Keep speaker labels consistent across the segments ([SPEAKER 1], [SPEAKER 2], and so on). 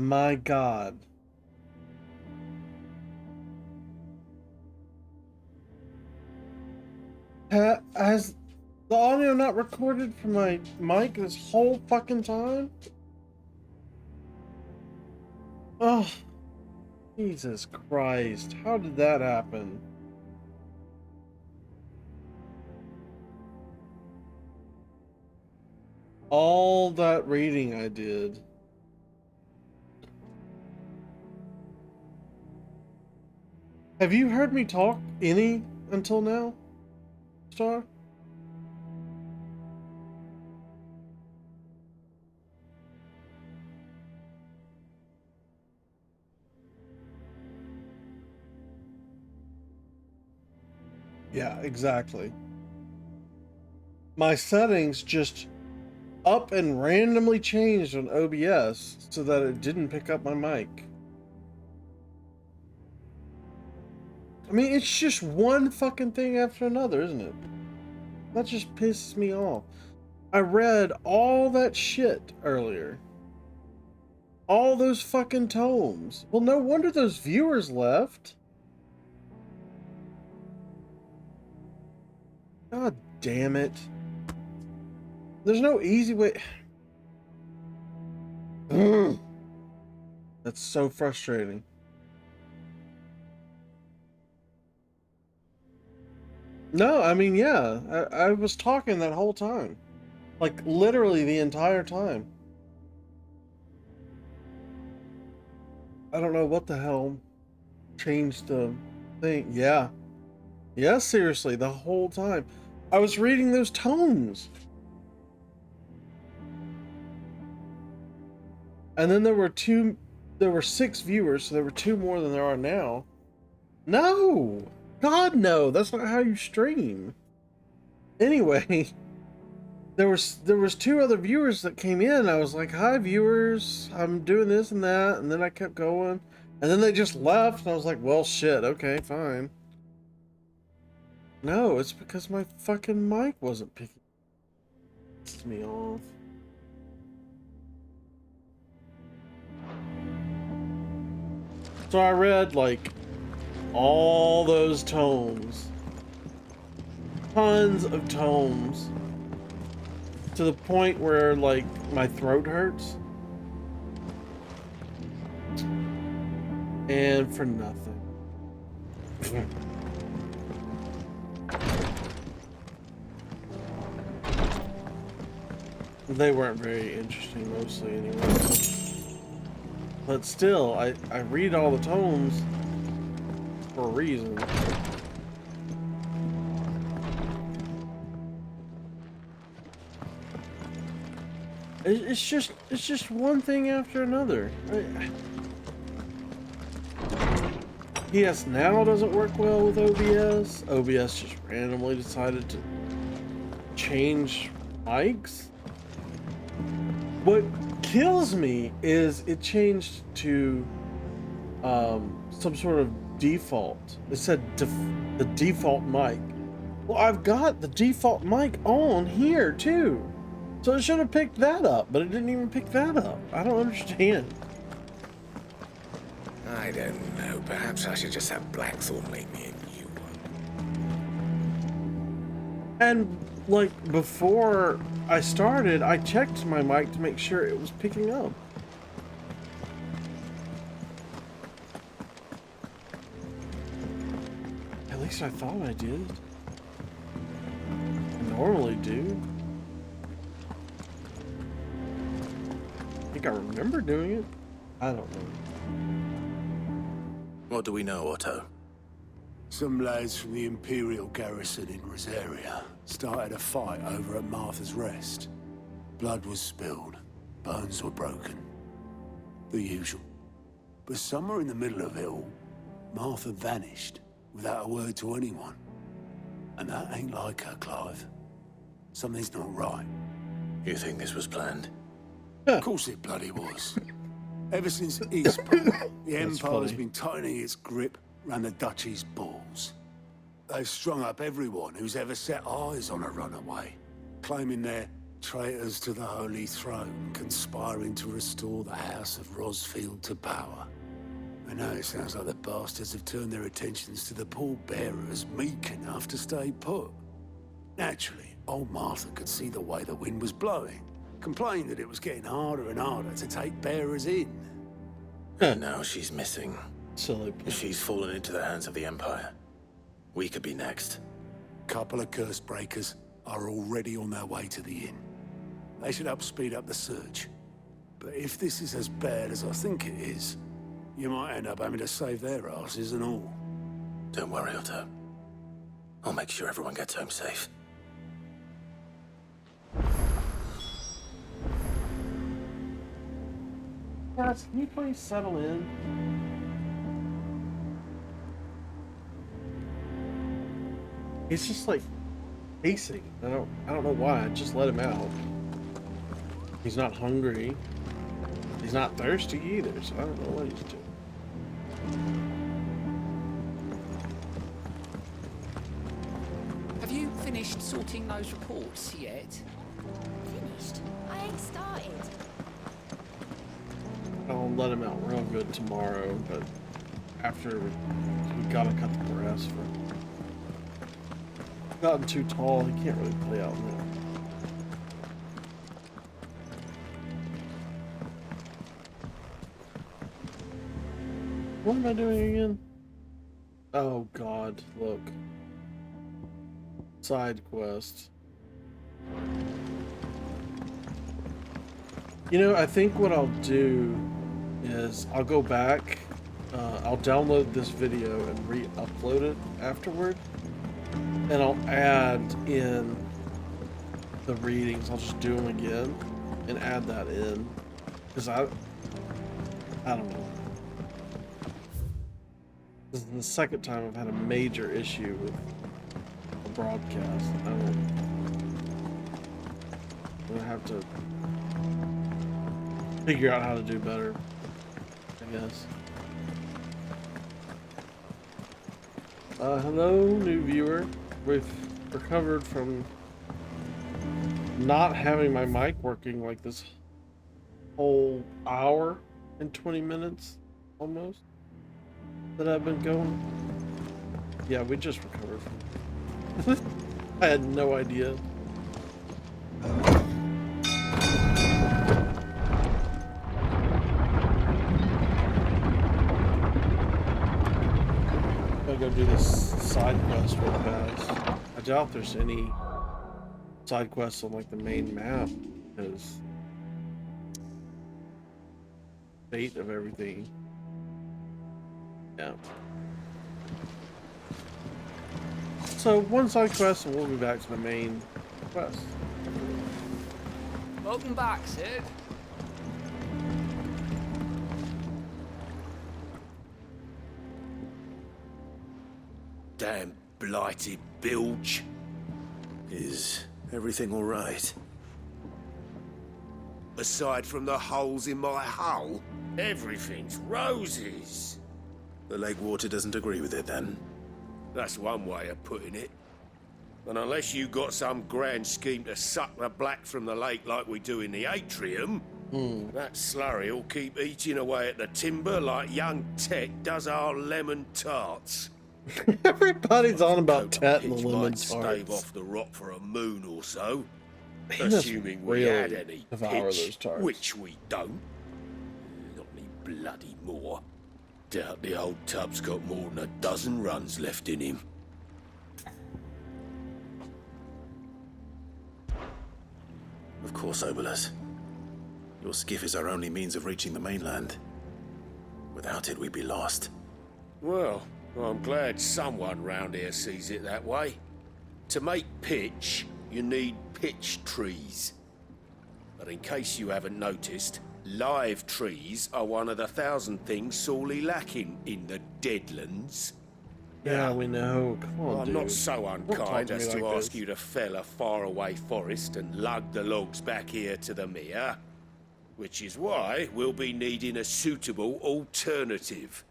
[SPEAKER 1] my God. Has the audio not recorded from my mic this whole fucking time? Oh, Jesus Christ. How did that happen? All that reading I did. Have you heard me talk any until now, Star? Yeah, exactly. My settings just up and randomly changed on OBS so that it didn't pick up my mic. I mean, it's just one fucking thing after another, isn't it? That just pisses me off. I read all that shit earlier. All those fucking tomes. Well, no wonder those viewers left. God damn it. There's no easy way. That's so frustrating. No, I mean, yeah, I was talking that whole time. Like, literally the entire time. I don't know what the hell changed the thing. Yeah. Yeah, seriously, the whole time. I was reading those tomes. And then there were 6 viewers, so there were 2 more than there are now. No! God, no! That's not how you stream. Anyway, there was 2 other viewers that came in. I was like, hi, viewers. I'm doing this and that. And then I kept going. And then they just left. And I was like, well, shit. Okay, fine. No, it's because my fucking mic wasn't picking me off. So I read, like, all those tomes. Tons of tomes. To the point where, like, my throat hurts. And for nothing. They weren't very interesting, mostly, anyway. But still, I read all the tomes for a reason. It's just one thing after another. PS Now doesn't work well with OBS. OBS just randomly decided to change mics. What kills me is it changed to some sort of default. It said the default mic. Well, I've got the default mic on here too. So it should have picked that up, but it didn't even pick that up. I don't understand.
[SPEAKER 2] I don't know. Perhaps I should just have Blackthorn make me a new one.
[SPEAKER 1] And, like, before I started, I checked my mic to make sure it was picking up. At least I thought I did. I normally do. I think I remember doing it. I don't know.
[SPEAKER 2] What do we know, Otto?
[SPEAKER 3] Some lads from the Imperial garrison in Rosaria started a fight over at Martha's Rest. Blood was spilled, bones were broken. The usual. But somewhere in the middle of it all, Martha vanished without a word to anyone. And that ain't like her, Clive. Something's not right.
[SPEAKER 2] You think this was planned?
[SPEAKER 3] Of course it bloody was. Ever since Eastport, the Empire has
[SPEAKER 1] funny.
[SPEAKER 3] been tightening its grip round the Duchy's balls. They've strung up everyone who's ever set eyes on a runaway, claiming they're Traitors to the Holy Throne, conspiring to restore the House of Rosfield to power. And now it sounds like the bastards have turned their attentions to the pallbearers meek enough to stay put. Naturally, old Martha could see the way the wind was blowing, complained that it was getting harder and harder to take bearers in.
[SPEAKER 2] And now she's missing.
[SPEAKER 1] Silly.
[SPEAKER 2] She's fallen into the hands of the Empire. We could be next.
[SPEAKER 3] Couple of curse breakers are already on their way to the inn. They should help speed up the search. But if this is as bad as I think it is, you might end up having to save their asses and all.
[SPEAKER 2] Don't worry, Otto. I'll make sure everyone gets home safe.
[SPEAKER 1] Guys, can you please settle in? He's just like pacing. I don't know why. I just let him out. He's not hungry. He's not thirsty either, so I don't know what he's doing.
[SPEAKER 4] Have you finished sorting those reports yet?
[SPEAKER 5] Finished? I ain't started.
[SPEAKER 1] I'll let him out real good tomorrow, but after we gotta cut the grass for him. Gotten too tall, he can't really play out there. What am I doing again? Oh god, look. Side quest. You know, I think what I'll do is I'll go back, I'll download this video and re-upload it afterward, and I'll add in the readings. I'll just do them again and add that in, because I don't know. This is the second time I've had a major issue with the broadcast. I'm gonna have to figure out how to do better, I guess. Hello, new viewer. We've recovered from not having my mic working like this whole hour and 20 minutes almost that I've been going. Yeah, we just recovered from I had no idea. I'll go do this side quest real fast. I doubt there's any side quests on like the main map, because fate of everything. Yeah. So one side quest and we'll be back to the main quest.
[SPEAKER 4] Welcome back, Sid.
[SPEAKER 2] Damn blighted bilge. Is everything all right?
[SPEAKER 6] Aside from the holes in my hull, everything's roses.
[SPEAKER 2] The lake water doesn't agree with it, then?
[SPEAKER 6] That's one way of putting it. And unless you got some grand scheme to suck the black from the lake like we do in the atrium, that slurry will keep eating away at the timber like young Tet does our lemon tarts.
[SPEAKER 1] Everybody's on about Tet and the
[SPEAKER 6] Pitch
[SPEAKER 1] lemon
[SPEAKER 6] might stave
[SPEAKER 1] tarts.
[SPEAKER 6] off the rock for a moon or so,
[SPEAKER 1] He must
[SPEAKER 6] assuming we
[SPEAKER 1] really
[SPEAKER 6] had any
[SPEAKER 1] devour
[SPEAKER 6] pitch,
[SPEAKER 1] those tarts.
[SPEAKER 6] which we don't. Not any bloody more. Doubt the old tub's got more than a dozen runs left in him.
[SPEAKER 2] Of course, Obolus. Your skiff is our only means of reaching the mainland. Without it, we'd be lost.
[SPEAKER 6] Well, I'm glad someone round here sees it that way. To make pitch, you need pitch trees. But in case you haven't noticed, live trees are one of the 1,000 things sorely lacking in the Deadlands.
[SPEAKER 1] Yeah, we know. Come on,
[SPEAKER 6] I'm
[SPEAKER 1] dude.
[SPEAKER 6] not so
[SPEAKER 1] Don't talk
[SPEAKER 6] unkind
[SPEAKER 1] to me
[SPEAKER 6] as to
[SPEAKER 1] like
[SPEAKER 6] ask
[SPEAKER 1] this.
[SPEAKER 6] you to fell a faraway forest and lug the logs back here to the mere, which is why we'll be needing a suitable alternative.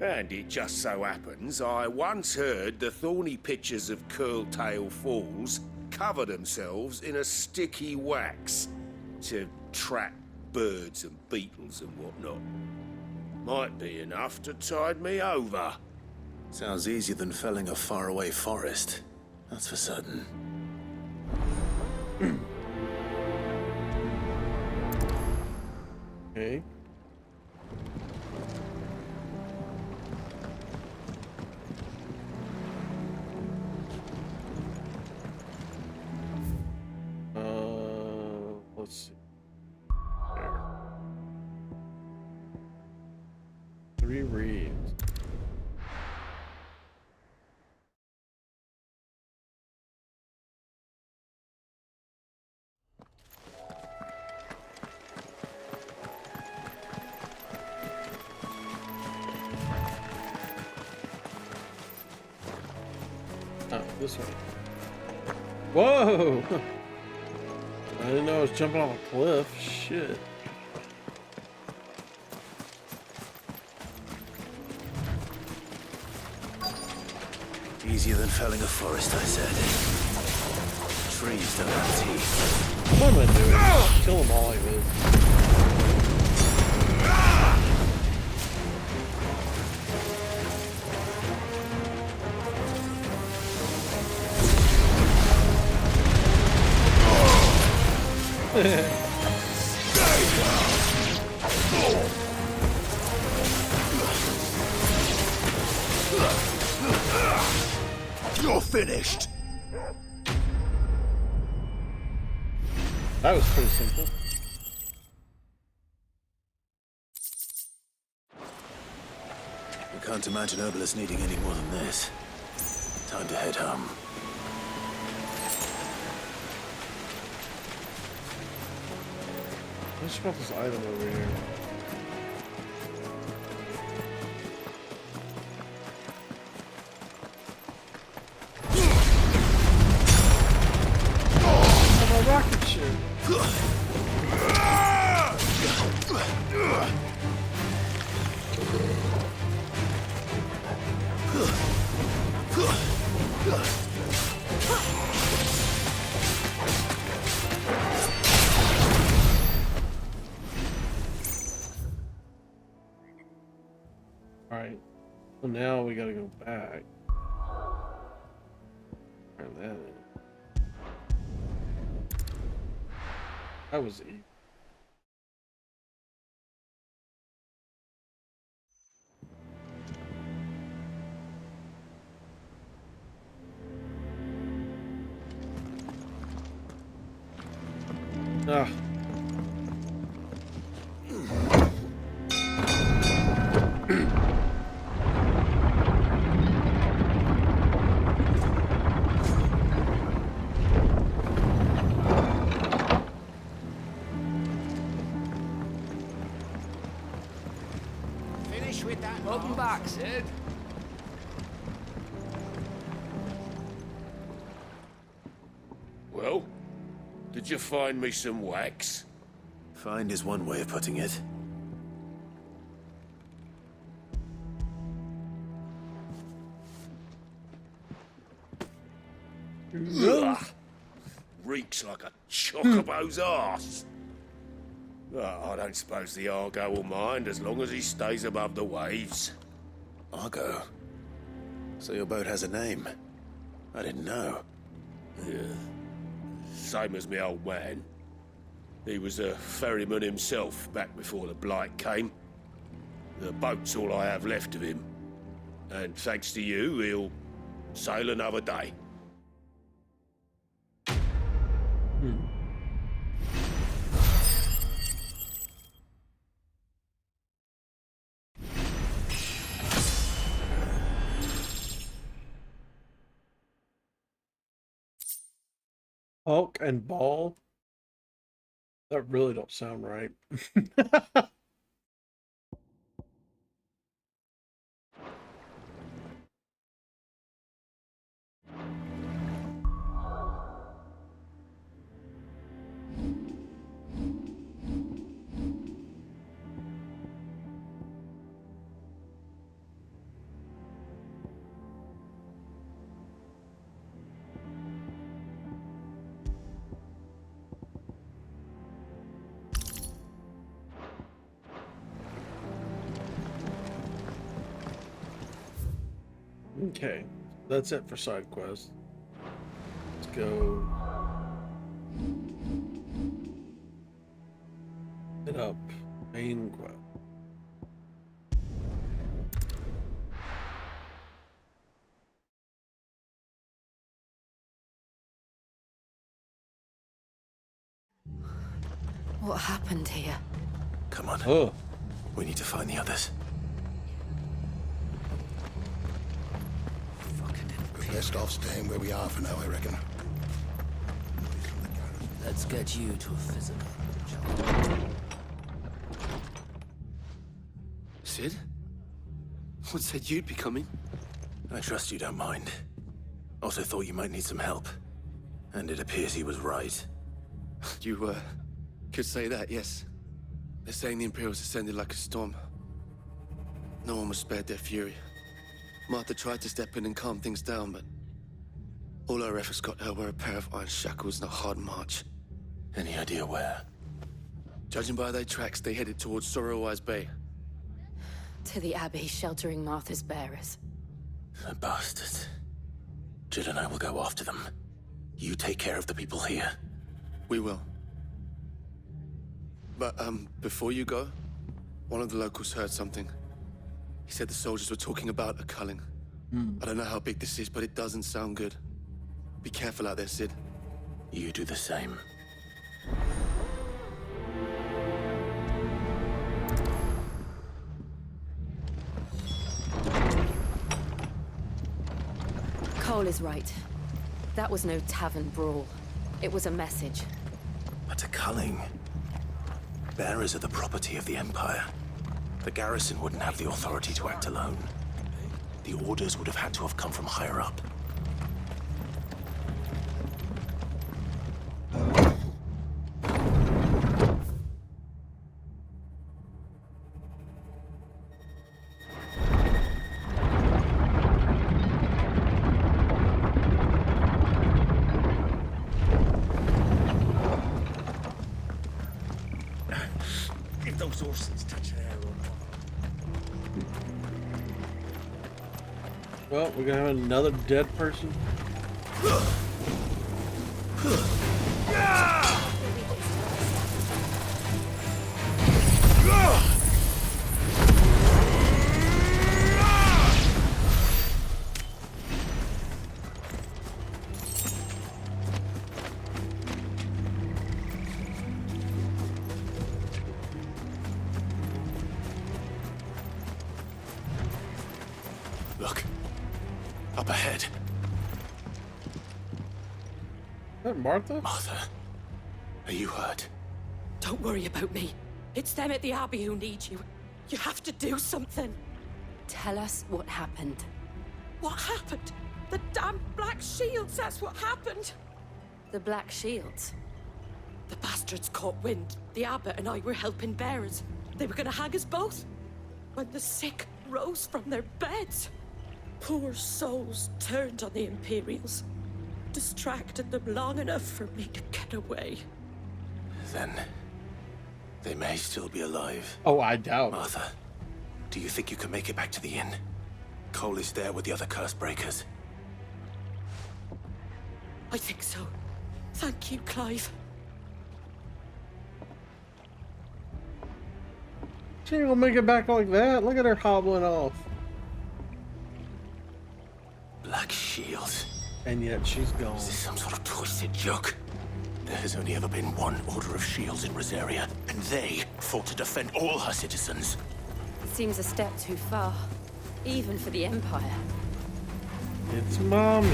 [SPEAKER 6] And it just so happens I once heard the thorny pitchers of Curltail Falls cover themselves in a sticky wax to trap birds and beetles and whatnot. Might be enough to tide me over.
[SPEAKER 2] Sounds easier than felling a faraway forest. That's for certain.
[SPEAKER 1] Okay. Let's see. There. 3 reeds. Oh, this way. Whoa! I didn't know I was jumping off a cliff. Shit.
[SPEAKER 2] Easier than felling a forest, I said. Trees don't have teeth.
[SPEAKER 1] What am I doing? Kill them all like this.
[SPEAKER 2] You're finished!
[SPEAKER 1] That was pretty simple.
[SPEAKER 2] I can't imagine Obelisk needing any more than this. Time to head home.
[SPEAKER 1] Let's put this item over here. Oh, my rocket ship. Alright, so now we gotta go back. Turn that in. That was easy. Ah.
[SPEAKER 4] Finish with that. Welcome back, Sid.
[SPEAKER 6] Well, did you find me some wax?
[SPEAKER 2] Find is one way of putting it.
[SPEAKER 6] Ugh. Reeks like a chocobo's arse. I don't suppose the Argo will mind as long as he stays above the waves.
[SPEAKER 2] Argo? So your boat has a name? I didn't know.
[SPEAKER 6] Yeah. Same as me old man. He was a ferryman himself back before the Blight came. The boat's all I have left of him. And thanks to you, he'll sail another day.
[SPEAKER 1] Hulk and Ball? That really don't sound right. Okay, that's it for side quests. Let's go. Hit up main quest.
[SPEAKER 7] What happened here?
[SPEAKER 2] Come on.
[SPEAKER 1] Oh,
[SPEAKER 2] We need to find the others.
[SPEAKER 8] We're best off staying where we are for now, I reckon.
[SPEAKER 4] Let's get you to a physical.
[SPEAKER 9] Sid? What said you'd be coming?
[SPEAKER 2] I trust you don't mind. Also thought you might need some help. And it appears he was right.
[SPEAKER 9] You, could say that, yes. They're saying the Imperials ascended like a storm. No one was spared their fury. Martha tried to step in and calm things down, but all her efforts got her were a pair of iron shackles and a hard march.
[SPEAKER 2] Any idea where?
[SPEAKER 9] Judging by their tracks, they headed towards Sorrowwise Bay.
[SPEAKER 7] To the Abbey sheltering Martha's bearers.
[SPEAKER 2] The bastards. Jill and I will go after them. You take care of the people here.
[SPEAKER 9] We will. But, before you go, one of the locals heard something. He said the soldiers were talking about a culling. I don't know how big this is, but it doesn't sound good. Be careful out there, Sid.
[SPEAKER 2] You do the same.
[SPEAKER 7] Cole is right. That was no tavern brawl. It was a message.
[SPEAKER 2] But a culling. Bearers are the property of the Empire. The garrison wouldn't have the authority to act alone. The orders would have had to have come from higher up.
[SPEAKER 6] If those horses touch an arrow.
[SPEAKER 1] well, we're gonna have another dead person.
[SPEAKER 2] Look. Up ahead.
[SPEAKER 1] Is that Martha?
[SPEAKER 2] Martha. Are you hurt?
[SPEAKER 10] Don't worry about me. It's them at the Abbey who need you. You have to do something.
[SPEAKER 7] Tell us what happened.
[SPEAKER 10] What happened? The damn Black Shields, that's what happened.
[SPEAKER 7] The Black Shields.
[SPEAKER 10] The bastards caught wind. The abbot and I were helping bearers. They were gonna hang us both. When the sick rose from their beds, poor souls turned on the Imperials. Distracted them long enough for me to get away.
[SPEAKER 2] Then... they may still be alive.
[SPEAKER 1] Oh, I doubt it.
[SPEAKER 2] Martha, do you think you can make it back to the inn? Cole is there with the other curse breakers.
[SPEAKER 10] I think so. Thank you, Clive.
[SPEAKER 1] She ain't gonna make it back like that. Look at her hobbling off.
[SPEAKER 2] Black Shields.
[SPEAKER 1] And yet she's gone.
[SPEAKER 2] Is this some sort of twisted joke? There has only ever been one Order of Shields in Rosaria, and they fought to defend all her citizens.
[SPEAKER 7] It seems a step too far. Even for the Empire.
[SPEAKER 1] It's mommy.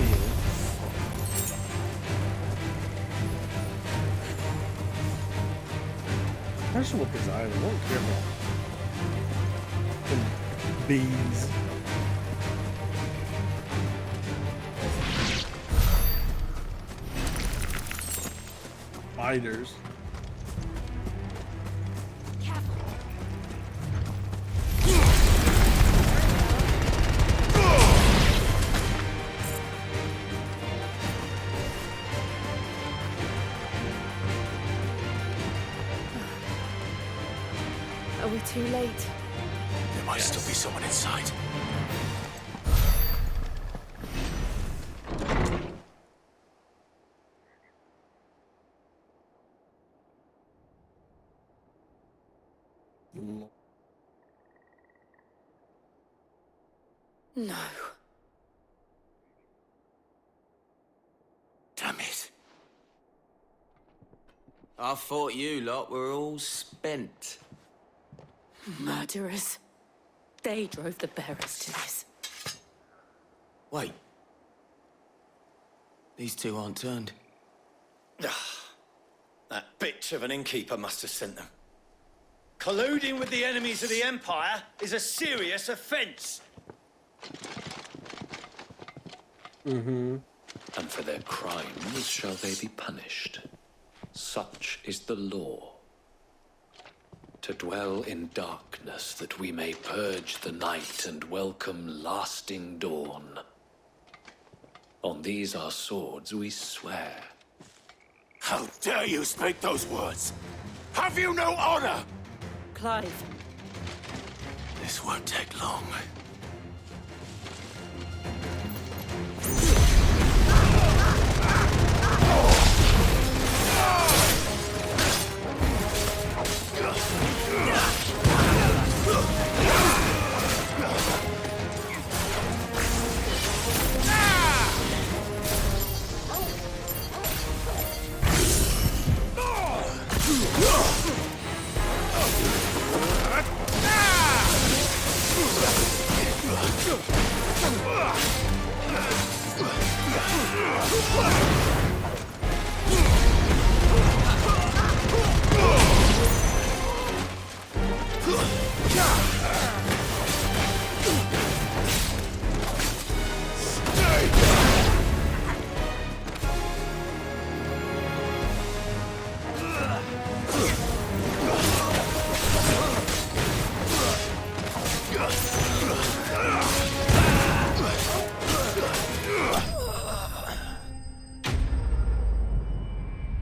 [SPEAKER 1] I should look his eyes. I don't care about them bees. Spiders.
[SPEAKER 7] Are we too late?
[SPEAKER 2] There might still be someone inside.
[SPEAKER 10] No.
[SPEAKER 2] Damn it.
[SPEAKER 4] I thought you lot were all spent.
[SPEAKER 10] Murderers. They drove the bearers to this.
[SPEAKER 4] Wait. These two aren't turned.
[SPEAKER 11] That bitch of an innkeeper must have sent them. Colluding with the enemies of the Empire is a serious offense.
[SPEAKER 1] Mm-hmm.
[SPEAKER 12] And for their crimes shall they be punished. Such is the law. To dwell in darkness that we may purge the night and welcome lasting dawn. On these our swords we swear.
[SPEAKER 2] How dare you speak those words? Have you no honor?
[SPEAKER 10] Clive.
[SPEAKER 2] This won't take long.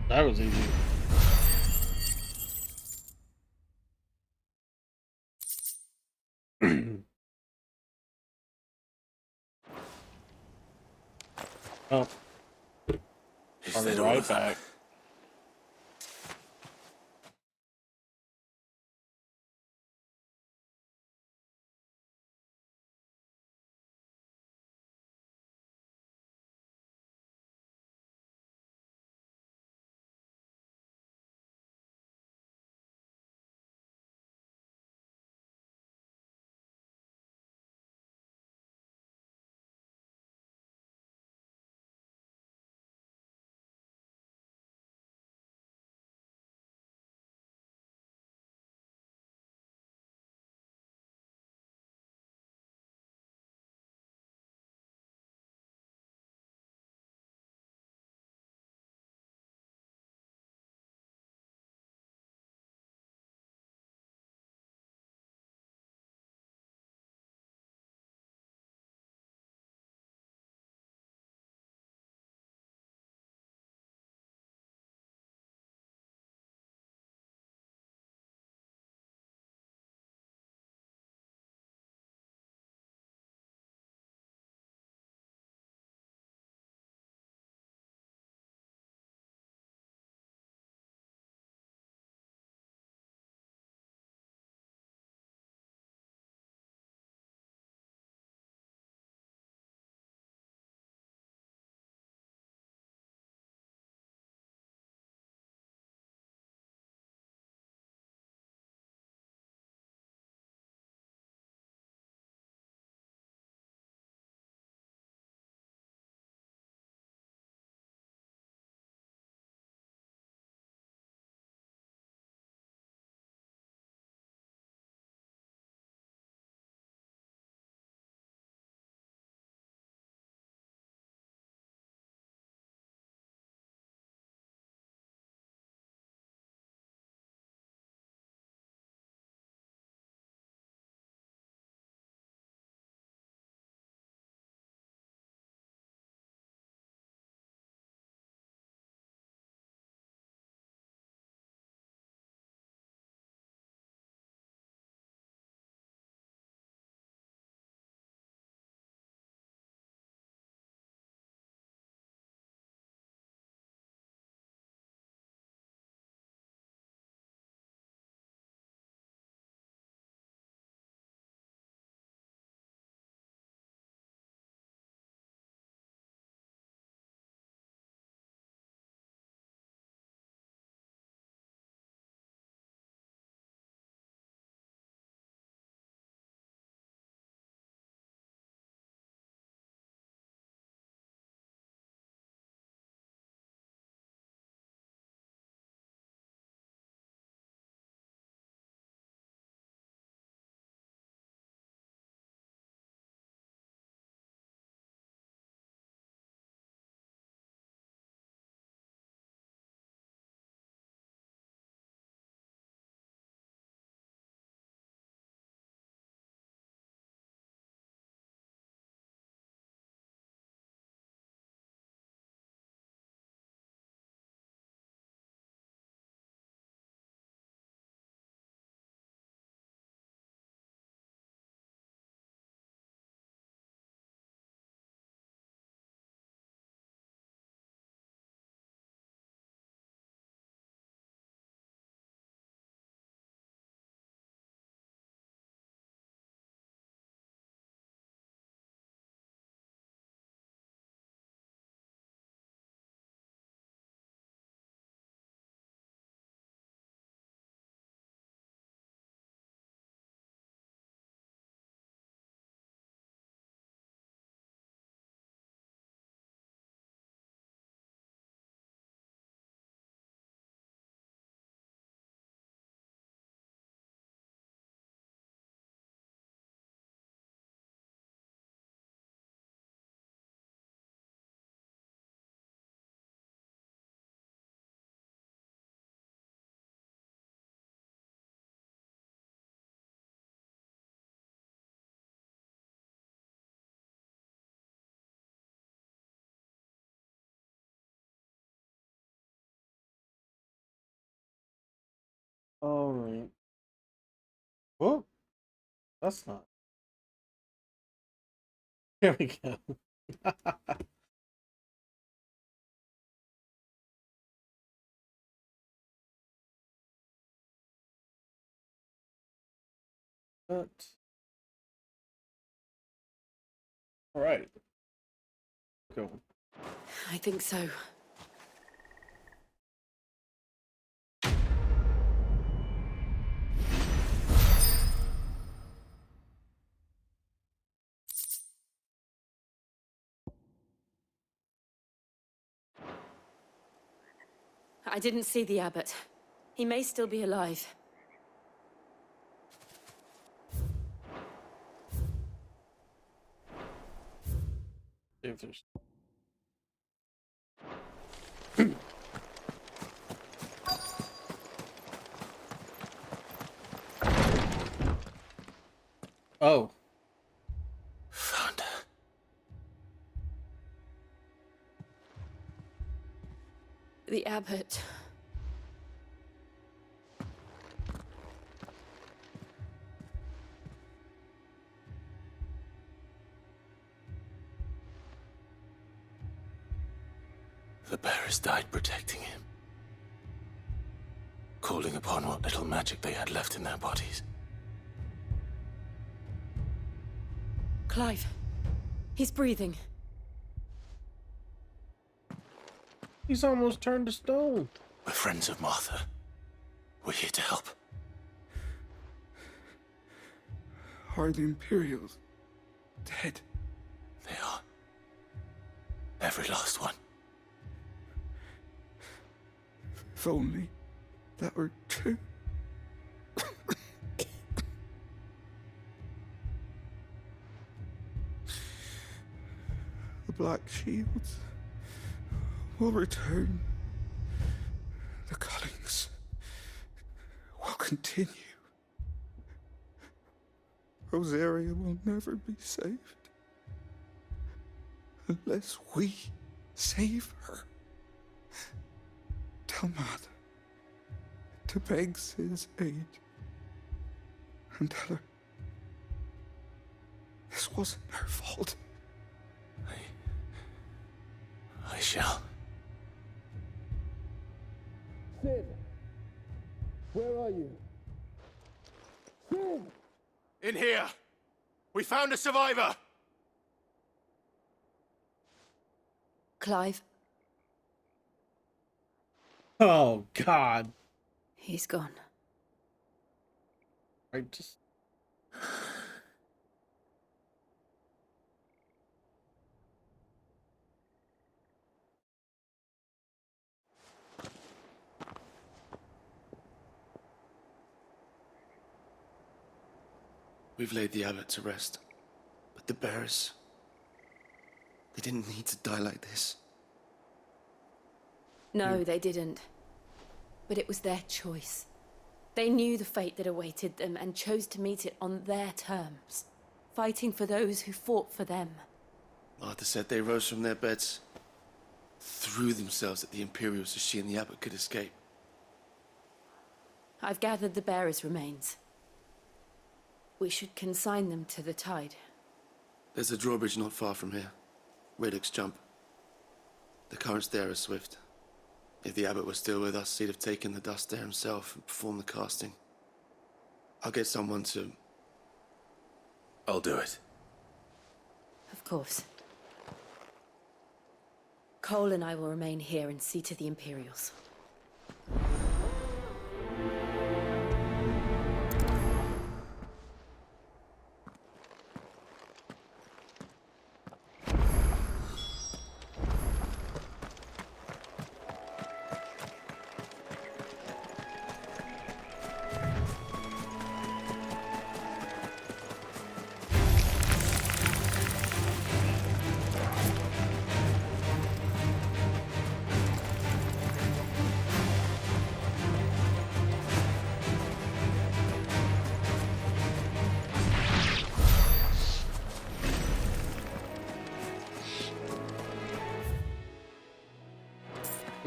[SPEAKER 1] That was easy. Oh. I'll be right back. That's not. Here we go. But all right. Go.
[SPEAKER 7] I think so. I didn't see the abbot. He may still be alive.
[SPEAKER 1] If there's oh.
[SPEAKER 2] Found her.
[SPEAKER 7] The abbot.
[SPEAKER 2] The bearers died protecting him. Calling upon what little magic they had left in their bodies.
[SPEAKER 7] Clive. He's breathing.
[SPEAKER 1] He's almost turned to stone.
[SPEAKER 2] We're friends of Martha. We're here to help.
[SPEAKER 13] Are the Imperials dead?
[SPEAKER 2] They are. Every last one.
[SPEAKER 13] If only that were true. The Black Shields will return. The Cullings will continue. Rosaria will never be saved unless we save her. Tell Mother to beg his aid and tell her this wasn't her fault.
[SPEAKER 2] I shall.
[SPEAKER 13] Sid, where are you? Sid!
[SPEAKER 6] In here! We found a survivor!
[SPEAKER 7] Clive.
[SPEAKER 1] Oh God.
[SPEAKER 7] He's gone.
[SPEAKER 1] I just
[SPEAKER 9] We've laid the abbot to rest. But the bearers, they didn't need to die like this.
[SPEAKER 7] No, they didn't. But it was their choice. They knew the fate that awaited them and chose to meet it on their terms, fighting for those who fought for them.
[SPEAKER 9] Martha said they rose from their beds, threw themselves at the Imperials so she and the abbot could escape.
[SPEAKER 7] I've gathered the bearers' remains. We should consign them to the tide.
[SPEAKER 9] There's a drawbridge not far from here. Radix Jump. The currents there are swift. If the abbot was still with us, he'd have taken the dust there himself and performed the casting. I'll get someone to...
[SPEAKER 2] I'll do it.
[SPEAKER 7] Of course. Cole and I will remain here and see to the Imperials.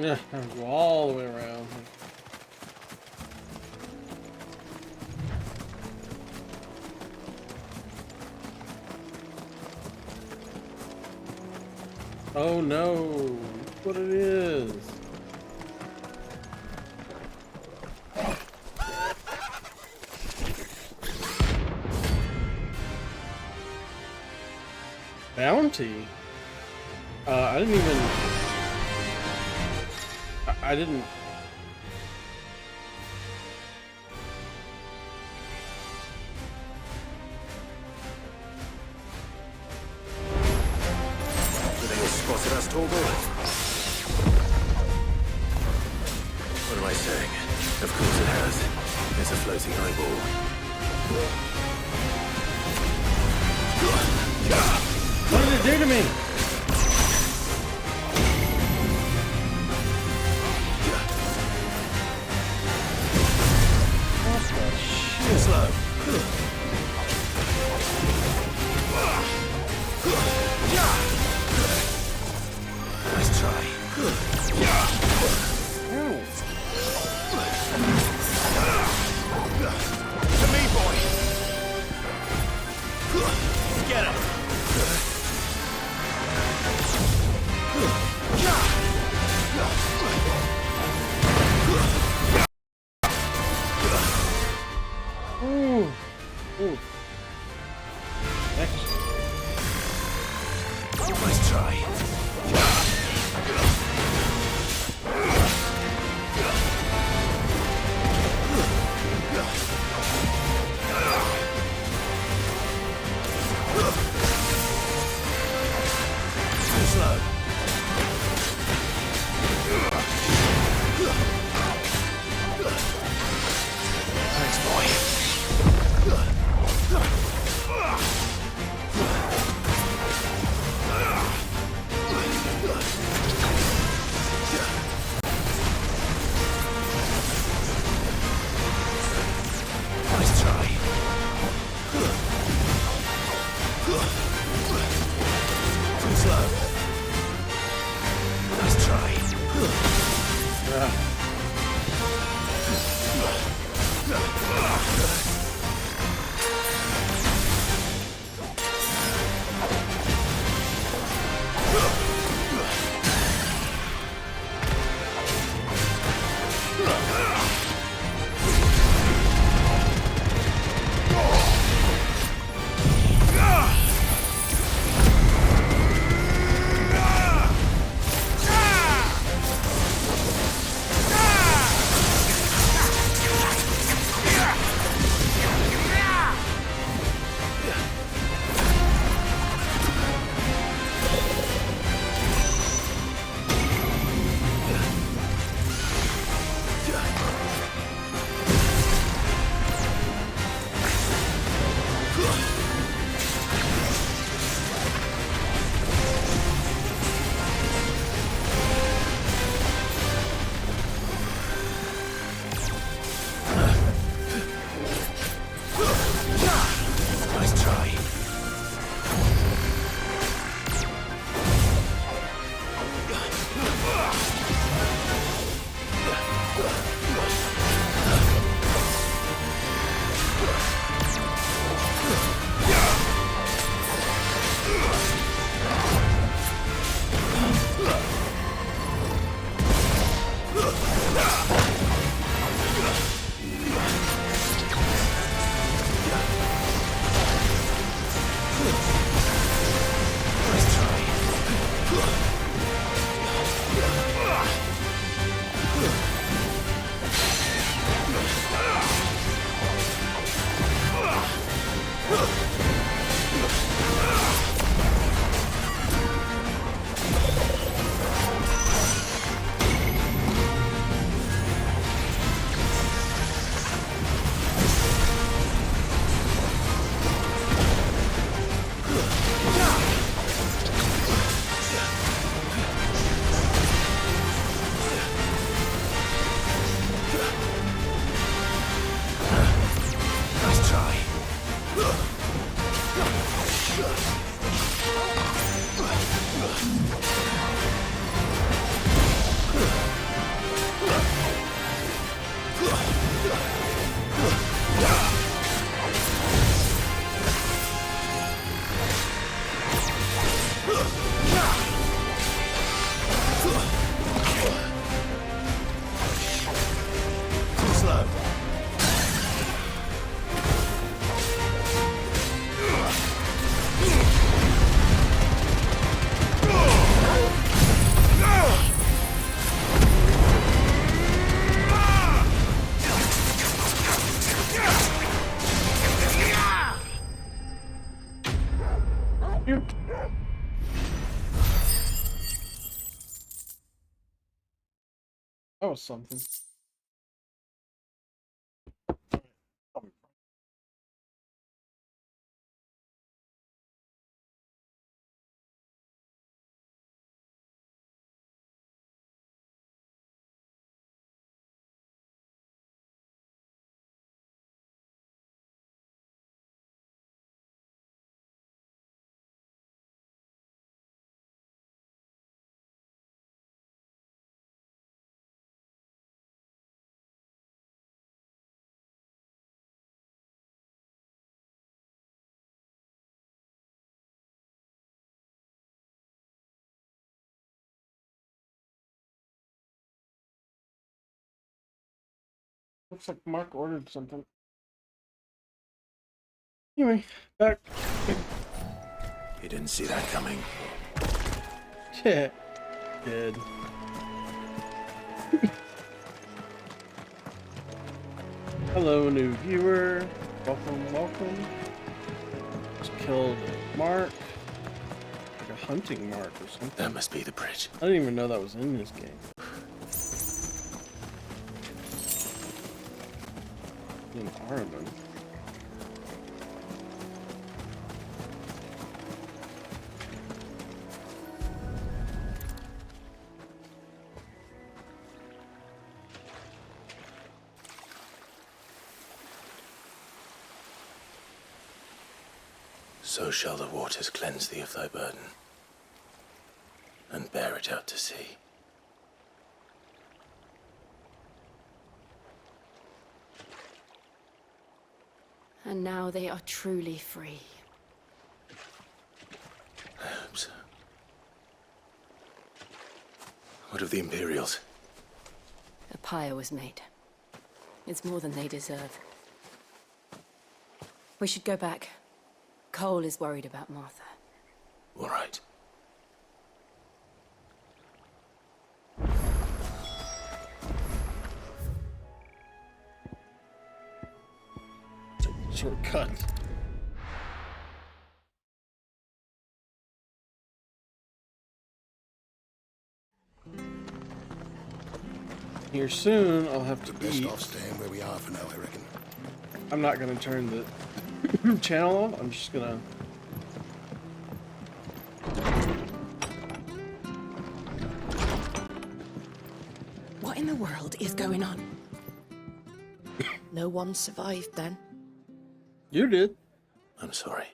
[SPEAKER 1] yeah, go all the way around. Oh no, that's what it is. Bounty? I didn't even... I didn't...
[SPEAKER 2] Spotted us, Torgal? What am I saying? Of course it has. It's a floating eyeball.
[SPEAKER 1] What did it do to me?
[SPEAKER 2] Slow. Nice try. To me, boy. Get him.
[SPEAKER 1] Ooh. Ooh.
[SPEAKER 2] Nice try. Slow. Thanks, boy. Nice try. Too slow. Nice try. Nice try.
[SPEAKER 1] That was something. Looks like Mark ordered something. Anyway, back.
[SPEAKER 2] You didn't see that coming.
[SPEAKER 1] Yeah, did. Hello, new viewer. Welcome, welcome. Just killed Mark. Like a hunting mark or something.
[SPEAKER 2] That must be the bridge.
[SPEAKER 1] I didn't even know that was in this game. An Armin.
[SPEAKER 2] So shall the waters cleanse thee of thy burden, and bear it out to sea.
[SPEAKER 7] And now they are truly free.
[SPEAKER 2] I hope so. What of the Imperials?
[SPEAKER 7] A pyre was made. It's more than they deserve. We should go back. Cole is worried about Martha.
[SPEAKER 2] All right.
[SPEAKER 1] Shortcut. Here soon, I'll have to
[SPEAKER 8] Best
[SPEAKER 1] eat.
[SPEAKER 8] off staying where we are for now, I reckon.
[SPEAKER 1] I'm not gonna turn the channel off. I'm just gonna.
[SPEAKER 10] What in the world is going on? No one survived then.
[SPEAKER 1] You did.
[SPEAKER 2] I'm sorry.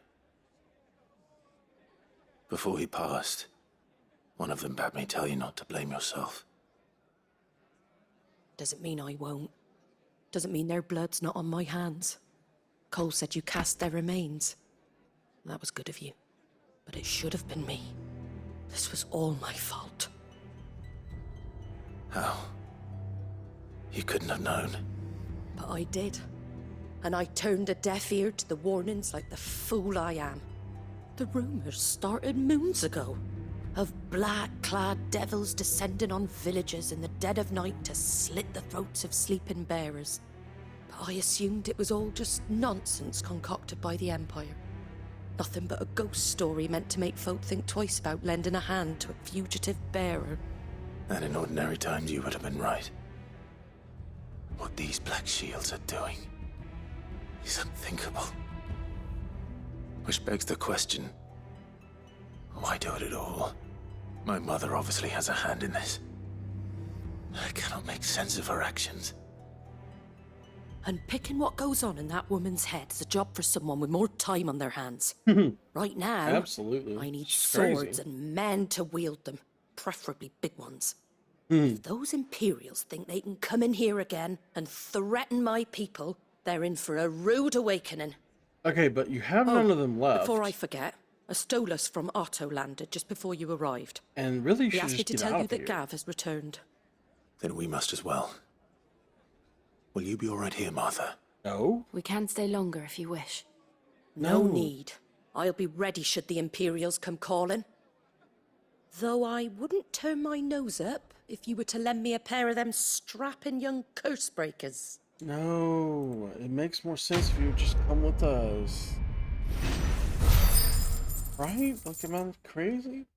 [SPEAKER 2] Before he passed, one of them bade me tell you not to blame yourself.
[SPEAKER 10] Doesn't mean I won't. Doesn't mean their blood's not on my hands. Cole said you cast their remains. That was good of you. But it should have been me. This was all my fault.
[SPEAKER 2] How? You couldn't have known.
[SPEAKER 10] But I did. And I turned a deaf ear to the warnings like the fool I am. The rumors started moons ago. Of black-clad devils descending on villages in the dead of night to slit the throats of sleeping bearers. But I assumed it was all just nonsense concocted by the Empire. Nothing but a ghost story meant to make folk think twice about lending a hand to a fugitive bearer.
[SPEAKER 2] And in ordinary times you would have been right. What these Black Shields are doing is unthinkable. Which begs the question, why do it at all? My mother obviously has a hand in this. I cannot make sense of her actions.
[SPEAKER 10] And picking what goes on in that woman's head is a job for someone with more time on their hands. Right now,
[SPEAKER 1] Absolutely.
[SPEAKER 10] I need
[SPEAKER 1] She's
[SPEAKER 10] swords
[SPEAKER 1] crazy.
[SPEAKER 10] and men to wield them, preferably big ones. If those Imperials think they can come in here again and threaten my people, they're in for a rude awakening.
[SPEAKER 1] Okay, but you have none of them left.
[SPEAKER 10] Before I forget, a Stolas from Otto landed just before you arrived.
[SPEAKER 1] And really, you
[SPEAKER 10] He
[SPEAKER 1] should
[SPEAKER 10] asked me
[SPEAKER 1] just
[SPEAKER 10] to
[SPEAKER 1] get
[SPEAKER 10] tell
[SPEAKER 1] out
[SPEAKER 10] you
[SPEAKER 1] of
[SPEAKER 10] that
[SPEAKER 1] here.
[SPEAKER 10] Gav has returned.
[SPEAKER 2] Then we must as well. Will you be all right here, Martha?
[SPEAKER 1] No.
[SPEAKER 7] We can stay longer if you wish.
[SPEAKER 10] No need. I'll be ready should the Imperials come calling. Though I wouldn't turn my nose up if you were to lend me a pair of them strapping young curse breakers.
[SPEAKER 1] No, it makes more sense if you would just come with us. Right? Like, am I crazy?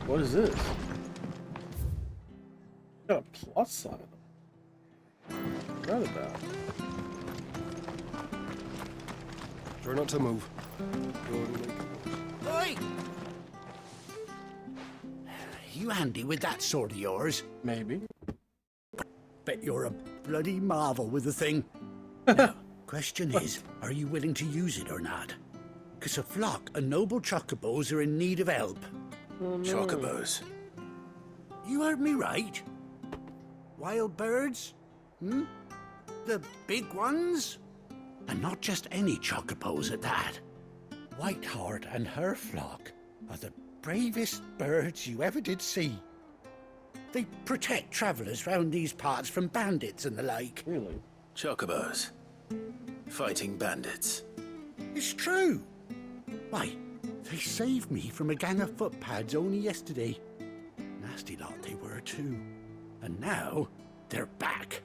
[SPEAKER 1] What is this? Got a plus sign. What's that about?
[SPEAKER 8] Try not to move.
[SPEAKER 14] Oi! You handy with that sword of yours?
[SPEAKER 1] Maybe.
[SPEAKER 14] Bet you're a bloody marvel with the thing. Now, question is, are you willing to use it or not? 'Cause a flock of noble chocobos are in need of help.
[SPEAKER 2] Chocobos?
[SPEAKER 14] You heard me right. Wild birds? Hmm? The big ones? And not just any chocobos at that. Whiteheart and her flock are the bravest birds you ever did see. They protect travellers round these parts from bandits and the like.
[SPEAKER 1] Really?
[SPEAKER 2] Chocobos. Fighting bandits.
[SPEAKER 14] It's true. Why, they saved me from a gang of footpads only yesterday. Nasty lot they were too. And now they're back,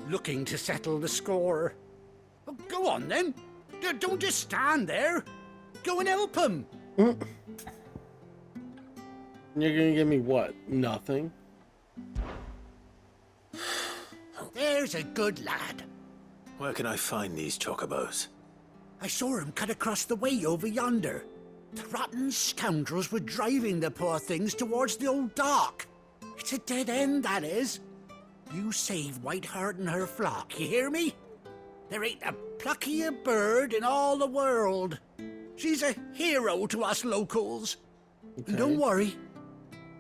[SPEAKER 14] looking to settle the score. Well, go on then. Don't just stand there. Go and help them.
[SPEAKER 1] You're gonna give me what? Nothing?
[SPEAKER 14] There's a good lad.
[SPEAKER 2] Where can I find these chocobos?
[SPEAKER 14] I saw him cut across the way over yonder. The rotten scoundrels were driving the poor things towards the old dock. It's a dead end, that is. You save Whiteheart and her flock, you hear me? There ain't a pluckier bird in all the world. She's a hero to us locals.
[SPEAKER 1] Okay.
[SPEAKER 14] And don't worry,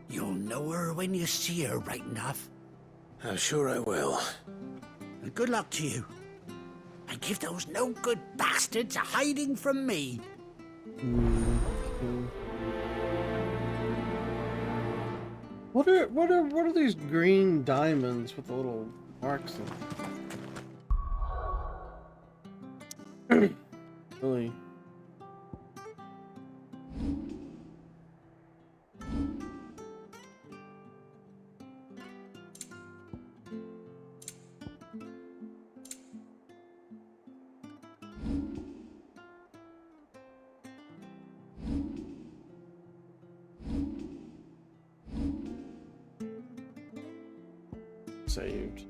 [SPEAKER 14] you'll know her when you see her right enough.
[SPEAKER 2] I'm sure I will.
[SPEAKER 14] And good luck to you. And give those no-good bastards a hiding from me.
[SPEAKER 1] What are these green diamonds with the little marks in them? Really? Saved.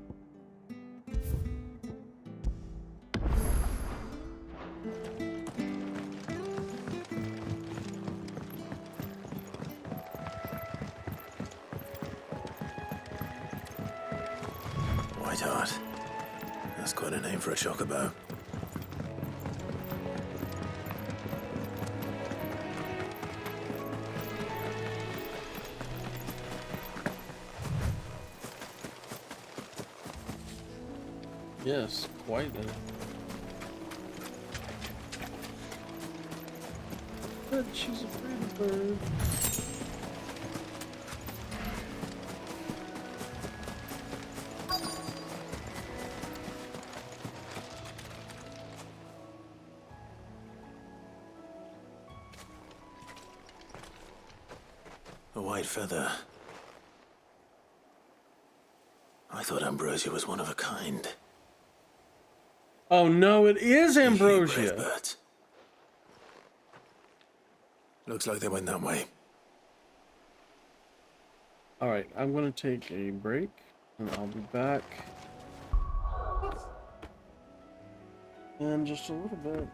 [SPEAKER 2] Whiteheart. That's quite a name for a chocobo.
[SPEAKER 1] Yes, quite a... But she's afraid of birds.
[SPEAKER 2] A white feather. I thought Ambrosia was one of a kind.
[SPEAKER 1] Oh no, it is
[SPEAKER 2] Brave
[SPEAKER 1] Ambrosia.
[SPEAKER 2] birds. Looks like they went that way.
[SPEAKER 1] Alright, I'm gonna take a break and I'll be back in just a little bit.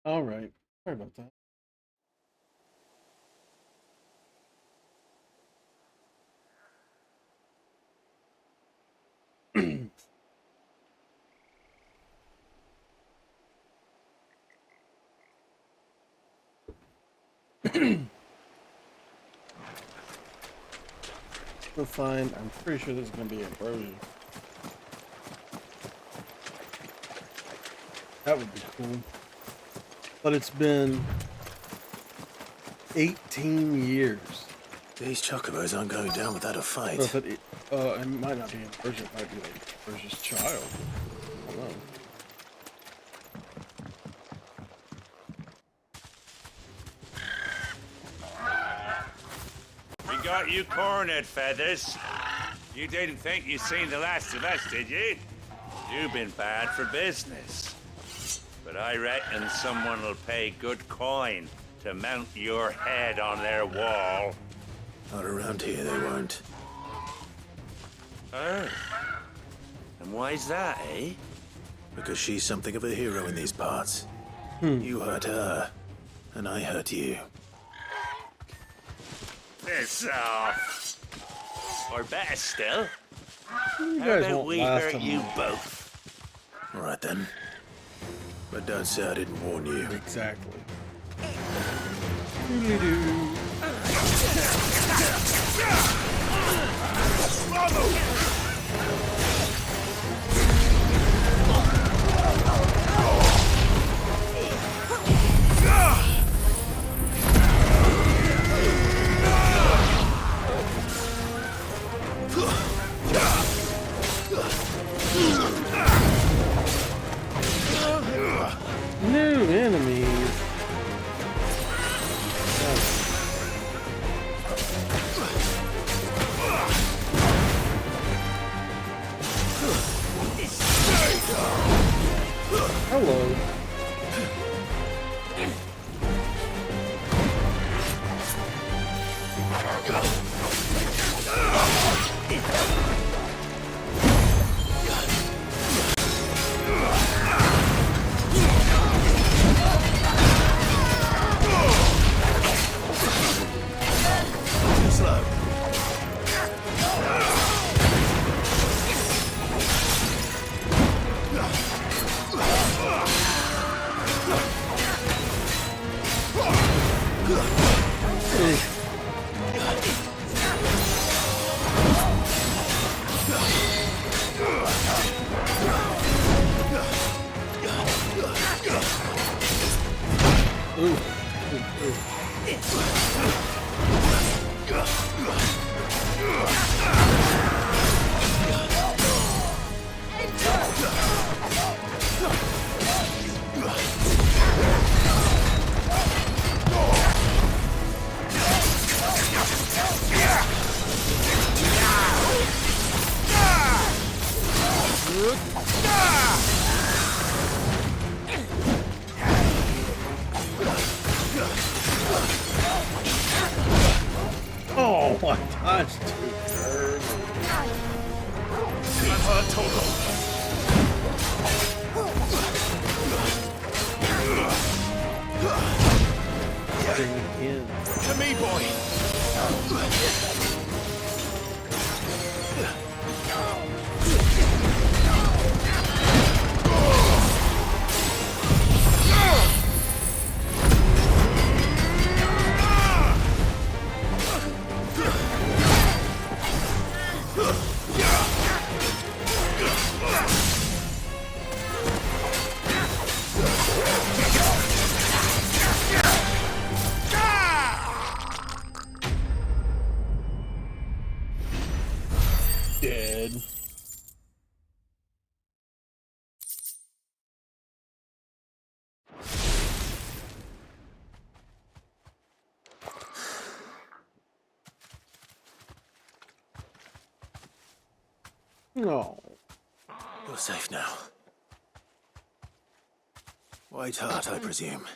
[SPEAKER 1] All right. Sorry about that. We'll find. I'm pretty sure this is going to be ambrosia. That would be cool. But it's been 18 years.
[SPEAKER 2] These chocobos aren't going down without a fight.
[SPEAKER 1] But it might not be ambrosia. It might be like Ambrosia's child. I don't know.
[SPEAKER 15] We got you cornered, Feathers. You didn't think you'd seen the last of us, did you? You've been bad for business. But I reckon someone will pay good coin to mount your head on their wall.
[SPEAKER 2] Not around here, they won't.
[SPEAKER 15] Oh. And why's that, eh?
[SPEAKER 2] Because she's something of a hero in these parts. You hurt her, and I hurt you.
[SPEAKER 15] Piss off. Or better still,
[SPEAKER 1] You
[SPEAKER 15] how
[SPEAKER 1] guys
[SPEAKER 15] about
[SPEAKER 1] won't
[SPEAKER 15] we
[SPEAKER 1] last
[SPEAKER 15] hurt
[SPEAKER 1] a
[SPEAKER 15] you
[SPEAKER 1] month.
[SPEAKER 15] both?
[SPEAKER 2] All right then. But don't say I didn't warn you.
[SPEAKER 1] Exactly. Doodly-doo. New enemies. Hello.
[SPEAKER 2] Slow. Oh my gosh, dude. In.
[SPEAKER 6] To me, boy.
[SPEAKER 1] Dead. No.
[SPEAKER 2] You're safe now. White Heart, I presume.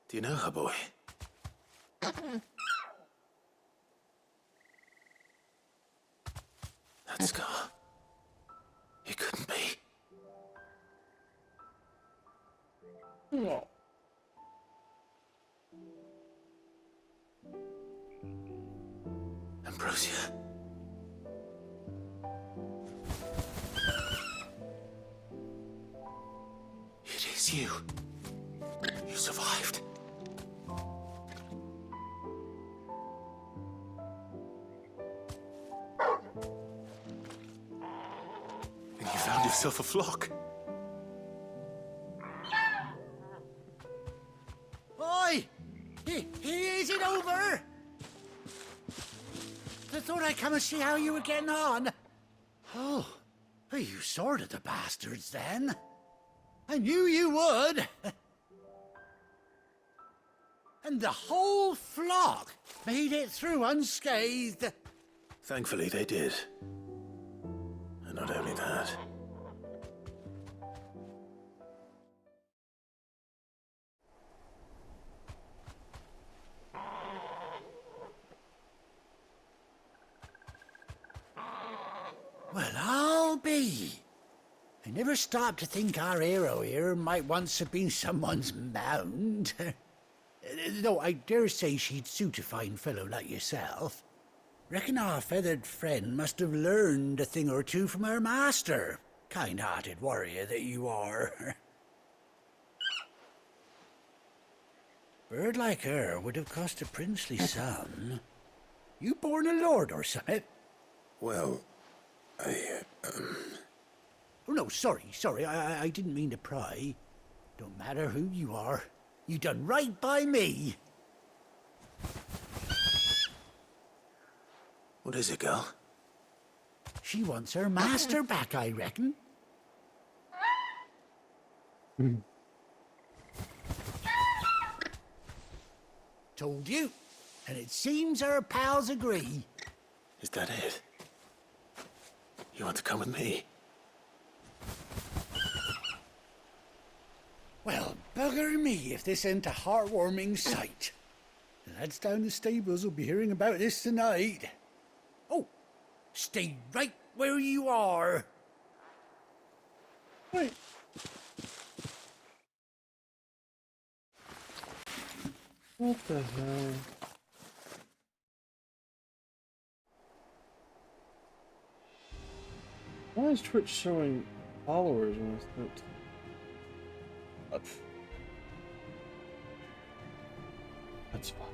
[SPEAKER 2] Do you know her, boy? Let's go. It couldn't be.
[SPEAKER 1] No.
[SPEAKER 2] Ambrosia. It is you. You survived. And you found yourself a flock.
[SPEAKER 14] Oi! Is it over? I thought I'd come and see how you were getting on. Oh, well, you sorted the bastards then. I knew you would. And the whole flock made it through unscathed.
[SPEAKER 2] Thankfully, they did. And not only that.
[SPEAKER 14] Well, I'll be. I never stopped to think our hero here might once have been someone's mound. Though I dare say she'd suit a fine fellow like yourself. Reckon our feathered friend must have learned a thing or two from her master. Kind-hearted warrior that you are. Bird like her would have cost a princely sum. You born a lord or something?
[SPEAKER 2] Well,
[SPEAKER 14] Oh, no, sorry. I didn't mean to pry. Don't matter who you are. You done right by me.
[SPEAKER 2] what is it, girl?
[SPEAKER 14] She wants her master back, I reckon. Told you. And it seems our pals agree.
[SPEAKER 2] Is that it? You want to come with me?
[SPEAKER 14] Well, bugger me if this ain't a heartwarming sight. The lads down the stables will be hearing about this tonight. Oh, stay right where you are.
[SPEAKER 1] Wait. What the hell? Why is Twitch showing followers when it's not? That's fine.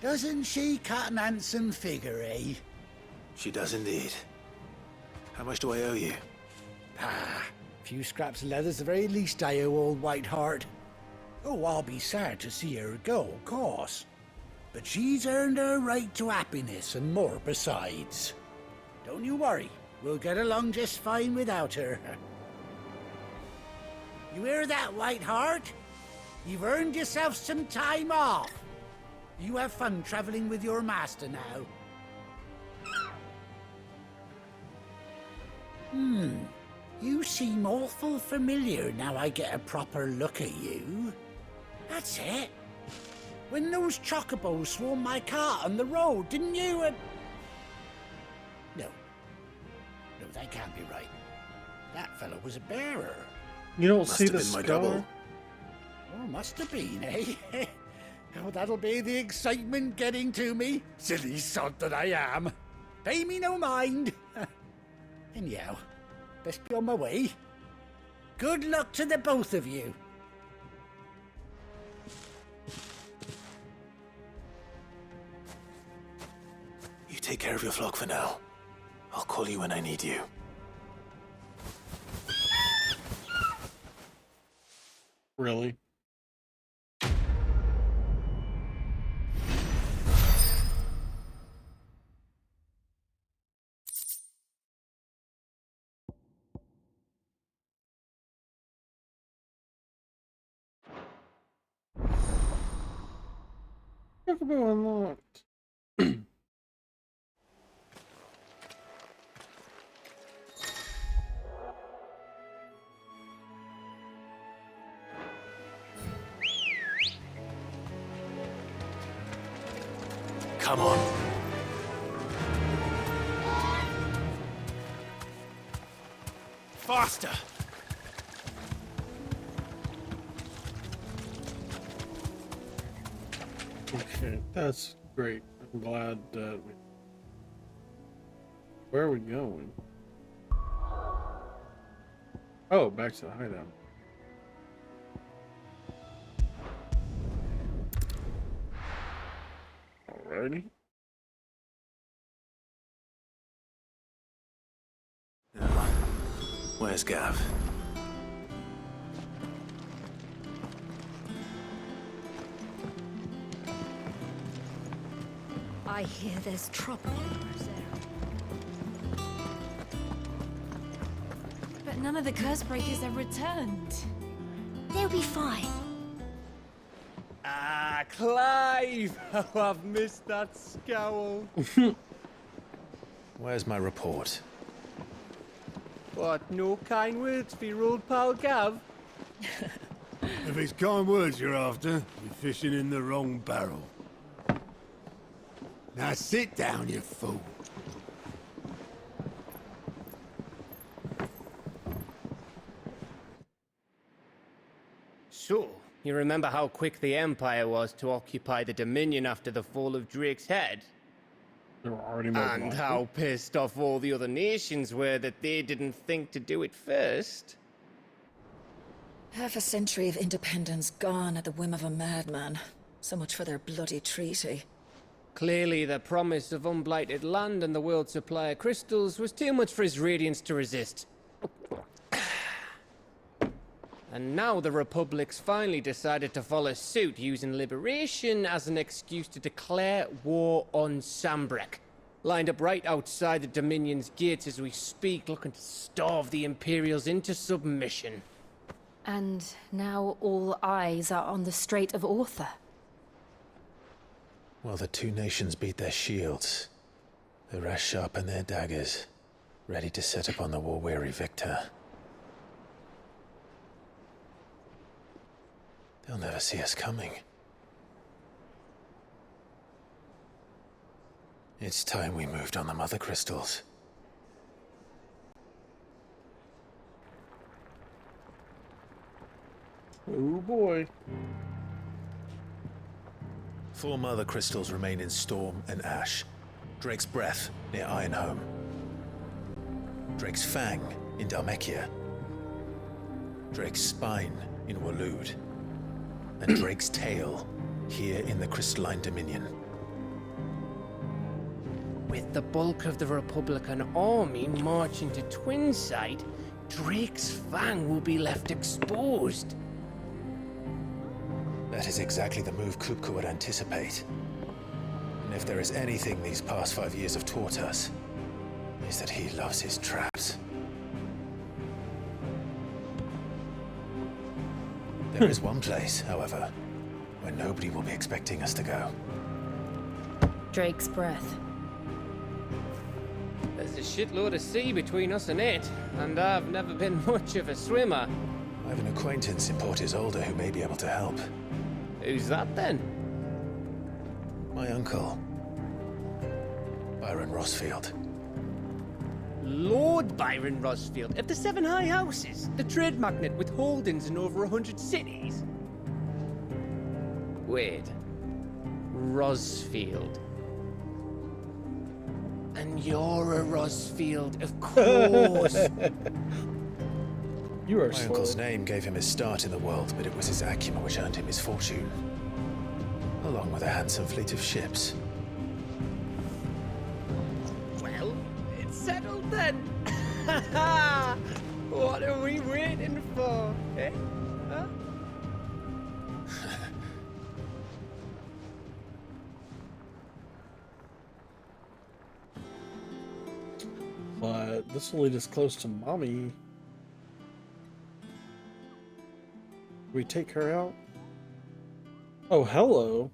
[SPEAKER 14] Doesn't she cut an handsome figure, eh?
[SPEAKER 2] She does indeed. How much do I owe you?
[SPEAKER 14] Ah, a few scraps of leather's the very least I owe old Whiteheart. Oh, I'll be sad to see her go, of course. But she's earned her right to happiness and more besides. Don't you worry, we'll get along just fine without her. You hear that, Whiteheart? You've earned yourself some time off. You have fun traveling with your master now. You seem awful familiar now I get a proper look at you. That's it. When those chocobos swarmed my cart on the road, didn't you? No, that can't be right. That fellow was a bearer.
[SPEAKER 1] You don't
[SPEAKER 2] Must
[SPEAKER 1] see
[SPEAKER 2] have
[SPEAKER 1] the
[SPEAKER 2] been my
[SPEAKER 1] scar?
[SPEAKER 2] double.
[SPEAKER 14] Oh, must have been, eh? Oh, that'll be the excitement getting to me. Silly sod that I am. Pay me no mind. Anyhow, best be on my way. Good luck to the both of you.
[SPEAKER 2] You take care of your flock for now. I'll call you when I need you.
[SPEAKER 1] Really? Chocobo unlocked.
[SPEAKER 2] Come on. Faster!
[SPEAKER 1] Okay, that's great. I'm glad that we... Where are we going? Oh, back to the hideout. Alrighty.
[SPEAKER 2] Where's Gav?
[SPEAKER 5] I hear there's trouble in Rosera.
[SPEAKER 7] But none of the curse breakers have returned.
[SPEAKER 5] They'll be fine.
[SPEAKER 16] Ah, Clive! How I've missed that scowl.
[SPEAKER 2] Where's my report?
[SPEAKER 16] What, no kind words for your old pal Gav?
[SPEAKER 3] If it's kind words you're after, you're fishing in the wrong barrel. Now sit down, you fool.
[SPEAKER 16] So, you remember how quick the Empire was to occupy the Dominion after the fall of Drake's head?
[SPEAKER 1] There were already more
[SPEAKER 16] And how pissed off all the other nations were that they didn't think to do it first?
[SPEAKER 17] Half a century of independence gone at the whim of a madman. So much for their bloody treaty.
[SPEAKER 16] Clearly, the promise of unblighted land and the world's supply of crystals was too much for his radiance to resist. And now the Republic's finally decided to follow suit, using liberation as an excuse to declare war on Sambrek. Lined up right outside the Dominion's gates as we speak, looking to starve the Imperials into submission.
[SPEAKER 7] And now all eyes are on the Strait of Author.
[SPEAKER 2] Well, the two nations beat their shields. The rest sharpen their daggers, ready to set upon the war-weary victor. They'll never see us coming. It's time we moved on the mother crystals.
[SPEAKER 1] Oh boy.
[SPEAKER 2] 4 mother crystals remain in Storm and Ash. Drake's Breath near Ironhome. Drake's Fang in Dhalmekia. Drake's Spine in Waloed. And Drake's Tail here in the Crystalline Dominion.
[SPEAKER 16] With the bulk of the Republican army marching to Twinside, Drake's Fang will be left exposed.
[SPEAKER 2] That is exactly the move Kupka would anticipate. And if there is anything these past 5 years have taught us, is that he loves his traps. There is one place, however, where nobody will be expecting us to go.
[SPEAKER 7] Drake's Breath.
[SPEAKER 16] There's a shitload of sea between us and it, and I've never been much of a swimmer.
[SPEAKER 2] I have an acquaintance in Port Isolde who may be able to help.
[SPEAKER 16] Who's that then?
[SPEAKER 2] My uncle, Byron Rossfield.
[SPEAKER 16] Lord Byron Rossfield of the 7 High Houses, the trade magnate with holdings in over 100 cities. Wait, Rossfield. And you're a Rossfield, of course.
[SPEAKER 1] You are
[SPEAKER 2] My
[SPEAKER 1] slow.
[SPEAKER 2] uncle's name gave him his start in the world, but it was his acumen which earned him his fortune. Along with a handsome fleet of ships.
[SPEAKER 16] Well, it's settled then. What are we waiting for, eh? Huh?
[SPEAKER 1] But this will lead us close to Mommy. We take her out? Oh, hello.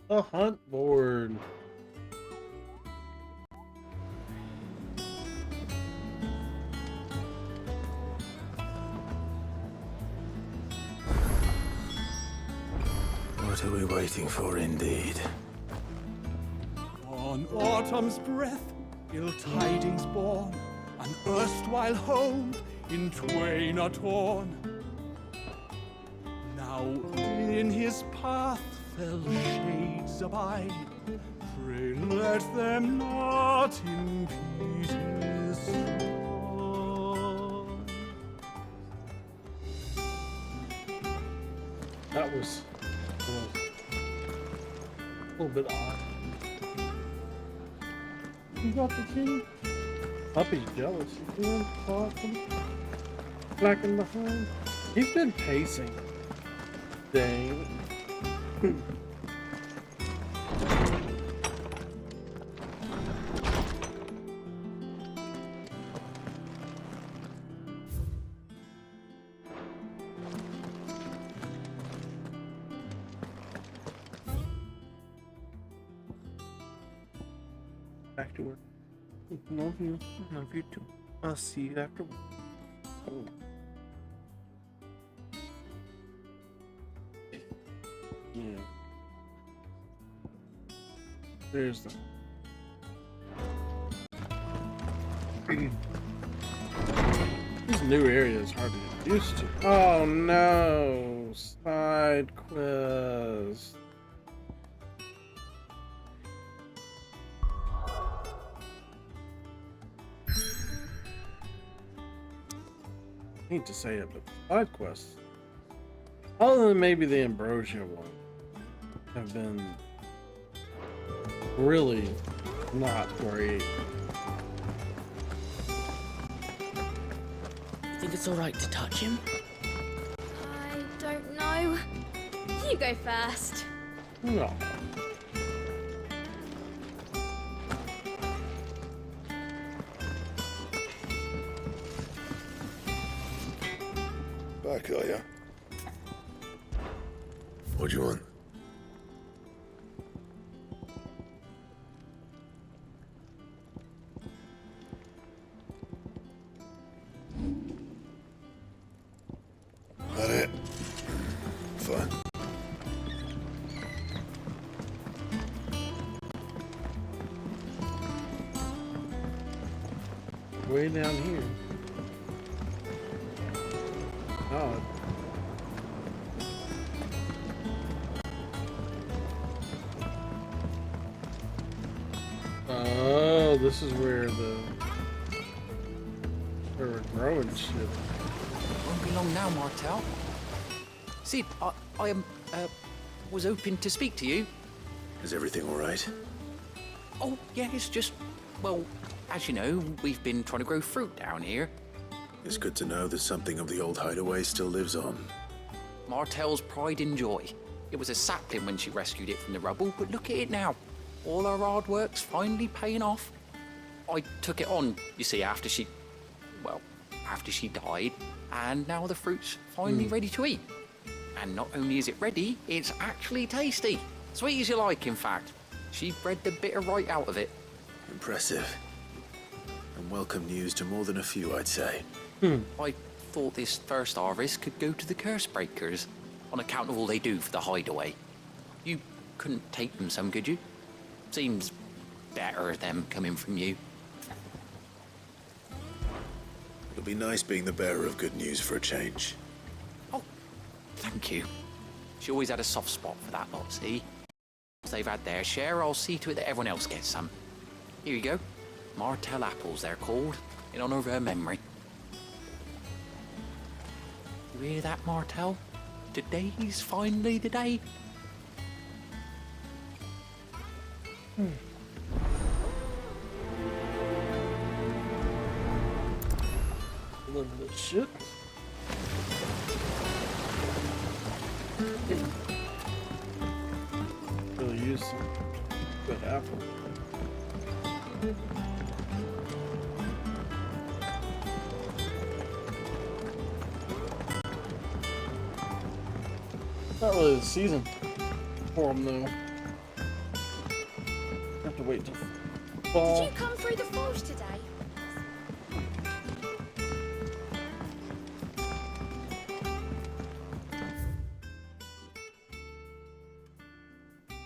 [SPEAKER 1] The hunt board.
[SPEAKER 2] What are we waiting for, indeed?
[SPEAKER 18] On autumn's breath, ill tidings born, an erstwhile home in twain are torn. Now in his path fell shades abide, pray let them not impede his soul.
[SPEAKER 1] That was a little bit odd. You got the king? Puppy's jealous. You can't talk him. Blacking behind. He's been pacing. Dang. Back to work. Love you. Love you too. I'll see you after work. Oh. Yeah. There's the. These new areas hard to get used to. Oh no! Side quest. I hate to say it, but side quests, other than maybe the Ambrosia one, have been really not great.
[SPEAKER 10] You think it's alright to touch him?
[SPEAKER 5] I don't know. You go first.
[SPEAKER 1] No.
[SPEAKER 2] Back, are ya? What do you want? That it? Fine.
[SPEAKER 1] Way down here. Oh. Oh, this is where we're growing shit.
[SPEAKER 19] Won't be long now, Martel. Sid, I was hoping to speak to you.
[SPEAKER 2] Is everything all right?
[SPEAKER 19] Oh, yeah, it's just, well, as you know, we've been trying to grow fruit down here.
[SPEAKER 2] It's good to know that something of the old hideaway still lives on.
[SPEAKER 19] Martel's pride and joy. It was a sapling when she rescued it from the rubble, but look at it now. All our hard work's finally paying off. I took it on, you see, after she died, and now the fruit's finally ready to eat. And not only is it ready, it's actually tasty. Sweet as you like, in fact. She bred the bitter right out of it.
[SPEAKER 2] Impressive. And welcome news to more than a few, I'd say.
[SPEAKER 19] I thought this first harvest could go to the curse breakers, on account of all they do for the hideaway. You couldn't take them some, could you? Seems better them coming from you.
[SPEAKER 2] It'll be nice being the bearer of good news for a change.
[SPEAKER 19] Oh, thank you. She always had a soft spot for that lot, see? Once they've had their share, I'll see to it that everyone else gets some. Here you go. Martel apples, they're called, in honor of her memory. You hear that, Martel? Today's finally the day.
[SPEAKER 1] Look at this shit. Really use some good apple. Not really the season for them though. Have to wait till fall.
[SPEAKER 5] Did you come through the forge today?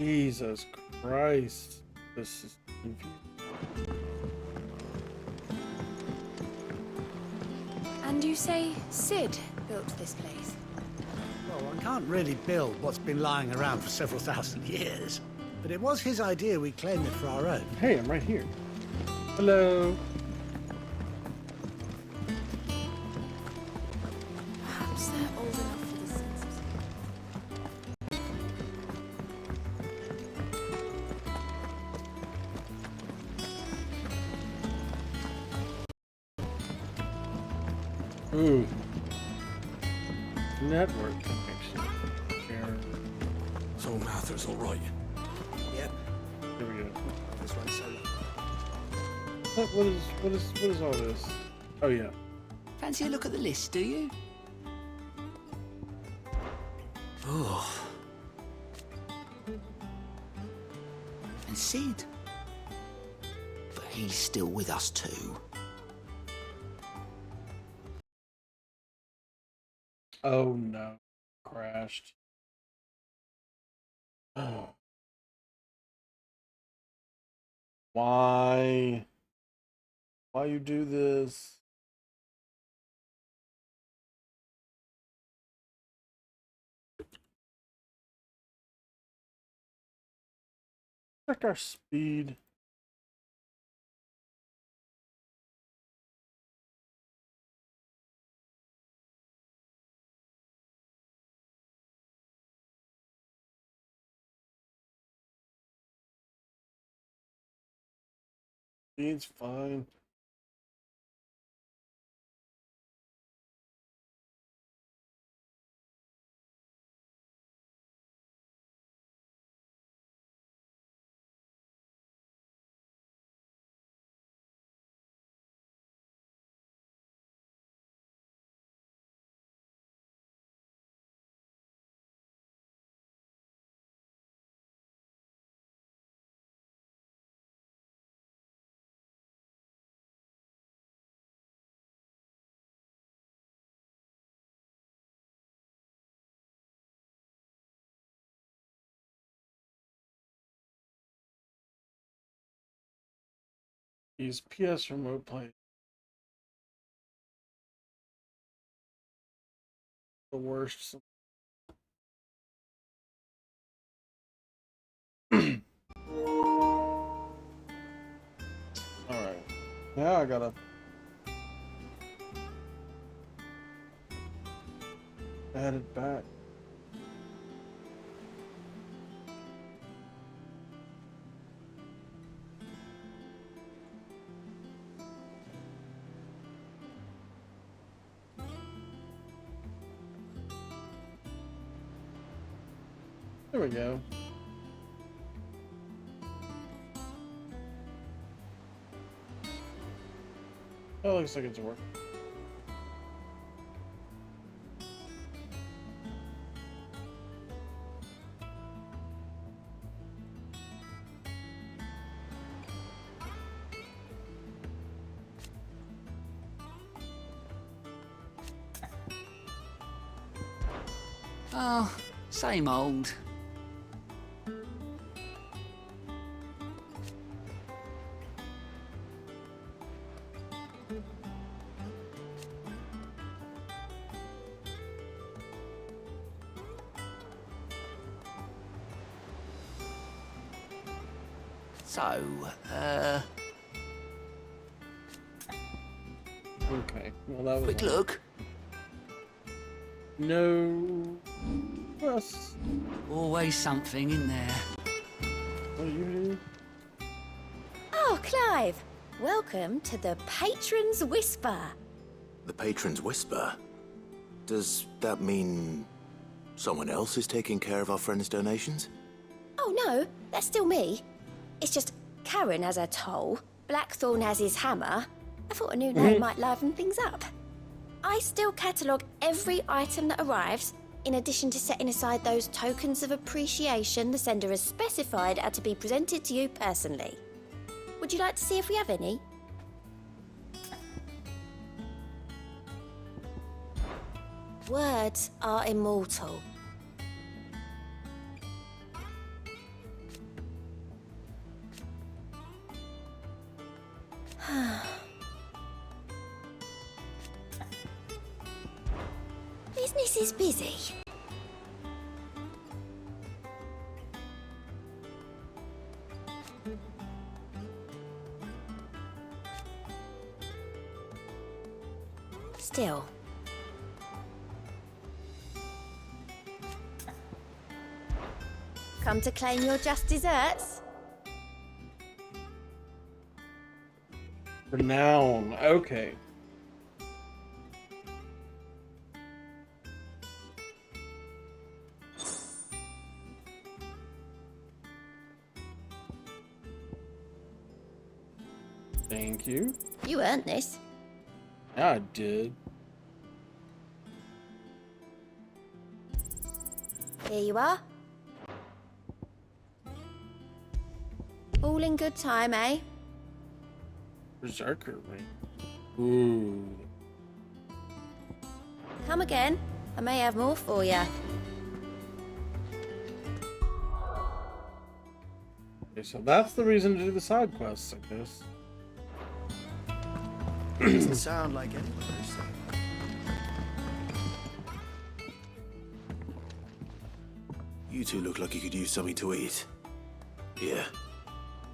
[SPEAKER 1] Jesus Christ. This is confusing.
[SPEAKER 7] And you say Sid built this place?
[SPEAKER 14] Well, one can't really build what's been lying around for several thousand years. But it was his idea we claimed it for our own.
[SPEAKER 1] Hey, I'm right here. Hello.
[SPEAKER 7] Perhaps they're old enough for the census.
[SPEAKER 1] Ooh. Network connection. Error.
[SPEAKER 8] So Mather's all right.
[SPEAKER 14] Yep.
[SPEAKER 1] Here we go.
[SPEAKER 14] This one's solo.
[SPEAKER 1] What is all this? Oh yeah.
[SPEAKER 19] Fancy a look at the list, do you? Oh. And Sid. But he's still with us too.
[SPEAKER 1] Oh no. Crashed. Oh. Why? Why you do this? Check our speed. Speed's fine. Use PS remote play. The worst. Alright. Now I gotta add it back. There we go. Oh, looks like it's working.
[SPEAKER 19] Oh, same old. So,
[SPEAKER 1] Okay. Well, that was
[SPEAKER 19] quick look.
[SPEAKER 1] No. Yes.
[SPEAKER 19] Always something in there.
[SPEAKER 1] What do you do?
[SPEAKER 5] Oh, Clive. Welcome to the Patron's Whisper.
[SPEAKER 2] The Patron's Whisper? Does that mean someone else is taking care of our friends' donations?
[SPEAKER 5] Oh, no. That's still me. It's just Karen has her toll, Blackthorn has his hammer. I thought a new name might liven things up. I still catalogue every item that arrives, in addition to setting aside those tokens of appreciation the sender has specified are to be presented to you personally. Would you like to see if we have any? Words are immortal. Business is busy. Still. Come to claim your just desserts?
[SPEAKER 1] Renown. Okay. Thank you.
[SPEAKER 5] You earned this.
[SPEAKER 1] Yeah, I did.
[SPEAKER 5] Here you are. All in good time, eh?
[SPEAKER 1] Berserker ring. Ooh.
[SPEAKER 5] Come again. I may have more for you.
[SPEAKER 1] Okay, so that's the reason to do the side quests, I guess.
[SPEAKER 11] Doesn't sound like anyone is.
[SPEAKER 2] You two look like you could use something to eat. Here.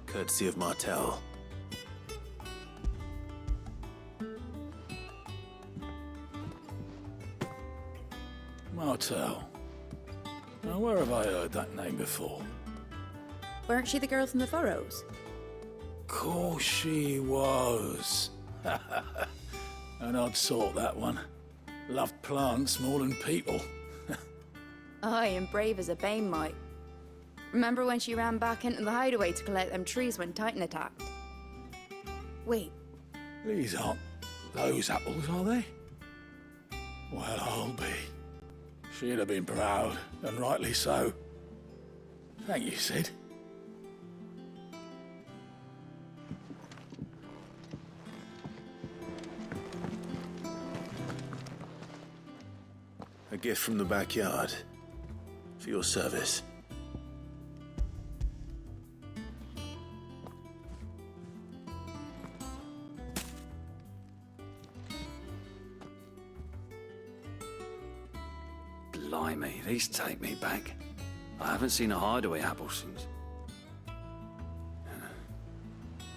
[SPEAKER 2] Courtesy of Martel.
[SPEAKER 3] Martel. Now, where have I heard that name before?
[SPEAKER 20] Weren't she the girl from the Furrows?
[SPEAKER 3] Course she was. An odd sort, that one. Loved plants more than people.
[SPEAKER 20] Aye, and brave as a bane might. Remember when she ran back into the hideaway to collect them trees when Titan attacked? Wait,
[SPEAKER 3] These aren't those apples, are they? Well, I'll be. She'd have been proud, and rightly so. Thank you, Sid.
[SPEAKER 2] A gift from the backyard. For your service.
[SPEAKER 11] Blimey, these take me back. I haven't seen a hideaway apple since.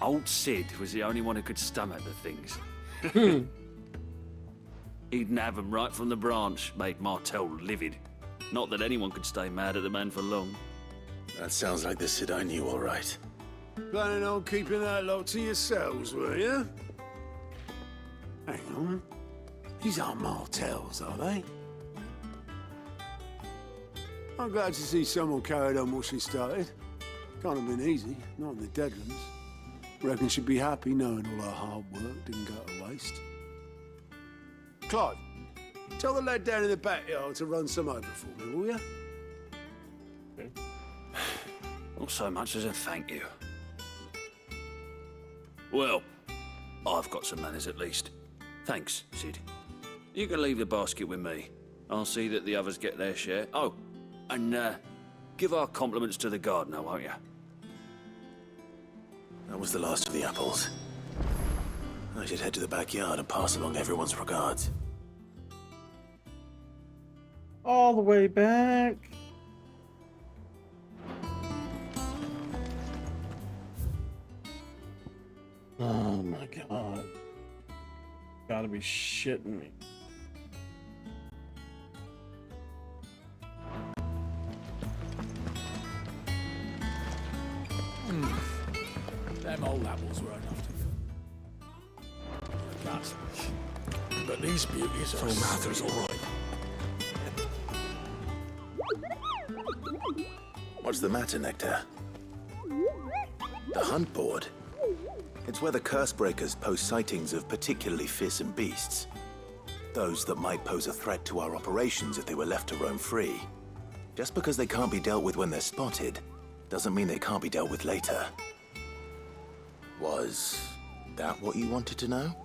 [SPEAKER 11] Old Sid was the only one who could stomach the things. He'd nab them right from the branch, made Martel livid. Not that anyone could stay mad at the man for long.
[SPEAKER 2] That sounds like the Sid I knew, all right.
[SPEAKER 3] Planning on keeping that lot to yourselves, were you? Hang on. These aren't Martels, are they? I'm glad to see someone carried on what she started. Can't have been easy, not in the Deadlands. Reckon she'd be happy knowing all her hard work didn't go to waste. Clive, tell the lad down in the backyard to run some over for me, will you?
[SPEAKER 1] Okay.
[SPEAKER 11] Not so much as a thank you. Well, I've got some manners at least. Thanks, Sid. You can leave the basket with me. I'll see that the others get their share. Oh, and give our compliments to the gardener, won't you?
[SPEAKER 2] That was the last of the apples. I should head to the backyard and pass along everyone's regards.
[SPEAKER 1] All the way back. Oh my god. Gotta be shitting me.
[SPEAKER 3] Them old apples were enough to... Nuts. But these beauties are...
[SPEAKER 8] So Mather's all right.
[SPEAKER 2] What's the matter, Nectar? The hunt board? It's where the Cursebreakers post sightings of particularly fearsome beasts. Those that might pose a threat to our operations if they were left to roam free. Just because they can't be dealt with when they're spotted, doesn't mean they can't be dealt with later. Was that what you wanted to know?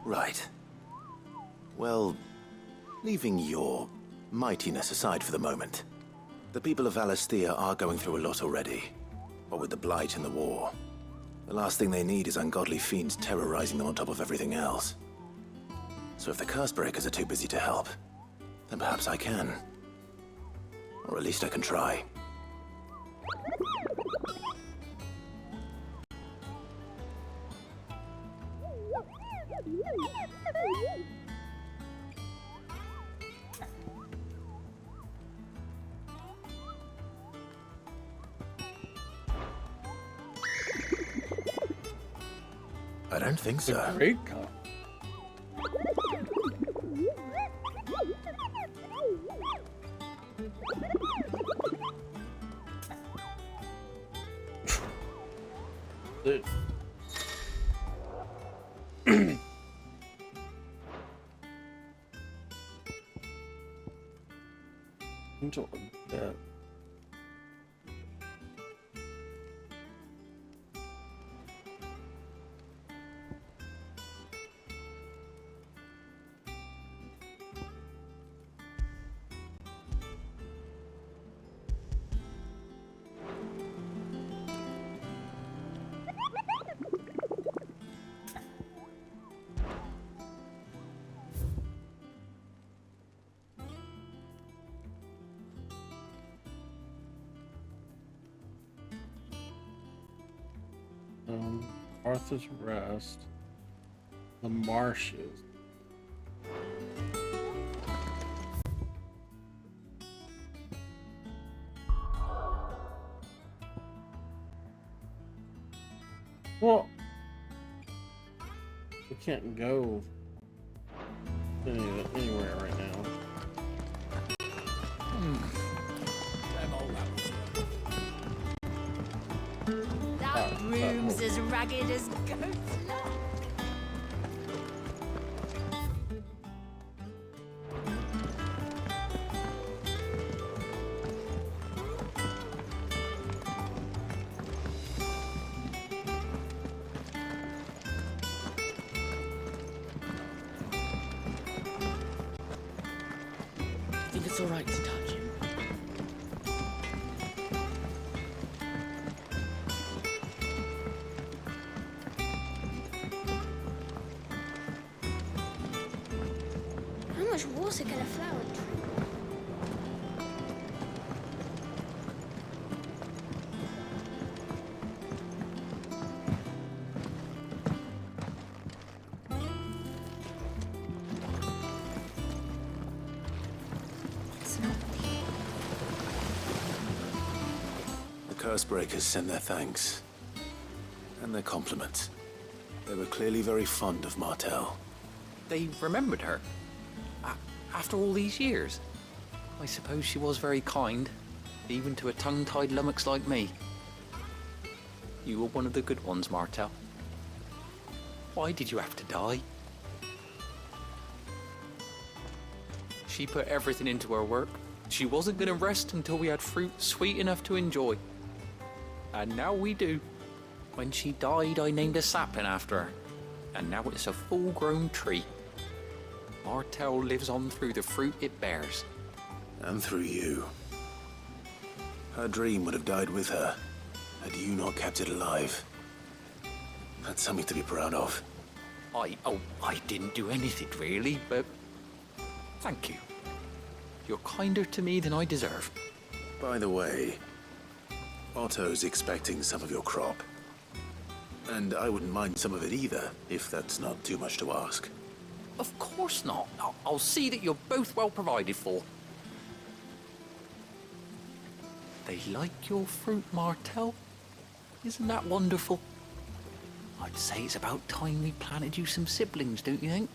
[SPEAKER 2] Right. Well, leaving your mightiness aside for the moment, the people of Valisthea are going through a lot already. What with the Blight and the war. The last thing they need is ungodly fiends terrorizing them on top of everything else. So if the Cursebreakers are too busy to help, then perhaps I can. Or at least I can try. I don't think so.
[SPEAKER 1] Great cup. Dude. Enjoy that. Arthur's Rest, the marshes. Well, we can't go anywhere right now.
[SPEAKER 5] That room's as ragged as goat's luck.
[SPEAKER 21] I think it's all right to touch him.
[SPEAKER 5] How much water can a flower drink?
[SPEAKER 2] The Cursebreakers send their thanks. And their compliments. They were clearly very fond of Martel.
[SPEAKER 19] They remembered her. After all these years. I suppose she was very kind, even to a tongue-tied lummox like me. You were one of the good ones, Martel. Why did you have to die? She put everything into her work. She wasn't going to rest until we had fruit sweet enough to enjoy. And now we do. When she died, I named a sapling after her. And now it's a full-grown tree. Martel lives on through the fruit it bears.
[SPEAKER 2] And through you. Her dream would have died with her, had you not kept it alive. That's something to be proud of.
[SPEAKER 19] I didn't do anything really, but thank you. You're kinder to me than I deserve.
[SPEAKER 2] By the way, Otto's expecting some of your crop. And I wouldn't mind some of it either, if that's not too much to ask.
[SPEAKER 19] Of course not. I'll see that you're both well provided for. They like your fruit, Martel. Isn't that wonderful? I'd say it's about time we planted you some siblings, don't you think?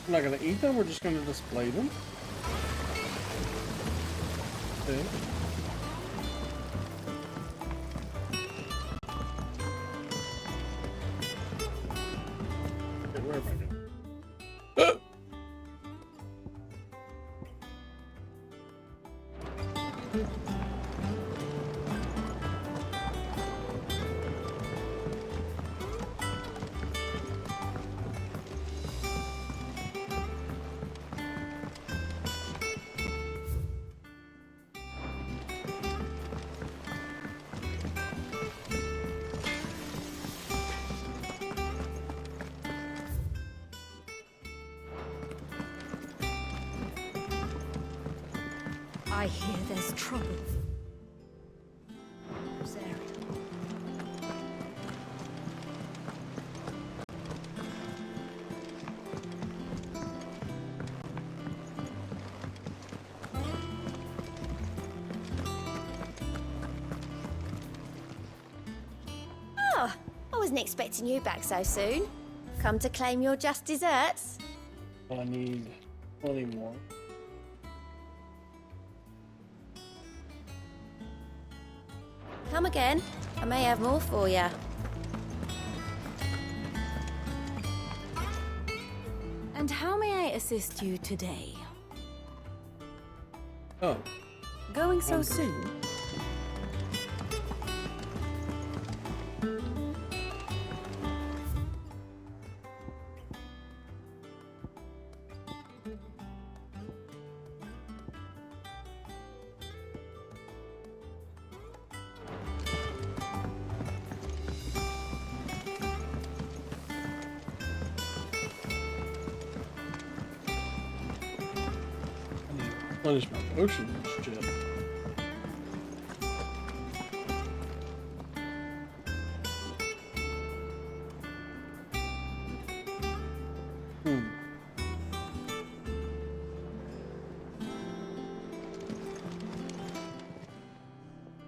[SPEAKER 1] We're not gonna eat them, we're just gonna display them. Okay. Where am I going?
[SPEAKER 17] I hear there's trouble.
[SPEAKER 5] Oh, I wasn't expecting you back so soon. Come to claim your just desserts?
[SPEAKER 1] I need 20 more.
[SPEAKER 5] Come again. I may have more for you.
[SPEAKER 7] And how may I assist you today?
[SPEAKER 1] Oh.
[SPEAKER 7] Going so
[SPEAKER 1] Wonderful.
[SPEAKER 7] soon?
[SPEAKER 1] Replenish my potion shit.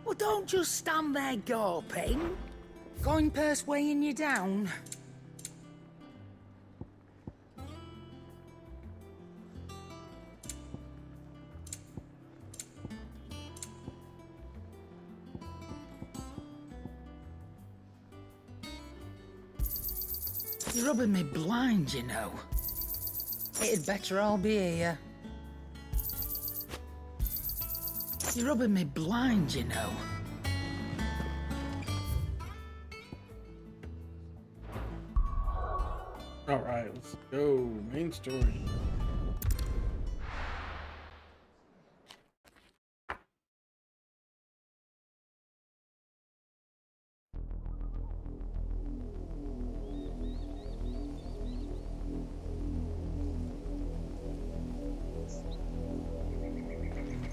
[SPEAKER 14] Well, don't just stand there gawping. Coin purse weighing you down. You're rubbing me blind, you know. It'd better all be here. You're rubbing me blind, you know.
[SPEAKER 1] Alright, let's go. Main story.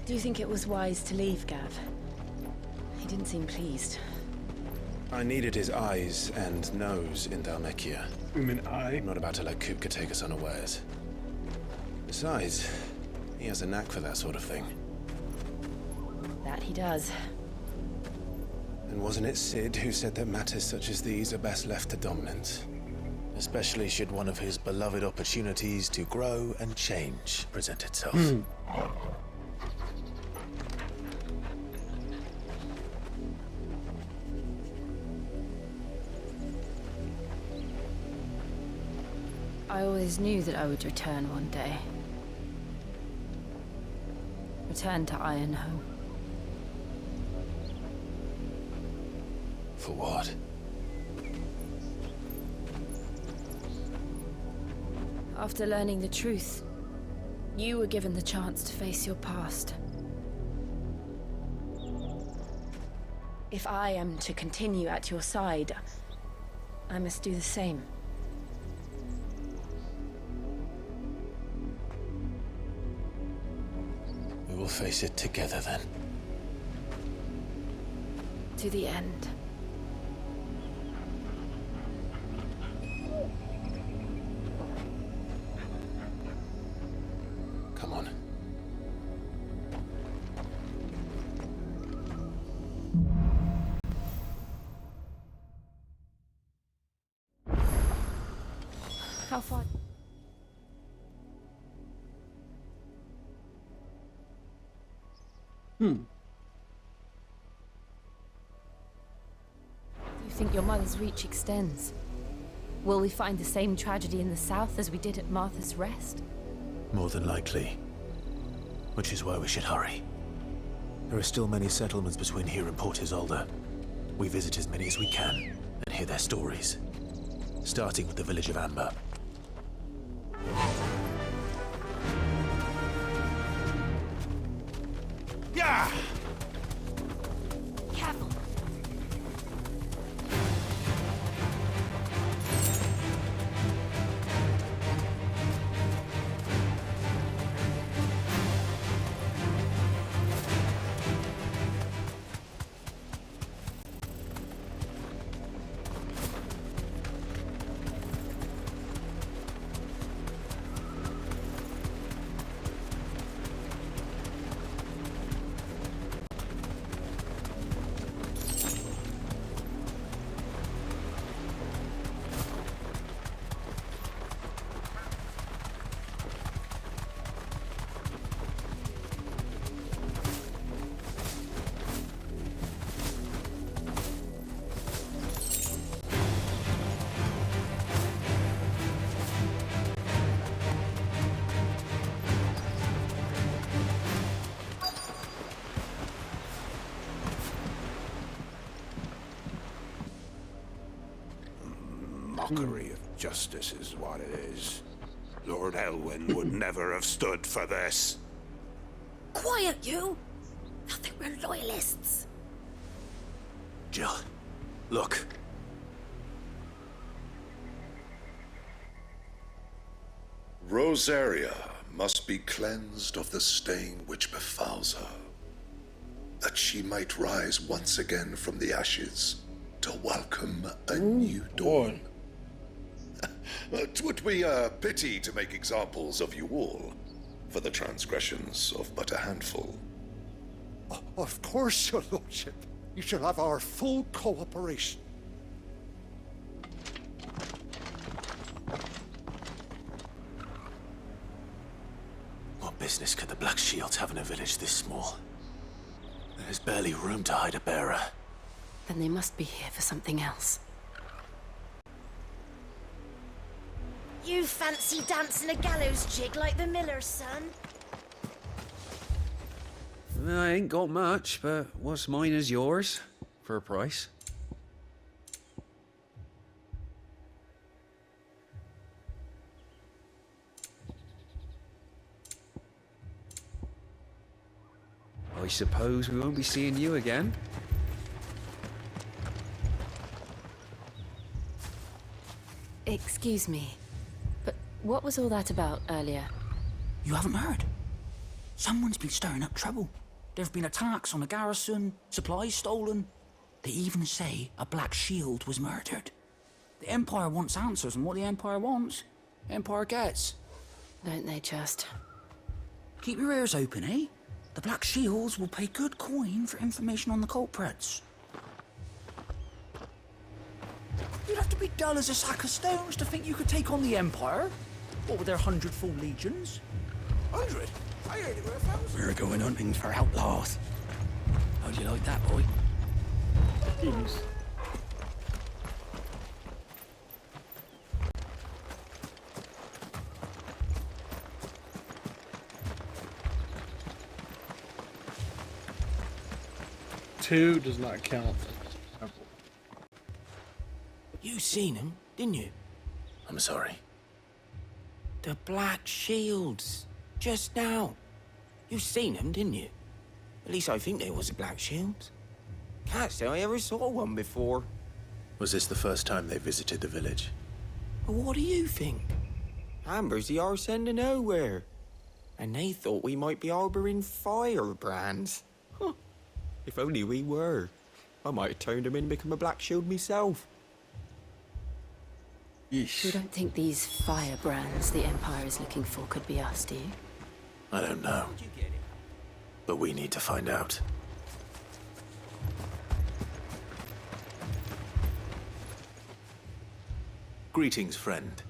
[SPEAKER 7] Do you think it was wise to leave, Gav? He didn't seem pleased.
[SPEAKER 2] I needed his eyes and nose in Dhalmekia.
[SPEAKER 1] You mean I?
[SPEAKER 2] I'm not about to let Kupka take us unawares. Besides, he has a knack for that sort of thing.
[SPEAKER 7] That he does.
[SPEAKER 2] And wasn't it Sid who said that matters such as these are best left to dominance? Especially should one of his beloved opportunities to grow and change present itself.
[SPEAKER 7] I always knew that I would return one day. Return to Ironhome.
[SPEAKER 2] For what?
[SPEAKER 7] After learning the truth, you were given the chance to face your past. If I am to continue at your side, I must do the same.
[SPEAKER 2] We will face it together then.
[SPEAKER 7] To the end.
[SPEAKER 2] Come on.
[SPEAKER 7] How far? Do you think your mother's reach extends? Will we find the same tragedy in the south as we did at Martha's Rest?
[SPEAKER 2] More than likely. Which is why we should hurry. There are still many settlements between here and Port Isolde. We visit as many as we can and hear their stories. Starting with the village of Amber.
[SPEAKER 14] Yeah!
[SPEAKER 5] Careful.
[SPEAKER 3] Mockery of justice is what it is. Lord Elwyn would never have stood for this.
[SPEAKER 5] Quiet, you! Thought they were loyalists.
[SPEAKER 2] Jill, look.
[SPEAKER 4] Rosaria must be cleansed of the stain which befouls her, that she might rise once again from the ashes to welcome a new dawn. 'Twould be a pity to make examples of you all, for the transgressions of but a handful.
[SPEAKER 14] Of course, your lordship. You shall have our full cooperation.
[SPEAKER 2] What business could the Black Shields have in a village this small? There's barely room to hide a bearer.
[SPEAKER 7] Then they must be here for something else.
[SPEAKER 5] You fancy dancing a gallows jig like the miller's son?
[SPEAKER 22] I ain't got much, but what's mine is yours, for a price. I suppose we won't be seeing you again.
[SPEAKER 7] Excuse me, but what was all that about earlier?
[SPEAKER 21] You haven't heard? Someone's been stirring up trouble. There have been attacks on the garrison, supplies stolen. They even say a Black Shield was murdered. The Empire wants answers, and what the Empire wants, Empire gets.
[SPEAKER 7] Don't they just?
[SPEAKER 21] Keep your ears open, eh? The Black Shields will pay good coin for information on the culprits. You'd have to be dull as a sack of stones to think you could take on the Empire. What with their 100 full legions?
[SPEAKER 14] 100? I heard it were 1,000.
[SPEAKER 21] We're going hunting for outlaws. How'd you like that, boy?
[SPEAKER 1] Jeez. Two does not count.
[SPEAKER 21] You seen him, didn't you?
[SPEAKER 2] I'm sorry.
[SPEAKER 21] The Black Shields. Just now. You seen them, didn't you? At least I think they was the Black Shields. Can't say I ever saw one before.
[SPEAKER 2] Was this the first time they visited the village?
[SPEAKER 21] Well, what do you think? Amber's the arse end of nowhere. And they thought we might be harbouring firebrands. Huh. If only we were. I might have turned them in and become a Black Shield myself.
[SPEAKER 7] You don't think these firebrands the Empire is looking for could be us, do you?
[SPEAKER 2] I don't know. But we need to find out. Greetings, friend.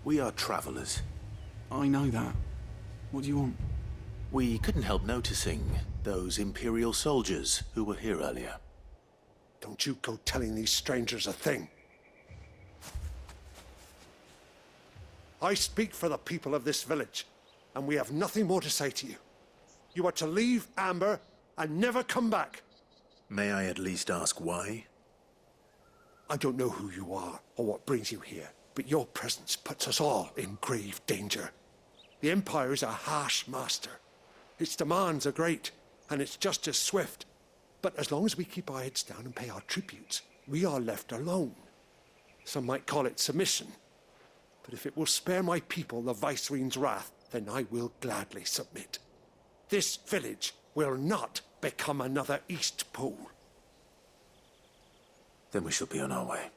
[SPEAKER 2] We are travelers.
[SPEAKER 13] I know that. What do you want?
[SPEAKER 2] We couldn't help noticing those Imperial soldiers who were here earlier.
[SPEAKER 3] Don't you go telling these strangers a thing. I speak for the people of this village, and we have nothing more to say to you. You are to leave Amber and never come back.
[SPEAKER 2] May I at least ask why?
[SPEAKER 3] I don't know who you are or what brings you here, but your presence puts us all in grave danger. The Empire is a harsh master. Its demands are great, and its justice swift. But as long as we keep our heads down and pay our tributes, we are left alone. Some might call it submission. But if it will spare my people the Viceroy's wrath, then I will gladly submit. This village will not become another East Pool.
[SPEAKER 2] Then we shall be on our way.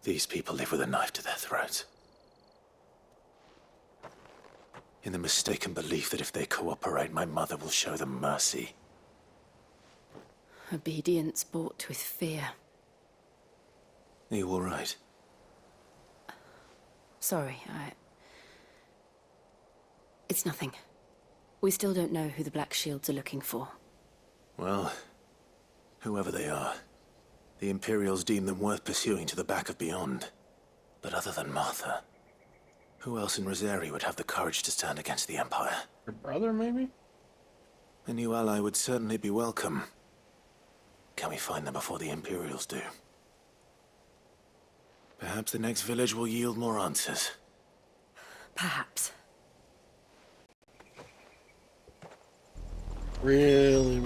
[SPEAKER 2] These people live with a knife to their throats. In the mistaken belief that if they cooperate, my mother will show them mercy.
[SPEAKER 7] Obedience bought with fear.
[SPEAKER 2] Are you all right?
[SPEAKER 7] Sorry, It's nothing. We still don't know who the Black Shields are looking for.
[SPEAKER 2] Well, whoever they are, the Imperials deem them worth pursuing to the back of beyond. But other than Martha, who else in Rosari would have the courage to stand against the Empire?
[SPEAKER 1] Your brother, maybe?
[SPEAKER 2] A new ally would certainly be welcome. Can we find them before the Imperials do? Perhaps the next village will yield more answers.
[SPEAKER 7] Perhaps.
[SPEAKER 1] Really?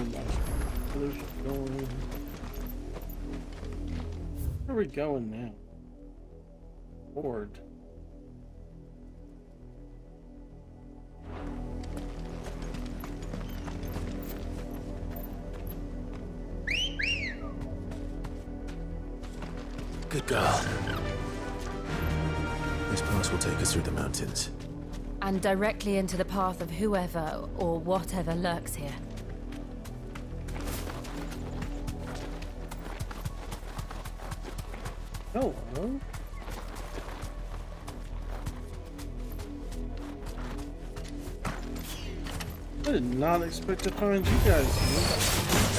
[SPEAKER 1] Where are we going now? Bored.
[SPEAKER 2] Good girl. This pass will take us through the mountains.
[SPEAKER 7] And directly into the path of whoever or whatever lurks here.
[SPEAKER 1] Hello. I did not expect to find you guys here.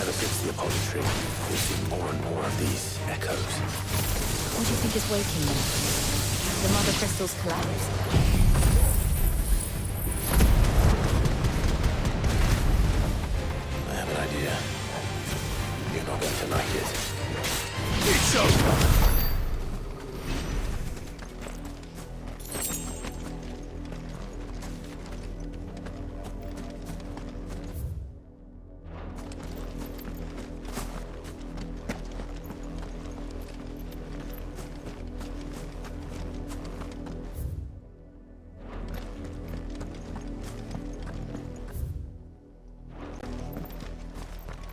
[SPEAKER 2] Ever since the Apollo tree, we've seen more and more of these echoes.
[SPEAKER 7] What do you think is waking them? The mother crystals collapsed.
[SPEAKER 2] I have an idea. You're not going to like it.
[SPEAKER 14] It's over!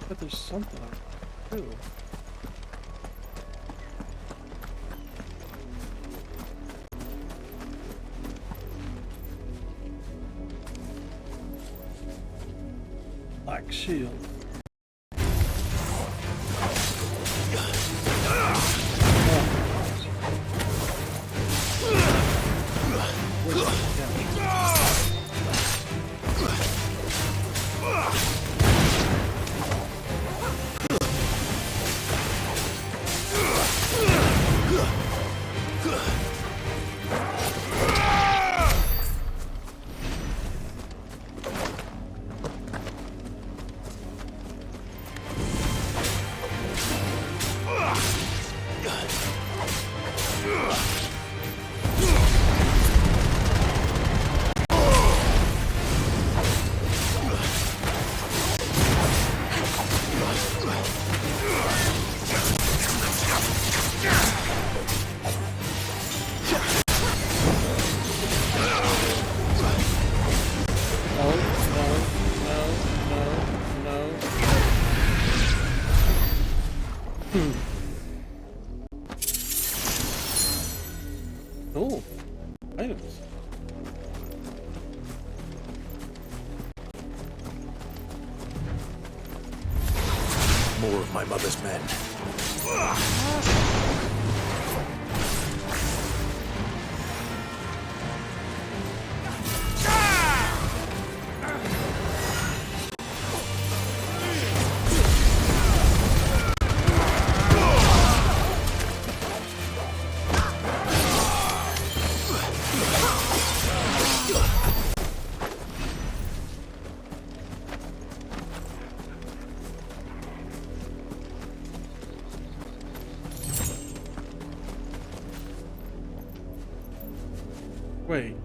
[SPEAKER 1] But there's something I can do. Black shield. Oh, items.
[SPEAKER 2] More of my mother's men.
[SPEAKER 1] Wait.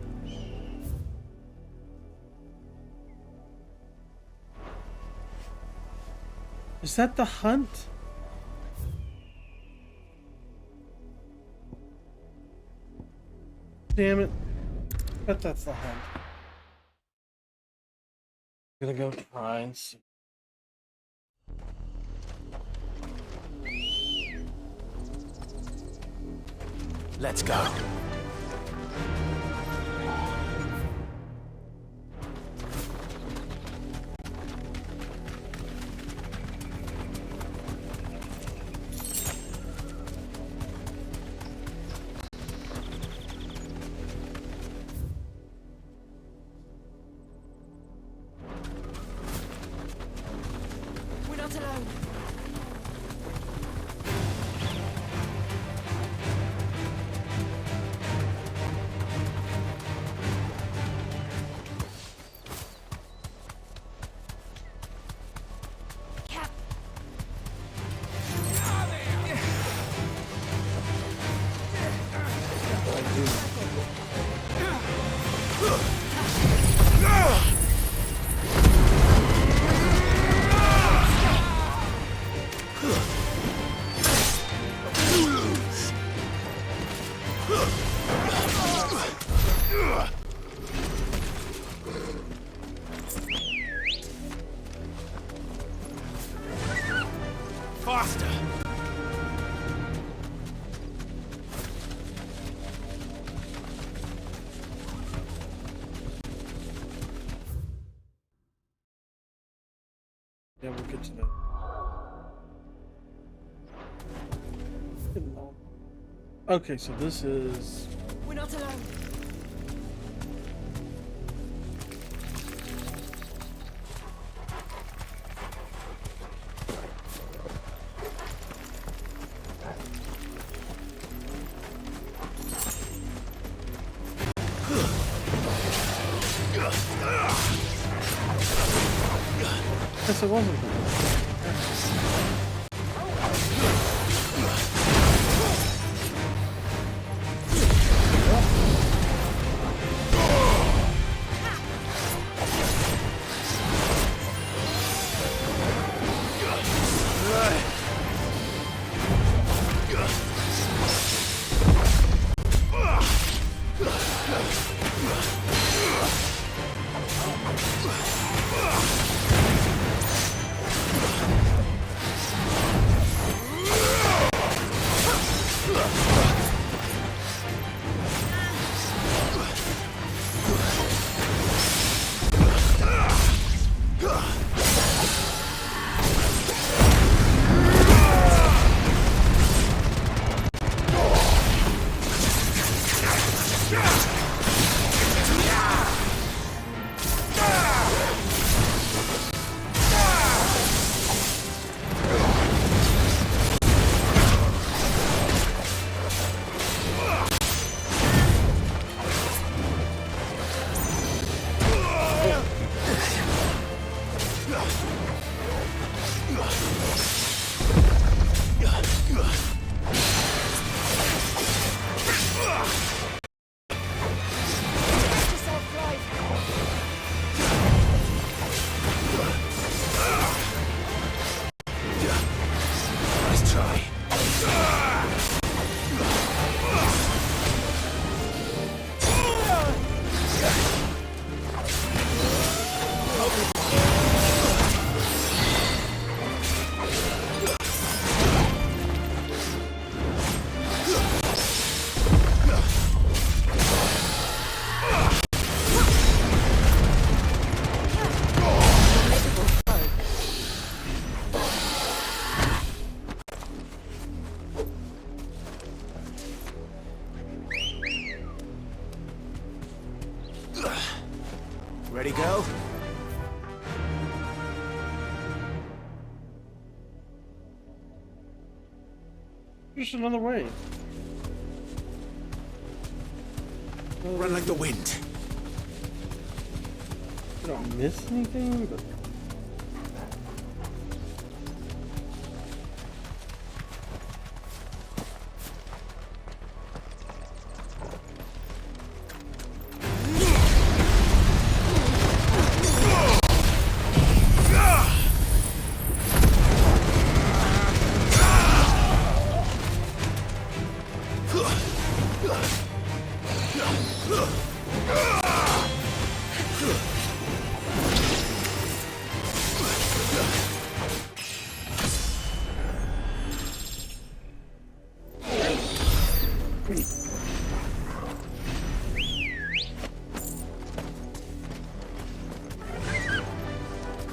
[SPEAKER 1] Is that the hunt? Damn it. Bet that's the hunt. I'm gonna go try and see.
[SPEAKER 2] Let's go.
[SPEAKER 10] We're not alone.
[SPEAKER 2] Faster!
[SPEAKER 1] Yeah, we'll get to that. Okay, so this is...
[SPEAKER 10] We're not alone.
[SPEAKER 1] Yes, it wasn't.
[SPEAKER 2] Ready, go?
[SPEAKER 1] Just another way.
[SPEAKER 2] Run like the wind.
[SPEAKER 1] I don't miss anything, but...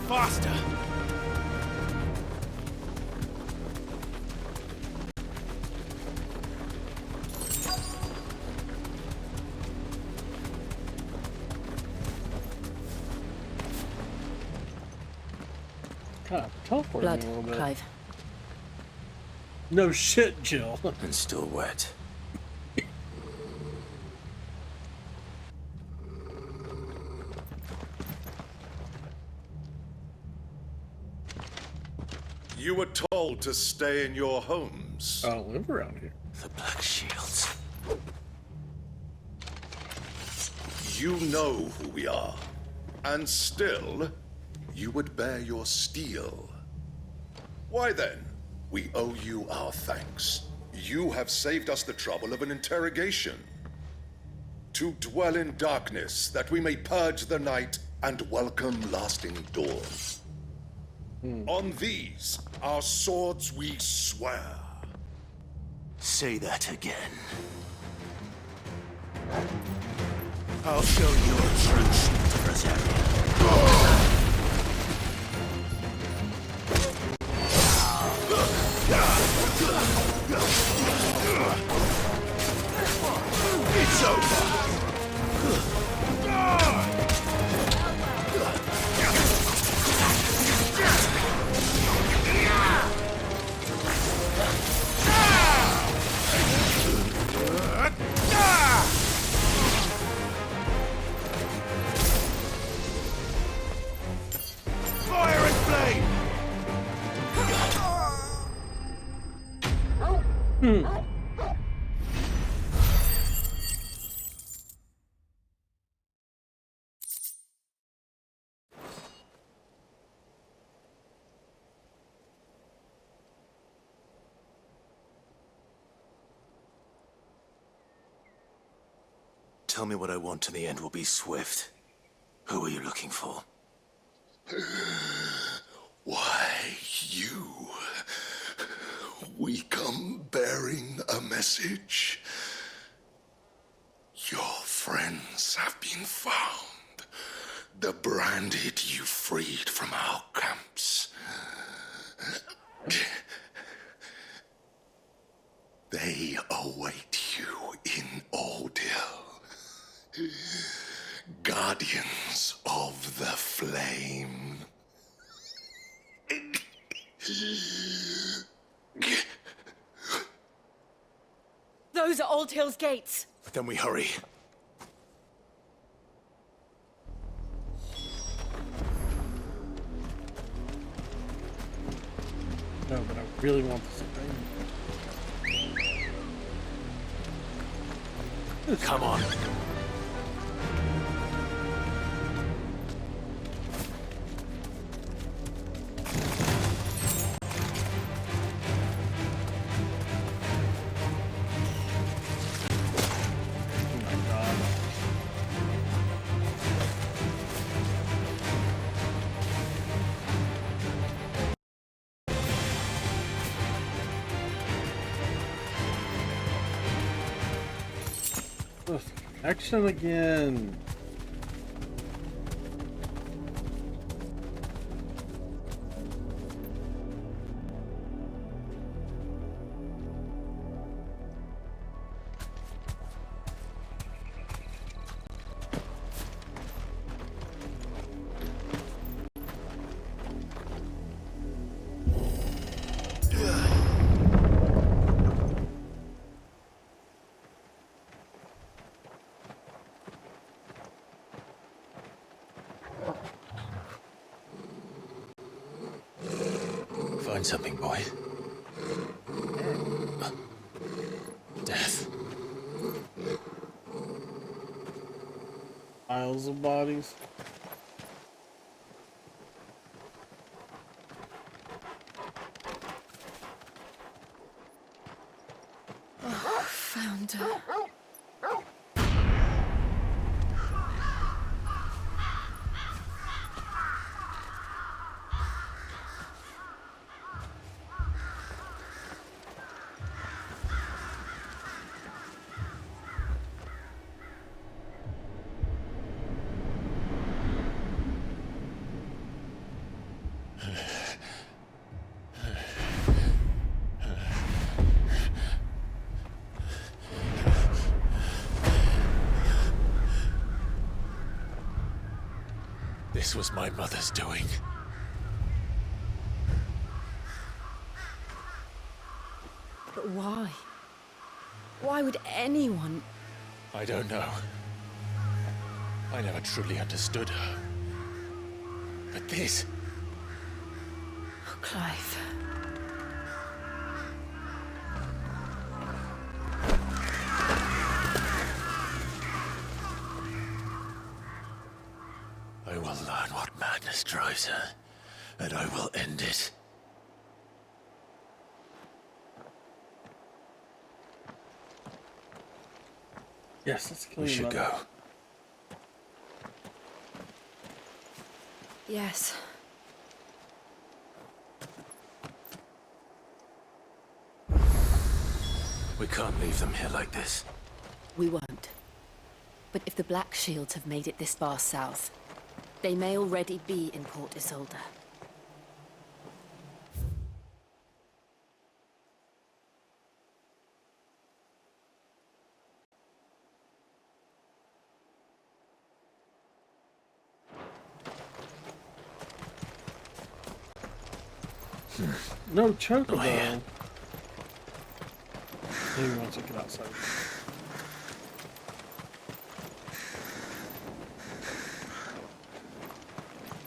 [SPEAKER 14] Faster!
[SPEAKER 1] Kind of teleporting
[SPEAKER 7] Blood,
[SPEAKER 1] a little bit.
[SPEAKER 7] Clive.
[SPEAKER 1] No shit, Jill.
[SPEAKER 2] And still wet.
[SPEAKER 4] You were told to stay in your homes.
[SPEAKER 1] I don't live around here.
[SPEAKER 2] The Black Shields.
[SPEAKER 4] You know who we are. And still, you would bear your steel. Why then, we owe you our thanks. You have saved us the trouble of an interrogation. To dwell in darkness, that we may purge the night and welcome lasting dawn. On these, our swords we swear.
[SPEAKER 2] Say that again. I'll show you a truce to Rosaria. It's over. Fire and flame! Tell me what I want and the end will be swift. Who are you looking for?
[SPEAKER 4] Why, you. We come bearing a message. Your friends have been found. The branded you freed from our camps. They await you in Ordeal. Guardians of the Flame.
[SPEAKER 7] Those are Old Hill's gates.
[SPEAKER 2] Then we hurry.
[SPEAKER 1] No, but I really want this thing.
[SPEAKER 2] Come on.
[SPEAKER 1] Action again.
[SPEAKER 2] Find something, boy. Death.
[SPEAKER 1] Piles of bodies.
[SPEAKER 7] Oh, found her.
[SPEAKER 2] This was my mother's doing.
[SPEAKER 7] But why? Why would anyone...
[SPEAKER 2] I don't know. I never truly understood her. But this...
[SPEAKER 7] Oh, Clive.
[SPEAKER 2] I will learn what madness drives her, and I will end it.
[SPEAKER 1] Yes, let's kill
[SPEAKER 2] We
[SPEAKER 1] your
[SPEAKER 2] should
[SPEAKER 1] mother.
[SPEAKER 2] go.
[SPEAKER 7] Yes.
[SPEAKER 2] We can't leave them here like this.
[SPEAKER 7] We won't. But if the Black Shields have made it this far south, they may already be in Port Isolde.
[SPEAKER 1] No chocobo.
[SPEAKER 2] Oh, yeah.
[SPEAKER 1] Maybe once I get outside.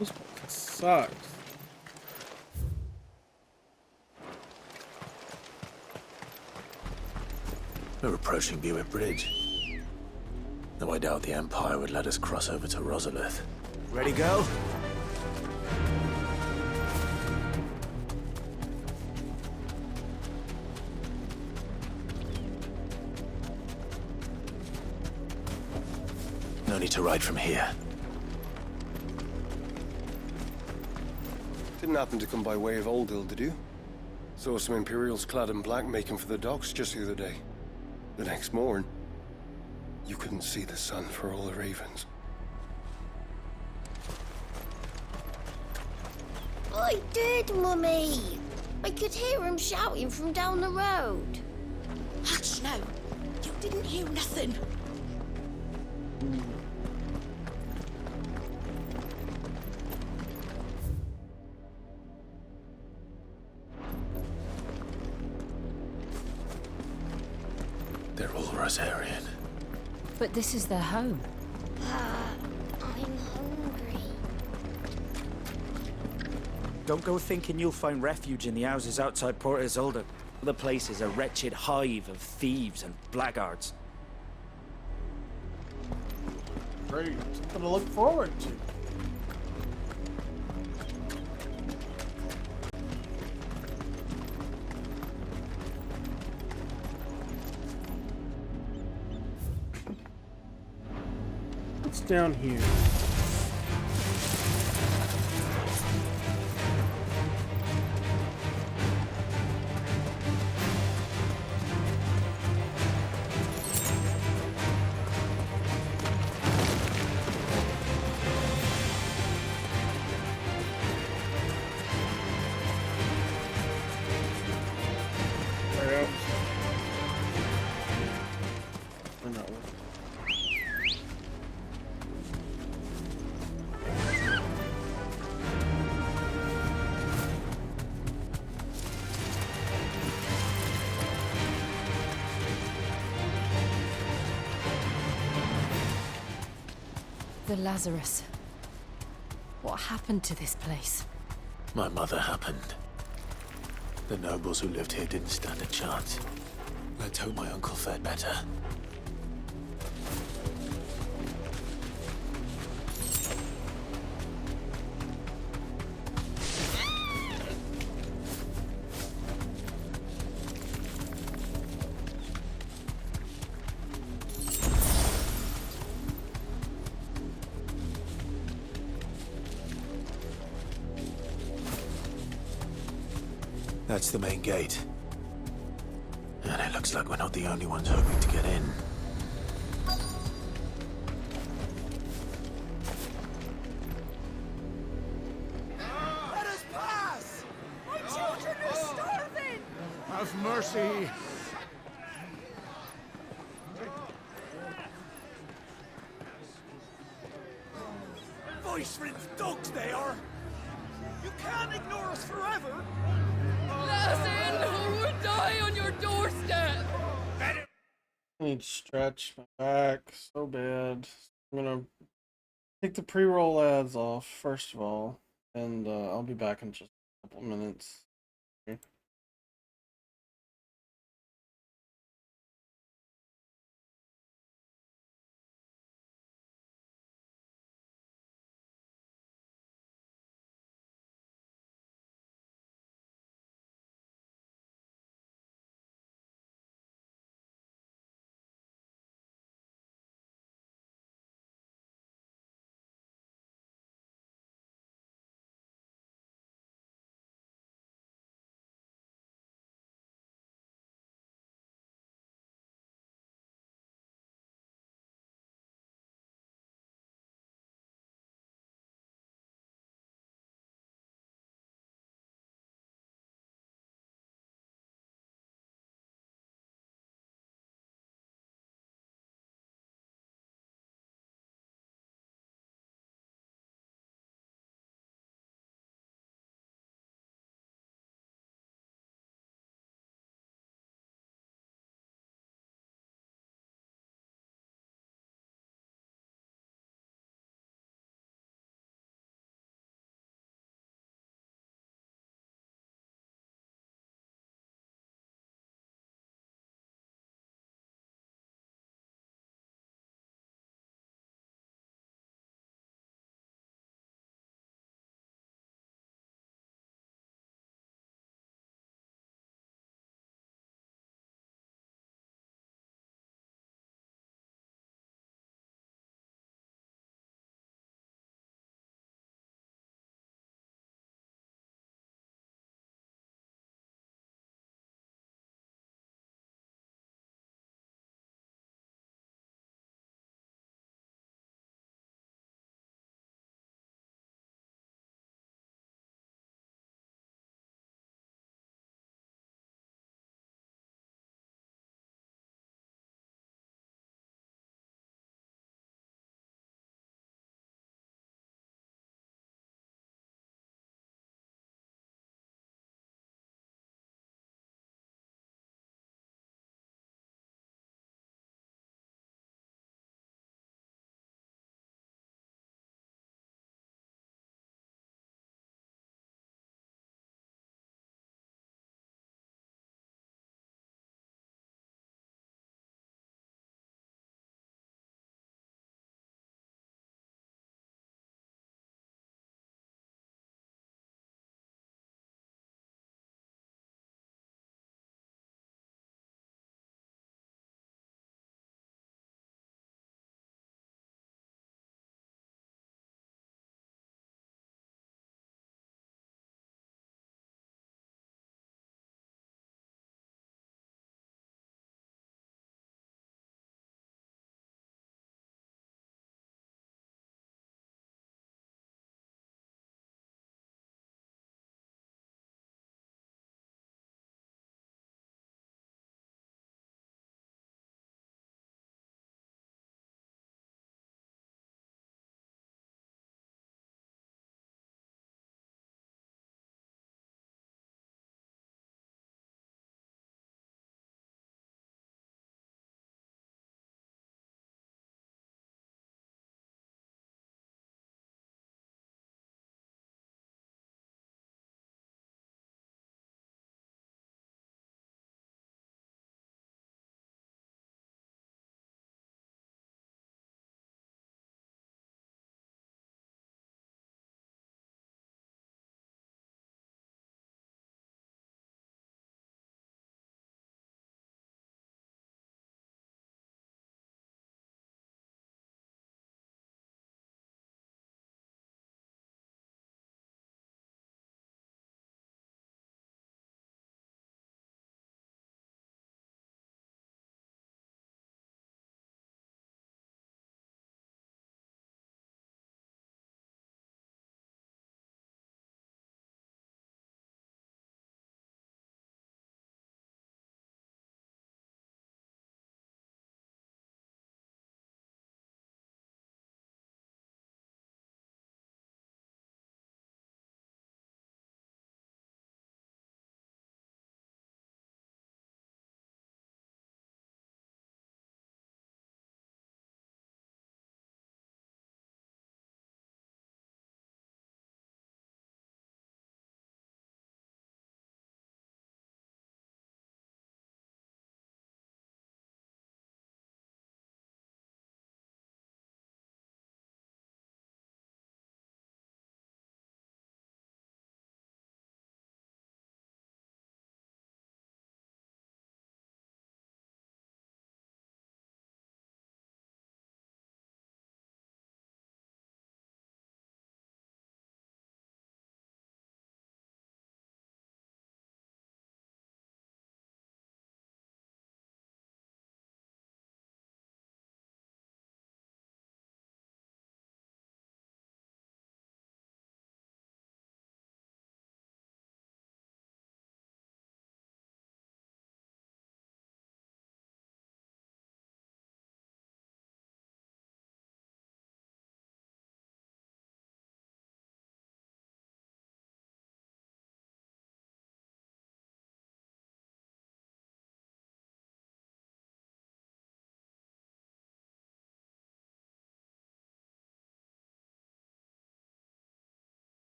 [SPEAKER 1] This place sucks.
[SPEAKER 2] We're approaching Buick Bridge. Though I doubt the Empire would let us cross over to Rosalith.
[SPEAKER 14] Ready, go?
[SPEAKER 2] No need to ride from here.
[SPEAKER 9] Didn't happen to come by way of Oldhill, did you? Saw some Imperials clad in black making for the docks just the other day. The next morn, you couldn't see the sun for all the ravens.
[SPEAKER 5] I did, Mummy. I could hear him shouting from down the road.
[SPEAKER 10] Hush now. You didn't hear nothing.
[SPEAKER 2] They're all Rosarian.
[SPEAKER 7] But this is their home.
[SPEAKER 5] I'm hungry.
[SPEAKER 12] Don't go thinking you'll find refuge in the houses outside Port Isolde. The place is a wretched hive of thieves and blackguards.
[SPEAKER 1] Great. Something to look forward to. What's down here?
[SPEAKER 7] The Lazarus. What happened to this place?
[SPEAKER 2] My mother happened. The nobles who lived here didn't stand a chance. Let's hope my uncle fared better. That's the main gate. And it looks like we're not the only ones hoping to get in.
[SPEAKER 14] Let us pass! My children are starving!
[SPEAKER 18] Have mercy!
[SPEAKER 14] For
[SPEAKER 18] Nice for the dogs they are. You can't ignore us forever.
[SPEAKER 7] Let us in, or we'll die on your doorstep.
[SPEAKER 1] I need to stretch my back so bad. I'm gonna take the pre-roll ads off first of all, and I'll be back in just a couple minutes. Okay.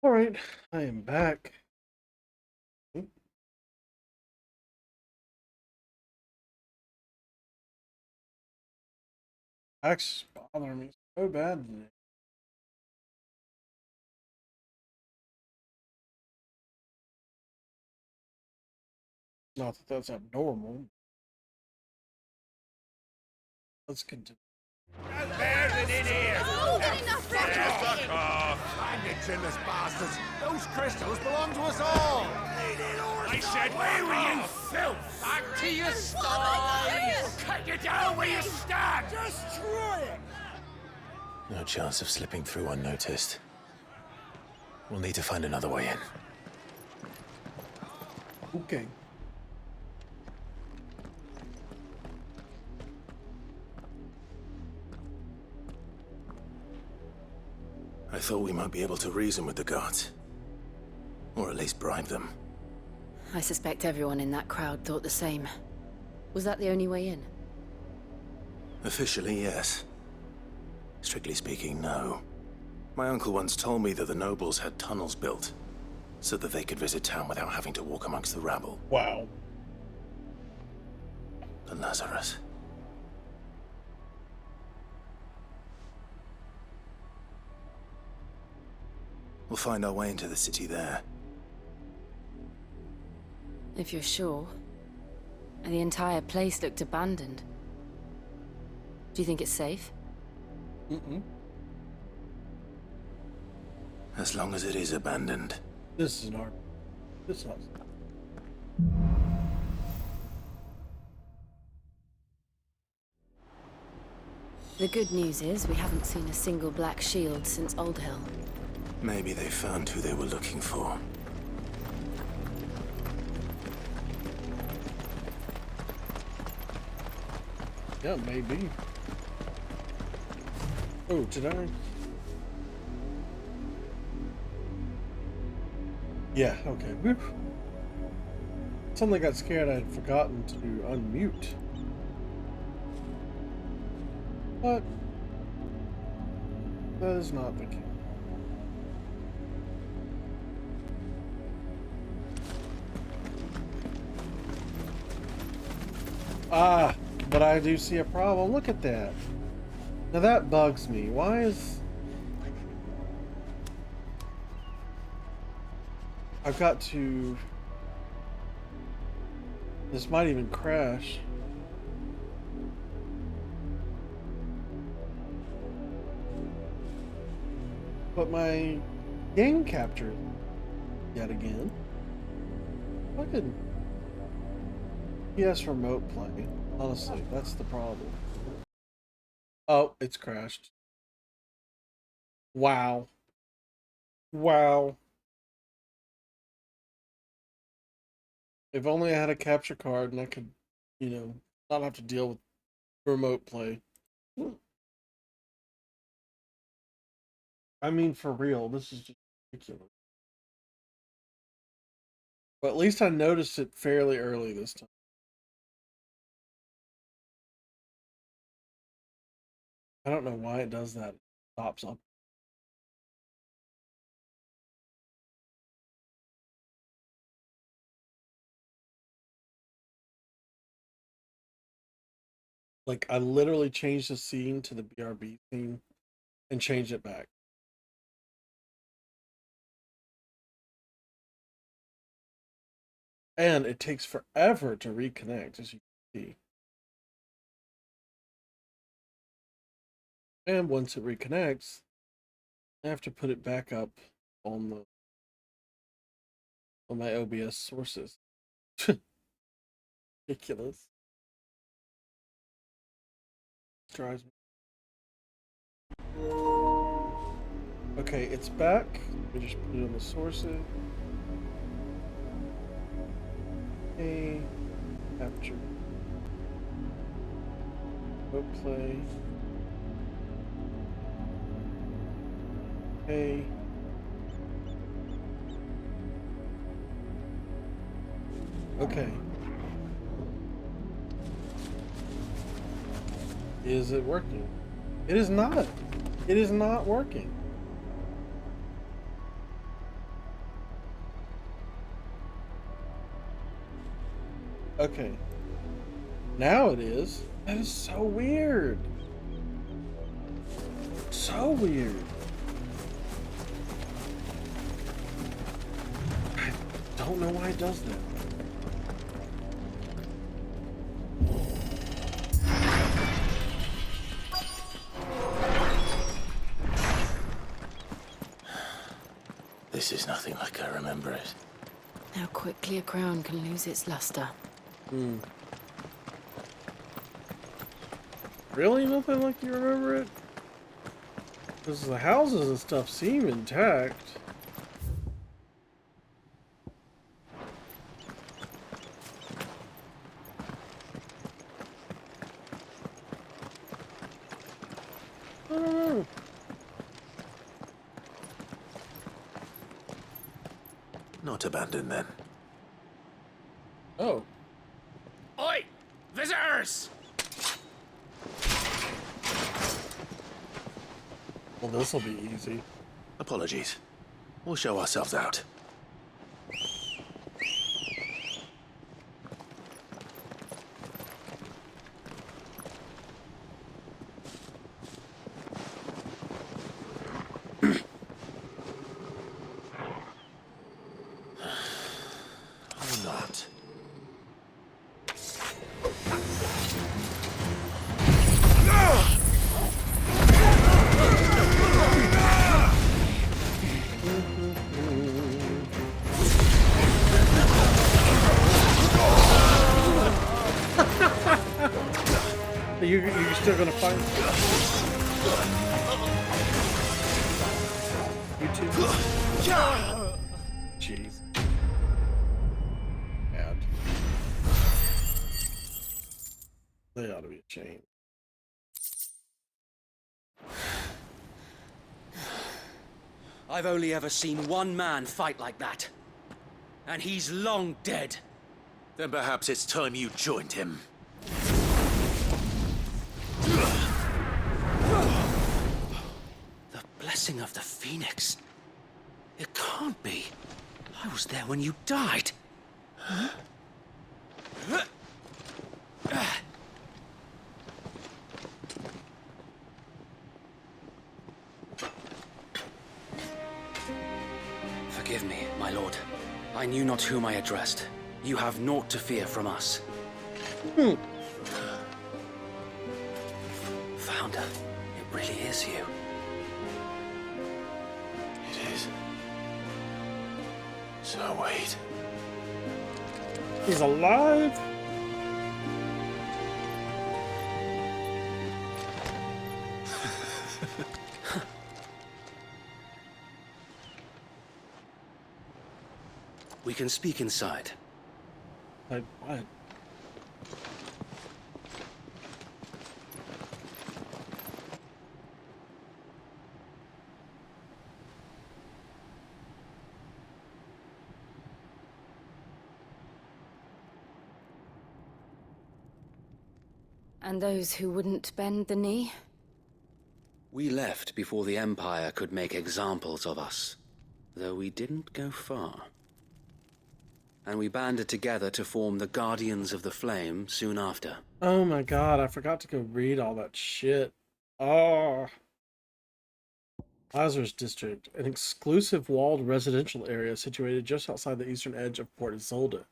[SPEAKER 1] All right, I am back. Actually, bothering me so bad today. Not that that's abnormal. Let's continue.
[SPEAKER 3] Bears it in here!
[SPEAKER 20] Oh, good enough,
[SPEAKER 3] Fuck off! Hang it, chinless bastards! Those crystals belong to us all! I said, where were you, filth? Back to your sties! Cut you down where you stand! Destroy it!
[SPEAKER 2] No chance of slipping through unnoticed. We'll need to find another way in.
[SPEAKER 1] Okay.
[SPEAKER 2] I thought we might be able to reason with the guards. Or at least bribe them.
[SPEAKER 7] I suspect everyone in that crowd thought the same. Was that the only way in?
[SPEAKER 2] Officially, yes. Strictly speaking, no. My uncle once told me that the nobles had tunnels built, so that they could visit town without having to walk amongst the rabble.
[SPEAKER 1] Wow.
[SPEAKER 2] The Lazarus. We'll find our way into the city there.
[SPEAKER 7] If you're sure. The entire place looked abandoned. Do you think it's safe?
[SPEAKER 2] As long as it is abandoned.
[SPEAKER 1] This is an art. This is not.
[SPEAKER 7] The good news is we haven't seen a single black shield since Old Hill.
[SPEAKER 2] Maybe they found who they were looking for.
[SPEAKER 1] Yeah, maybe. Oh, did I? Yeah, okay. Whew. Suddenly got scared I had forgotten to unmute. But that is not the case. Ah, but I do see a problem. Look at that. Now that bugs me. Why is... I've got to... This might even crash. But my game captured yet again. Fucking PS remote play. Honestly, that's the problem. Oh, it's crashed. Wow. Wow. If only I had a capture card and I could, you know, not have to deal with remote play. I mean, for real, this is just ridiculous. But at least I noticed it fairly early this time. I don't know why it does that. It stops up. Like, I literally changed the scene to the BRB theme and changed it back. And it takes forever to reconnect, as you can see. And once it reconnects, I have to put it back up on my OBS sources. Ridiculous. Drives me. Okay, it's back. We just put it on the sources. Okay, capture. Remote play. Okay. Okay. Is it working? It is not. It is not working. Okay. Now it is. That is so weird. So weird. I don't know why it does that.
[SPEAKER 2] This is nothing like I remember it.
[SPEAKER 7] How quickly a crown can lose its luster.
[SPEAKER 1] Really? Nothing like you remember it? Because the houses and stuff seem intact. I don't know.
[SPEAKER 2] Not abandoned then.
[SPEAKER 1] Oh.
[SPEAKER 21] Oi! Visitors!
[SPEAKER 1] Well, this'll be easy.
[SPEAKER 2] Apologies. We'll show ourselves out. Or not.
[SPEAKER 1] You're still gonna fight? You too? Jeez. Bad. They ought to be ashamed.
[SPEAKER 21] I've only ever seen one man fight like that. And he's long dead.
[SPEAKER 2] Then perhaps it's time you joined him.
[SPEAKER 21] The blessing of the Phoenix. It can't be. I was there when you died. Forgive me, my lord. I knew not whom I addressed. You have naught to fear from us. Founder, it really is you.
[SPEAKER 2] It is. So wait.
[SPEAKER 1] He's alive?
[SPEAKER 21] We can speak inside.
[SPEAKER 1] Like what?
[SPEAKER 7] And those who wouldn't bend the knee?
[SPEAKER 21] We left before the Empire could make examples of us, though we didn't go far. And we banded together to form the Guardians of the Flame soon after.
[SPEAKER 1] Oh my god, I forgot to go read all that shit. Oh. Lazarus District, an exclusive walled residential area situated just outside the eastern edge of Port Isolde.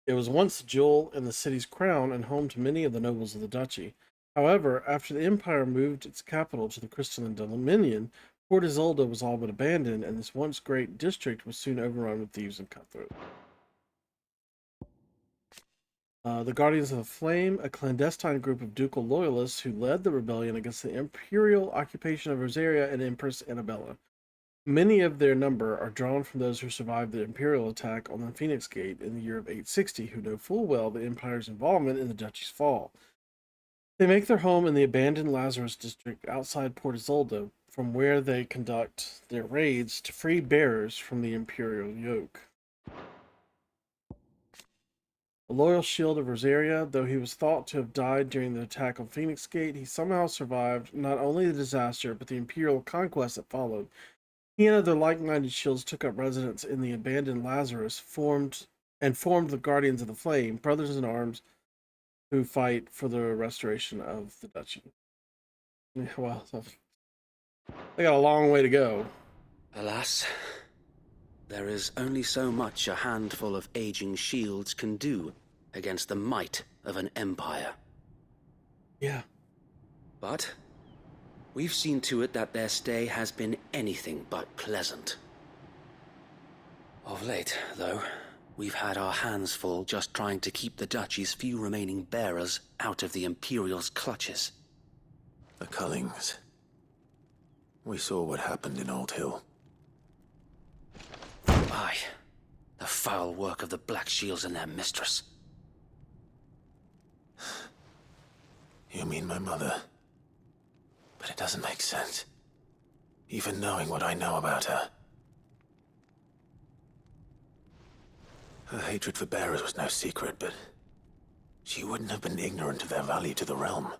[SPEAKER 1] It was once a jewel in the city's crown and home to many of the nobles of the duchy. However, after the Empire moved its capital to the Crystalline Dominion, Port Isolde was all but abandoned, and this once great district was soon overrun with thieves and cutthroats. The Guardians of the Flame, a clandestine group of ducal loyalists who led the rebellion against the imperial occupation of Rosaria and Empress Annabella. Many of their number are drawn from those who survived the imperial attack on the Phoenix Gate in the year of 860, who know full well the Empire's involvement in the duchy's fall. They make their home in the abandoned Lazarus district outside Port Isolde, from where they conduct their raids to free bearers from the imperial yoke. A loyal shield of Rosaria, though he was thought to have died during the attack on Phoenix Gate, he somehow survived not only the disaster, but the imperial conquest that followed. He and other like-minded shields took up residence in the abandoned Lazarus, formed and formed the Guardians of the Flame, brothers in arms who fight for the restoration of the duchy. Yeah, well, they got a long way to go.
[SPEAKER 6] Alas, there is only so much a handful of aging shields can do against the might of an empire.
[SPEAKER 1] Yeah.
[SPEAKER 6] But we've seen to it that their stay has been anything but pleasant. Of late, though, we've had our hands full just trying to keep the duchy's few remaining bearers out of the Imperial's clutches.
[SPEAKER 2] The Cullings. We saw what happened in Old Hill.
[SPEAKER 6] Aye. The foul work of the Black Shields and their mistress.
[SPEAKER 2] You mean my mother? But it doesn't make sense. Even knowing what I know about her. Her hatred for bearers was no secret, but she wouldn't have been ignorant of their value to the realm.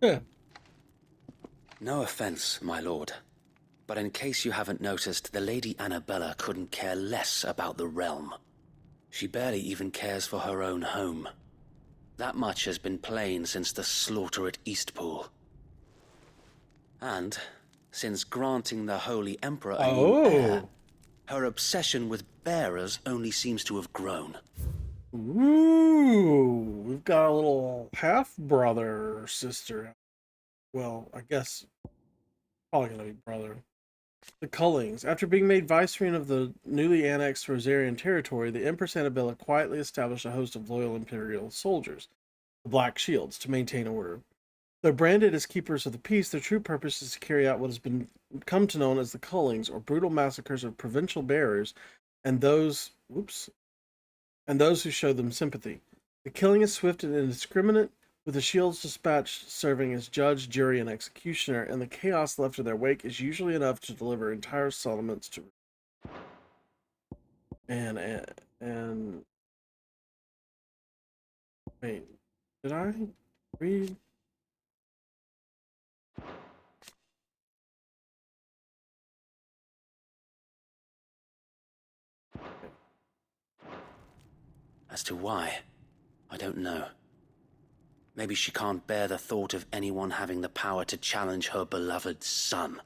[SPEAKER 1] Yeah.
[SPEAKER 6] No offense, my lord. But in case you haven't noticed, the Lady Annabella couldn't care less about the realm. She barely even cares for her own home. That much has been plain since the slaughter at Eastpool. And since granting the Holy Emperor a new heir, her obsession with bearers only seems to have grown.
[SPEAKER 1] Ooh, we've got a little half-brother or sister. Well, I guess probably gonna be brother. The Cullings. After being made viceregent of the newly annexed Rosarian territory, the Empress Annabella quietly established a host of loyal Imperial soldiers, the Black Shields, to maintain order. Though branded as keepers of the peace, their true purpose is to carry out what has come to known as the Cullings, or brutal massacres of provincial bearers and those who show them sympathy. The killing is swift and indiscriminate, with the Shields dispatched serving as judge, jury, and executioner, and the chaos left in their wake is usually enough to deliver entire settlements to. And wait, did I read?
[SPEAKER 6] As to why, I don't know. Maybe she can't bear the thought of anyone having the power to challenge her beloved son.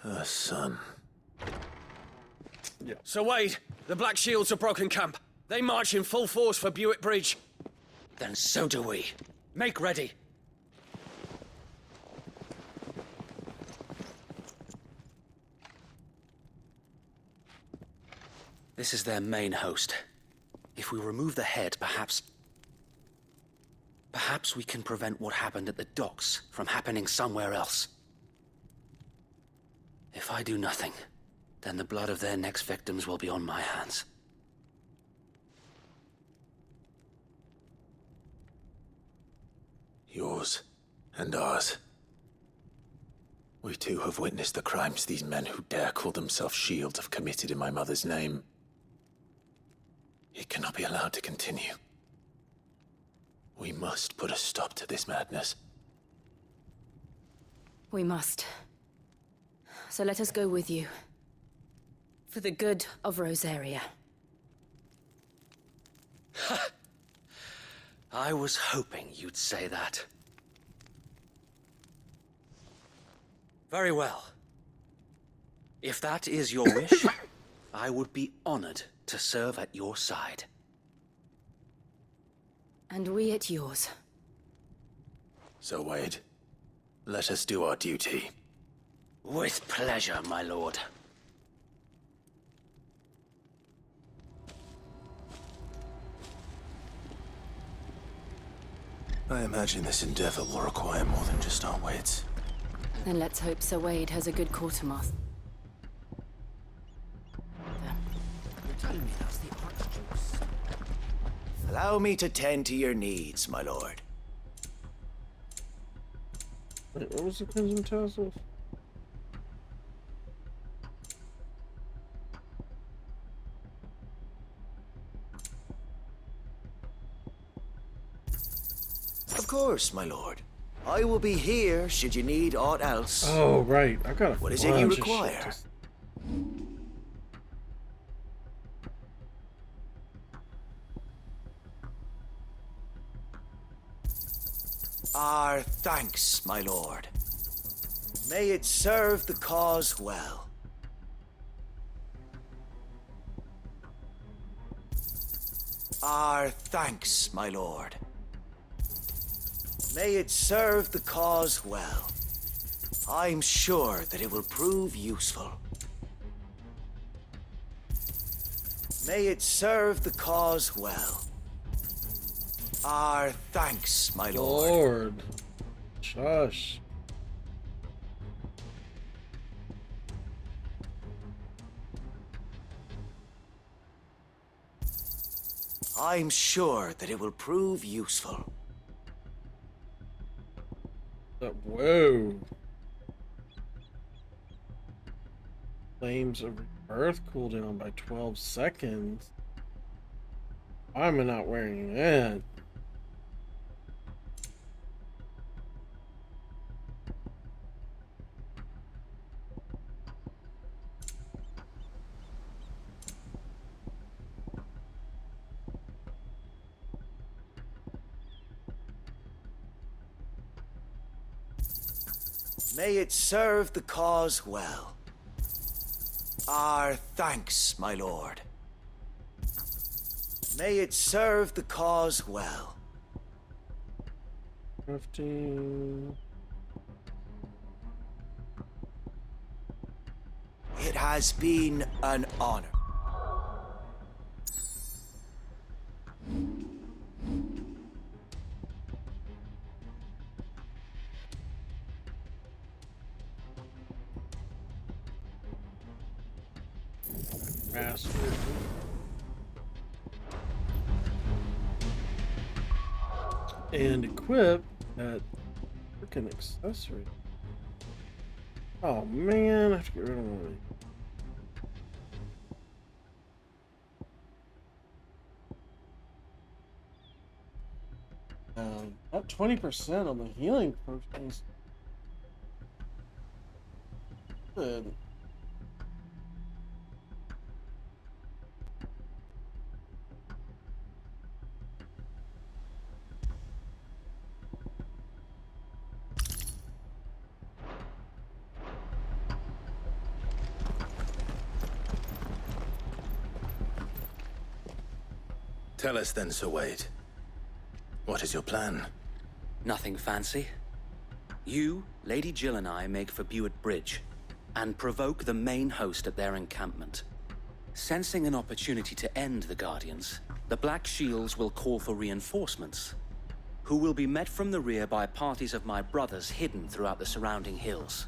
[SPEAKER 2] Her son.
[SPEAKER 1] Yeah.
[SPEAKER 22] Sir Wade, the Black Shields have broken camp. They march in full force for Buick Bridge.
[SPEAKER 6] Then so do we.
[SPEAKER 22] Make ready.
[SPEAKER 6] This is their main host. If we remove the head, perhaps we can prevent what happened at the docks from happening somewhere else. If I do nothing, then the blood of their next victims will be on my hands.
[SPEAKER 2] Yours and ours. We too have witnessed the crimes these men who dare call themselves Shields have committed in my mother's name. It cannot be allowed to continue. We must put a stop to this madness.
[SPEAKER 7] We must. So let us go with you. For the good of Rosaria.
[SPEAKER 6] I was hoping you'd say that. Very well. If that is your wish, I would be honored to serve at your side.
[SPEAKER 7] And we at yours.
[SPEAKER 2] So, Wade, let us do our duty.
[SPEAKER 6] With pleasure, my lord.
[SPEAKER 2] I imagine this endeavor will require more than just our wits.
[SPEAKER 7] Then let's hope Sir Wade has a good quartermaster.
[SPEAKER 21] You're telling me that's the Archduke's?
[SPEAKER 15] Allow me to tend to your needs, my lord.
[SPEAKER 1] Wait, what was the Crimson Tassels?
[SPEAKER 15] Of course, my lord. I will be here should you need aught else.
[SPEAKER 1] Oh, right. I've got a
[SPEAKER 15] What is it you require? Our thanks, my lord. May it serve the cause well. Our thanks, my lord. May it serve the cause well. I'm sure that it will prove useful. May it serve the cause well. Our thanks, my lord.
[SPEAKER 1] Lord. Shush.
[SPEAKER 15] I'm sure that it will prove useful.
[SPEAKER 1] Whoa. Flames of Rebirth cooldown by 12 seconds. Why am I not wearing that?
[SPEAKER 15] May it serve the cause well. Our thanks, my lord. May it serve the cause well.
[SPEAKER 1] Crafting.
[SPEAKER 15] It has been an honor.
[SPEAKER 1] Master. And equip that freaking accessory. Oh man, I have to get rid of one. At 20% on the healing potions. Good.
[SPEAKER 2] Tell us then, Sir Wade. What is your plan?
[SPEAKER 6] Nothing fancy. You, Lady Jill and I make for Buett Bridge and provoke the main host at their encampment. Sensing an opportunity to end the Guardians, the Black Shields will call for reinforcements, who will be met from the rear by parties of my brothers hidden throughout the surrounding hills.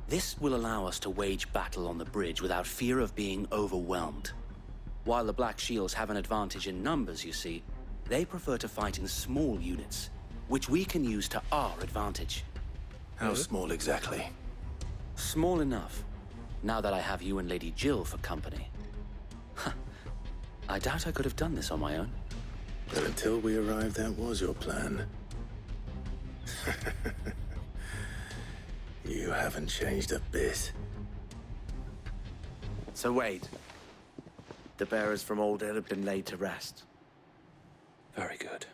[SPEAKER 6] This will allow us to wage battle on the bridge without fear of being overwhelmed. While the Black Shields have an advantage in numbers, you see, they prefer to fight in small units, which we can use to our advantage.
[SPEAKER 2] How small exactly?
[SPEAKER 6] Small enough, now that I have you and Lady Jill for company. I doubt I could have done this on my own.
[SPEAKER 2] But until we arrived, that was your plan. You haven't changed a bit.
[SPEAKER 15] Sir Wade, the bearers from Oldale have been laid to rest.
[SPEAKER 6] Very good.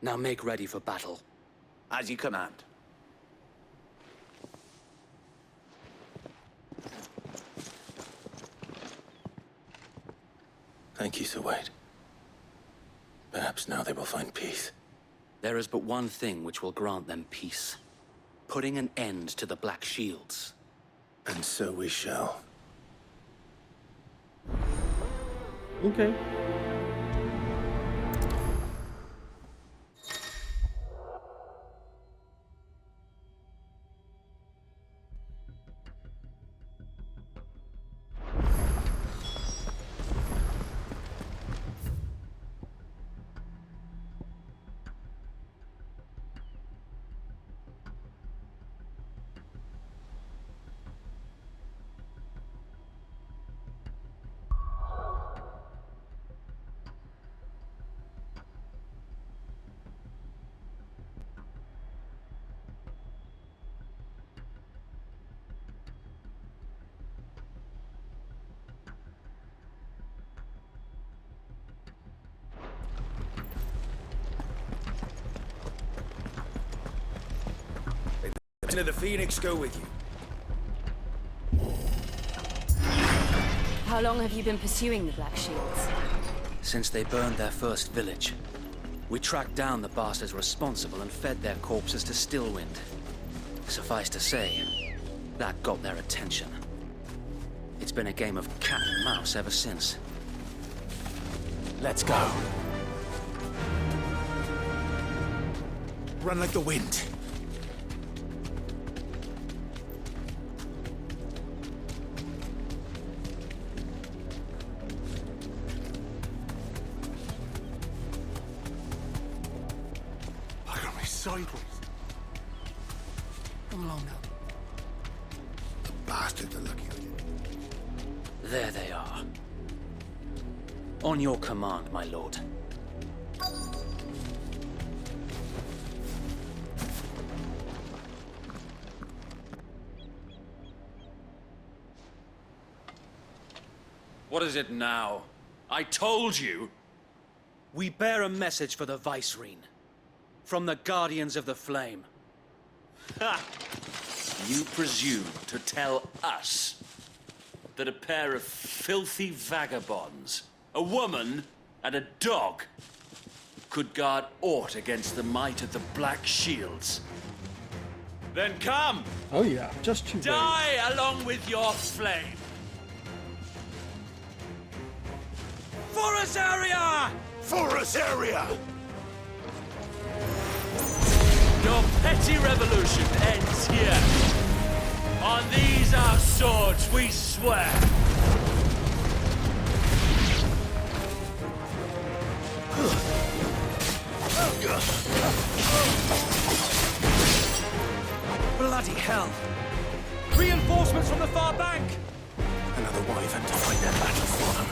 [SPEAKER 6] Now make ready for battle.
[SPEAKER 15] As you command.
[SPEAKER 2] Thank you, Sir Wade. Perhaps now they will find peace.
[SPEAKER 6] There is but one thing which will grant them peace. Putting an end to the Black Shields.
[SPEAKER 2] And so we shall.
[SPEAKER 1] Okay.
[SPEAKER 15] May the Phoenix go with you.
[SPEAKER 7] How long have you been pursuing the Black Shields?
[SPEAKER 6] Since they burned their first village, we tracked down the bastards responsible and fed their corpses to Stillwind. Suffice to say, that got their attention. It's been a game of cat and mouse ever since.
[SPEAKER 15] Let's go. Run like the wind.
[SPEAKER 3] I got me sideways.
[SPEAKER 21] Come along now.
[SPEAKER 3] The bastards are lucky I didn't.
[SPEAKER 6] There they are. On your command, my lord.
[SPEAKER 11] What is it now? I told you!
[SPEAKER 6] We bear a message for the Vicereine. From the Guardians of the Flame.
[SPEAKER 11] Ha! You presume to tell us that a pair of filthy vagabonds, a woman and a dog, could guard aught against the might of the Black Shields? Then come!
[SPEAKER 1] Oh yeah, just you wait.
[SPEAKER 11] Die along with your flame! For us area!
[SPEAKER 3] For us area!
[SPEAKER 11] Your petty revolution ends here. On these our swords we swear.
[SPEAKER 12] Bloody hell! Reinforcements from the far bank!
[SPEAKER 15] Another wyvern to fight their battle for them.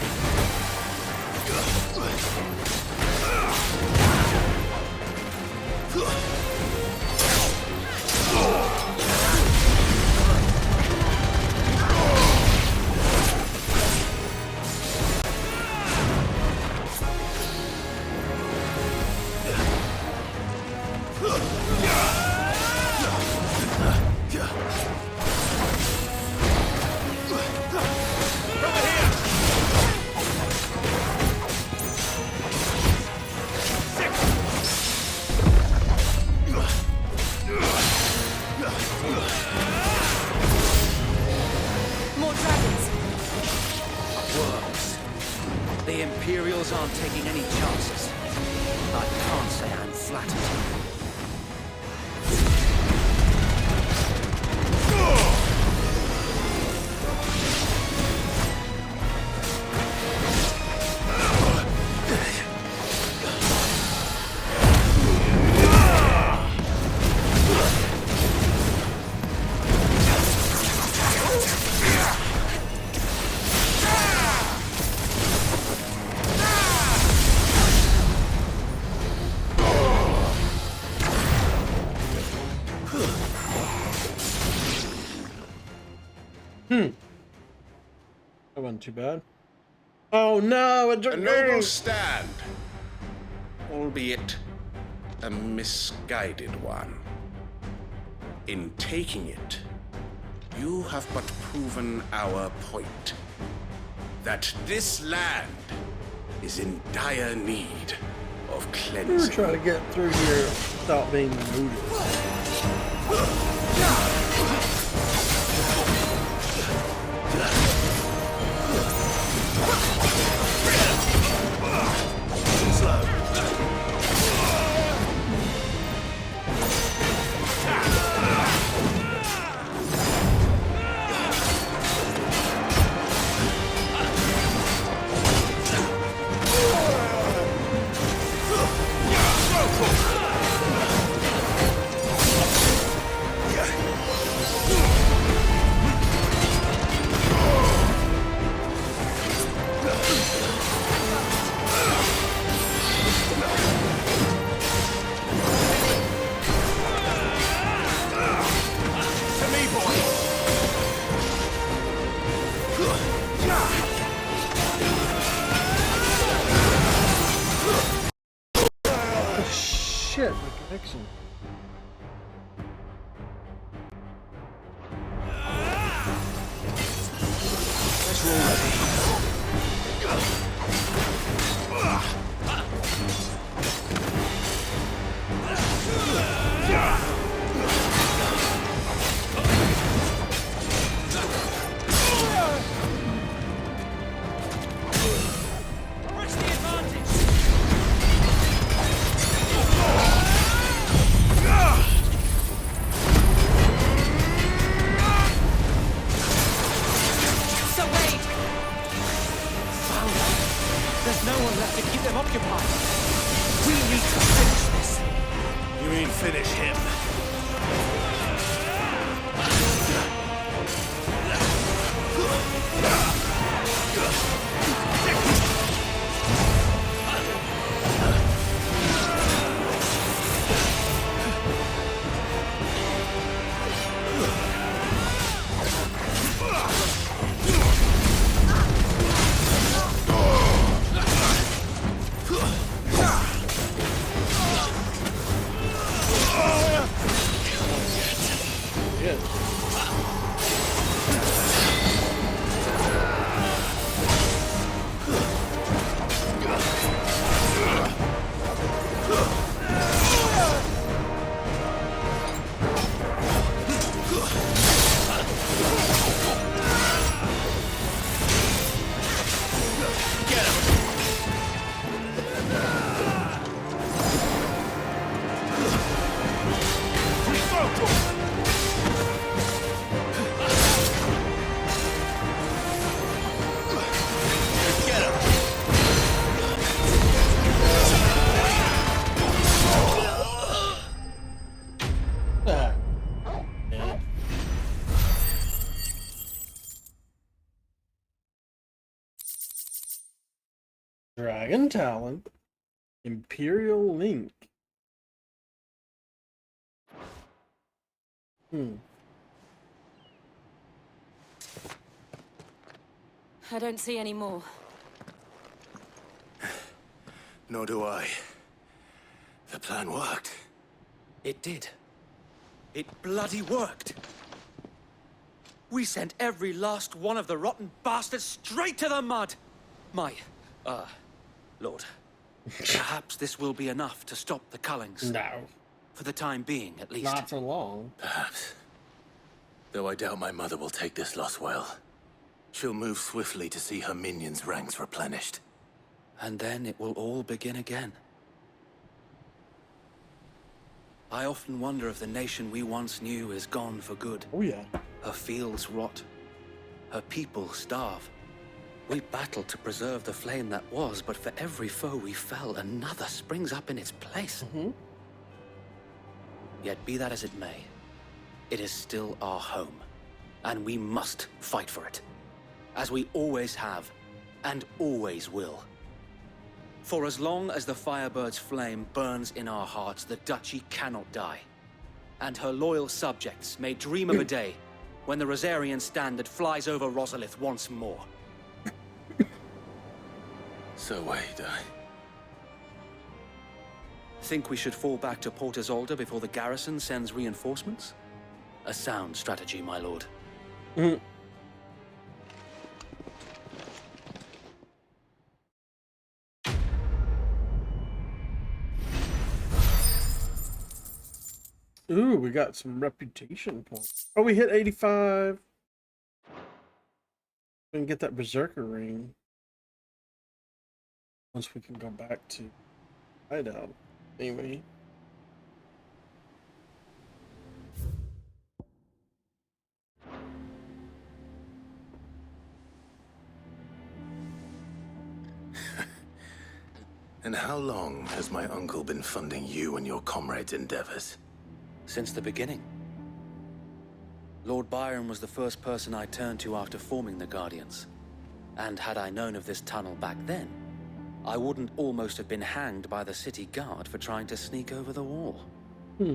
[SPEAKER 7] More dragons!
[SPEAKER 6] Worms. The Imperials aren't taking any chances. I can't say I'm flattered.
[SPEAKER 1] That wasn't too bad. Oh no,
[SPEAKER 4] a noble stand, albeit a misguided one. In taking it, you have but proven our point. That this land is in dire need of
[SPEAKER 1] We were
[SPEAKER 4] cleansing.
[SPEAKER 1] trying to get through here without being noticed. Dragon Talon. Imperial Link.
[SPEAKER 7] I don't see any more.
[SPEAKER 2] Nor do I. The plan worked.
[SPEAKER 15] It did. It bloody worked. We sent every last one of the rotten bastards straight to the mud! Lord. Perhaps this will be enough to stop the Cullings.
[SPEAKER 1] No.
[SPEAKER 15] For the time being, at least.
[SPEAKER 1] Not for long.
[SPEAKER 2] Perhaps. Though I doubt my mother will take this loss well. She'll move swiftly to see her minions' ranks replenished.
[SPEAKER 6] And then it will all begin again. I often wonder if the nation we once knew is gone for good.
[SPEAKER 1] Oh yeah.
[SPEAKER 6] Her fields rot. Her people starve. We battled to preserve the flame that was, but for every foe we fell, another springs up in its place. Yet be that as it may, it is still our home, and we must fight for it, as we always have, and always will. For as long as the Firebird's flame burns in our hearts, the Duchy cannot die. And her loyal subjects may dream of a day when the Rosarian standard flies over Rosalith once more.
[SPEAKER 2] So wait,
[SPEAKER 6] Think we should fall back to Port Isolde before the garrison sends reinforcements? A sound strategy, my lord.
[SPEAKER 1] Ooh, we got some reputation points. Oh, we hit 85. We can get that Berserker ring. Once we can go back to hideout. Anyway.
[SPEAKER 2] And how long has my uncle been funding you and your comrades' endeavors?
[SPEAKER 6] Since the beginning. Lord Byron was the first person I turned to after forming the Guardians. And had I known of this tunnel back then, I wouldn't almost have been hanged by the city guard for trying to sneak over the wall.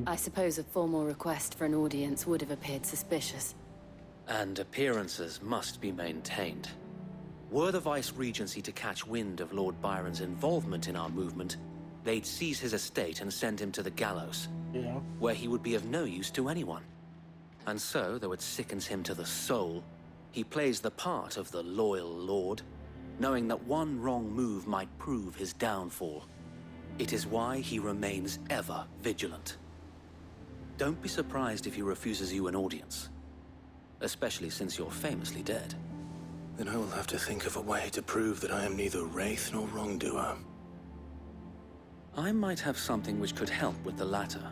[SPEAKER 7] I suppose a formal request for an audience would have appeared suspicious.
[SPEAKER 6] And appearances must be maintained. Were the Vice-Regency to catch wind of Lord Byron's involvement in our movement, they'd seize his estate and send him to the gallows, where he would be of no use to anyone. And so, though it sickens him to the soul, he plays the part of the loyal lord, knowing that one wrong move might prove his downfall. It is why he remains ever vigilant. Don't be surprised if he refuses you an audience, especially since you're famously dead.
[SPEAKER 2] Then I will have to think of a way to prove that I am neither wraith nor wrongdoer.
[SPEAKER 6] I might have something which could help with the latter.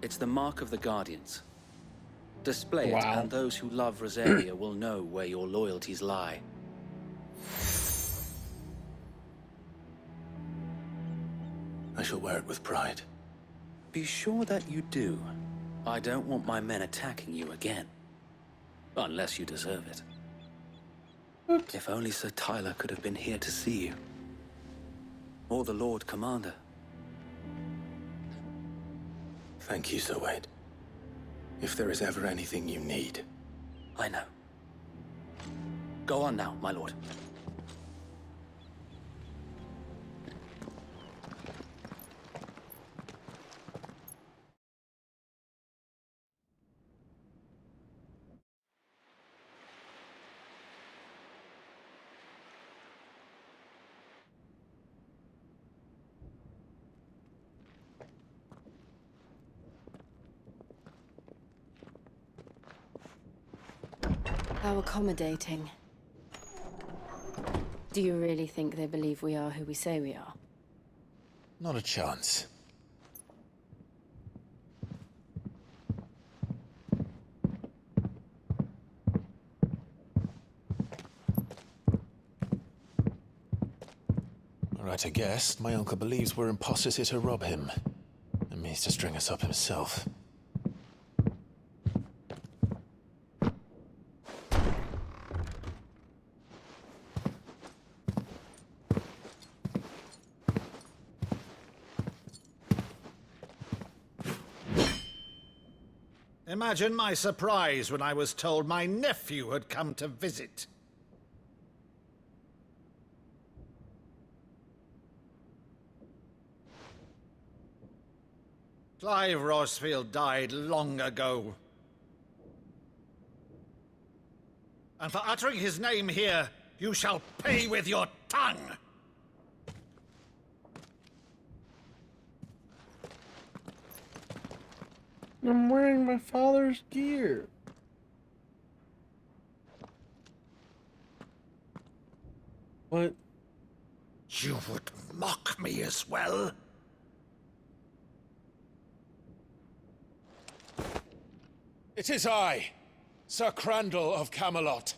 [SPEAKER 6] It's the Mark of the Guardians. Display it, and those who love Rosaria will know where your loyalties lie.
[SPEAKER 2] I shall wear it with pride.
[SPEAKER 6] Be sure that you do. I don't want my men attacking you again. Unless you deserve it. If only Sir Tyler could have been here to see you. Or the Lord Commander.
[SPEAKER 2] Thank you, Sir Wade. If there is ever anything you need.
[SPEAKER 6] I know. Go on now, my lord.
[SPEAKER 7] How accommodating. Do you really think they believe we are who we say we are?
[SPEAKER 2] Not a chance. Right, I guess. My uncle believes we're imposters here to rob him. And means to string us up himself.
[SPEAKER 8] Imagine my surprise when I was told my nephew had come to visit. Clive Rosfield died long ago. And for uttering his name here, you shall pay with your tongue!
[SPEAKER 1] I'm wearing my father's gear. What?
[SPEAKER 8] You would mock me as well?
[SPEAKER 16] It is I, Sir Crandall of Camelot,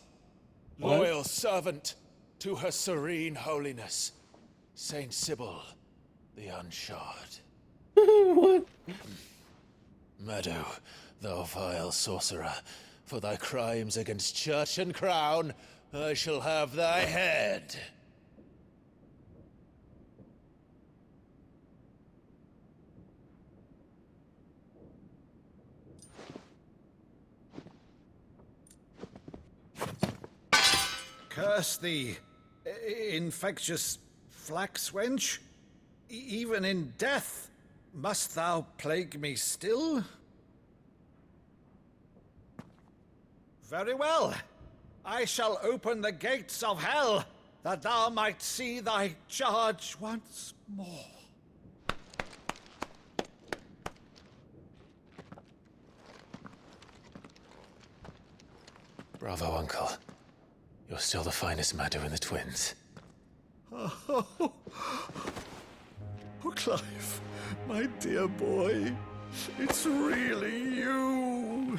[SPEAKER 1] What?
[SPEAKER 16] loyal servant to Her Serene Holiness, Saint Sybil the Unshod.
[SPEAKER 1] What?
[SPEAKER 16] Meadow, thou vile sorcerer, for thy crimes against church and crown, I shall have thy head.
[SPEAKER 8] Curse thee, infectious flax wench. Even in death, must thou plague me still? Very well. I shall open the gates of hell, that thou might see thy charge once more.
[SPEAKER 2] Bravo, Uncle. You're still the finest Meadow in the twins.
[SPEAKER 8] Oh, Clive, my dear boy, it's really you.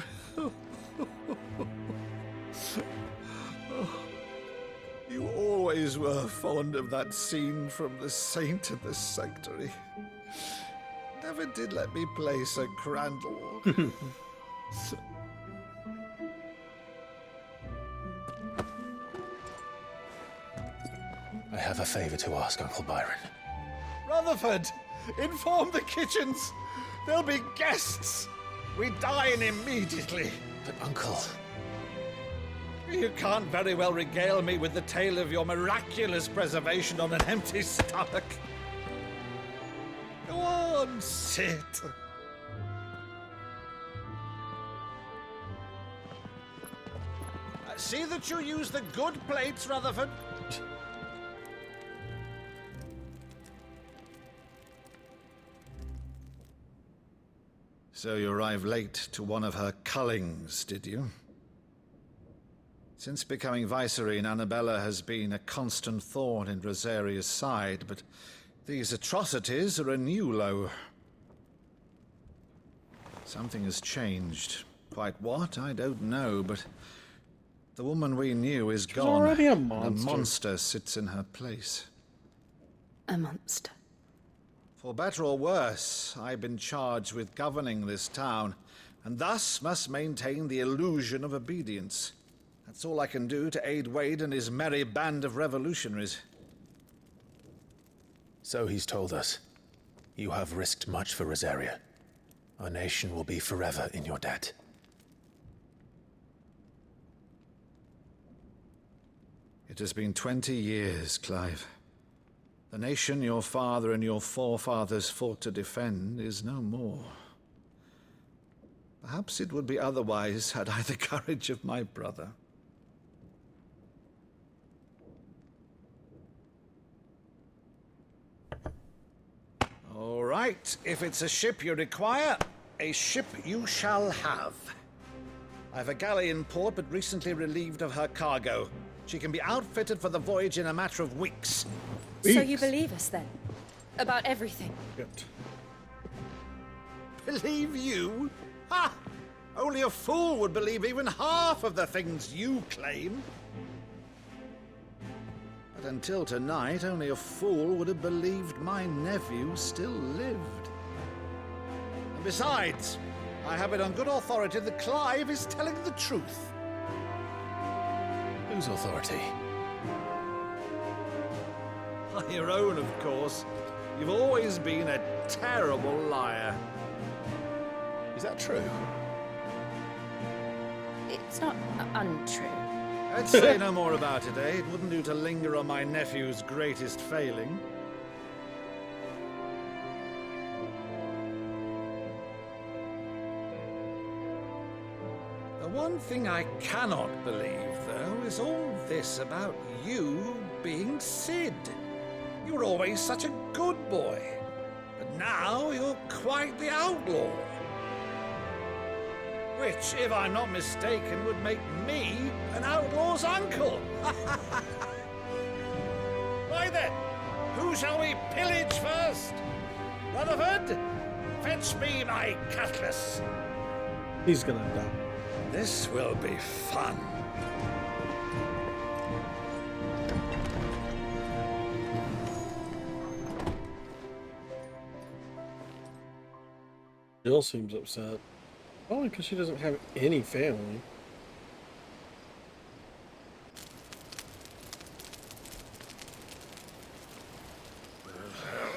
[SPEAKER 8] You always were fond of that scene from The Saint of the Sanctuary. Never did let me play Sir Crandall.
[SPEAKER 2] I have a favor to ask, Uncle Byron.
[SPEAKER 8] Rutherford, inform the kitchens. There'll be guests. We dine immediately.
[SPEAKER 2] But, Uncle...
[SPEAKER 8] You can't very well regale me with the tale of your miraculous preservation on an empty stomach. Go on, sit. See that you use the good plates, Rutherford. So you arrived late to one of her cullings, did you? Since becoming Vicereine, Annabella has been a constant thorn in Rosaria's side, but these atrocities are a new low. Something has changed. Quite what, I don't know, but the woman we knew is gone.
[SPEAKER 1] already a
[SPEAKER 8] and
[SPEAKER 1] monster.
[SPEAKER 8] A monster sits in her place.
[SPEAKER 7] A monster.
[SPEAKER 8] For better or worse, I've been charged with governing this town, and thus must maintain the illusion of obedience. That's all I can do to aid Wade and his merry band of revolutionaries.
[SPEAKER 2] So he's told us. You have risked much for Rosaria. Our nation will be forever in your debt.
[SPEAKER 8] It has been 20 years, Clive. The nation your father and your forefathers fought to defend is no more. Perhaps it would be otherwise had I the courage of my brother. All right, if it's a ship you require, a ship you shall have. I've a galley in port, but recently relieved of her cargo. She can be outfitted for the voyage in a matter of weeks.
[SPEAKER 7] So you believe us then? About everything?
[SPEAKER 8] Good. Believe you? Ha! Only a fool would believe even half of the things you claim. But until tonight, only a fool would have believed my nephew still lived. And besides, I have it on good authority that Clive is telling the truth.
[SPEAKER 2] Whose authority?
[SPEAKER 8] Your own, of course. You've always been a terrible liar.
[SPEAKER 2] Is that true?
[SPEAKER 7] It's not untrue.
[SPEAKER 8] I'd say no more about it, eh? It wouldn't do to linger on my nephew's greatest failing. The one thing I cannot believe, though, is all this about you being Sid. You were always such a good boy, but now you're quite the outlaw. Which, if I'm not mistaken, would make me an outlaw's uncle. Why then, who shall we pillage first? Rutherford, fetch me my cutlass.
[SPEAKER 1] He's gonna die.
[SPEAKER 8] This will be fun.
[SPEAKER 1] Jill seems upset. Probably because she doesn't have any family.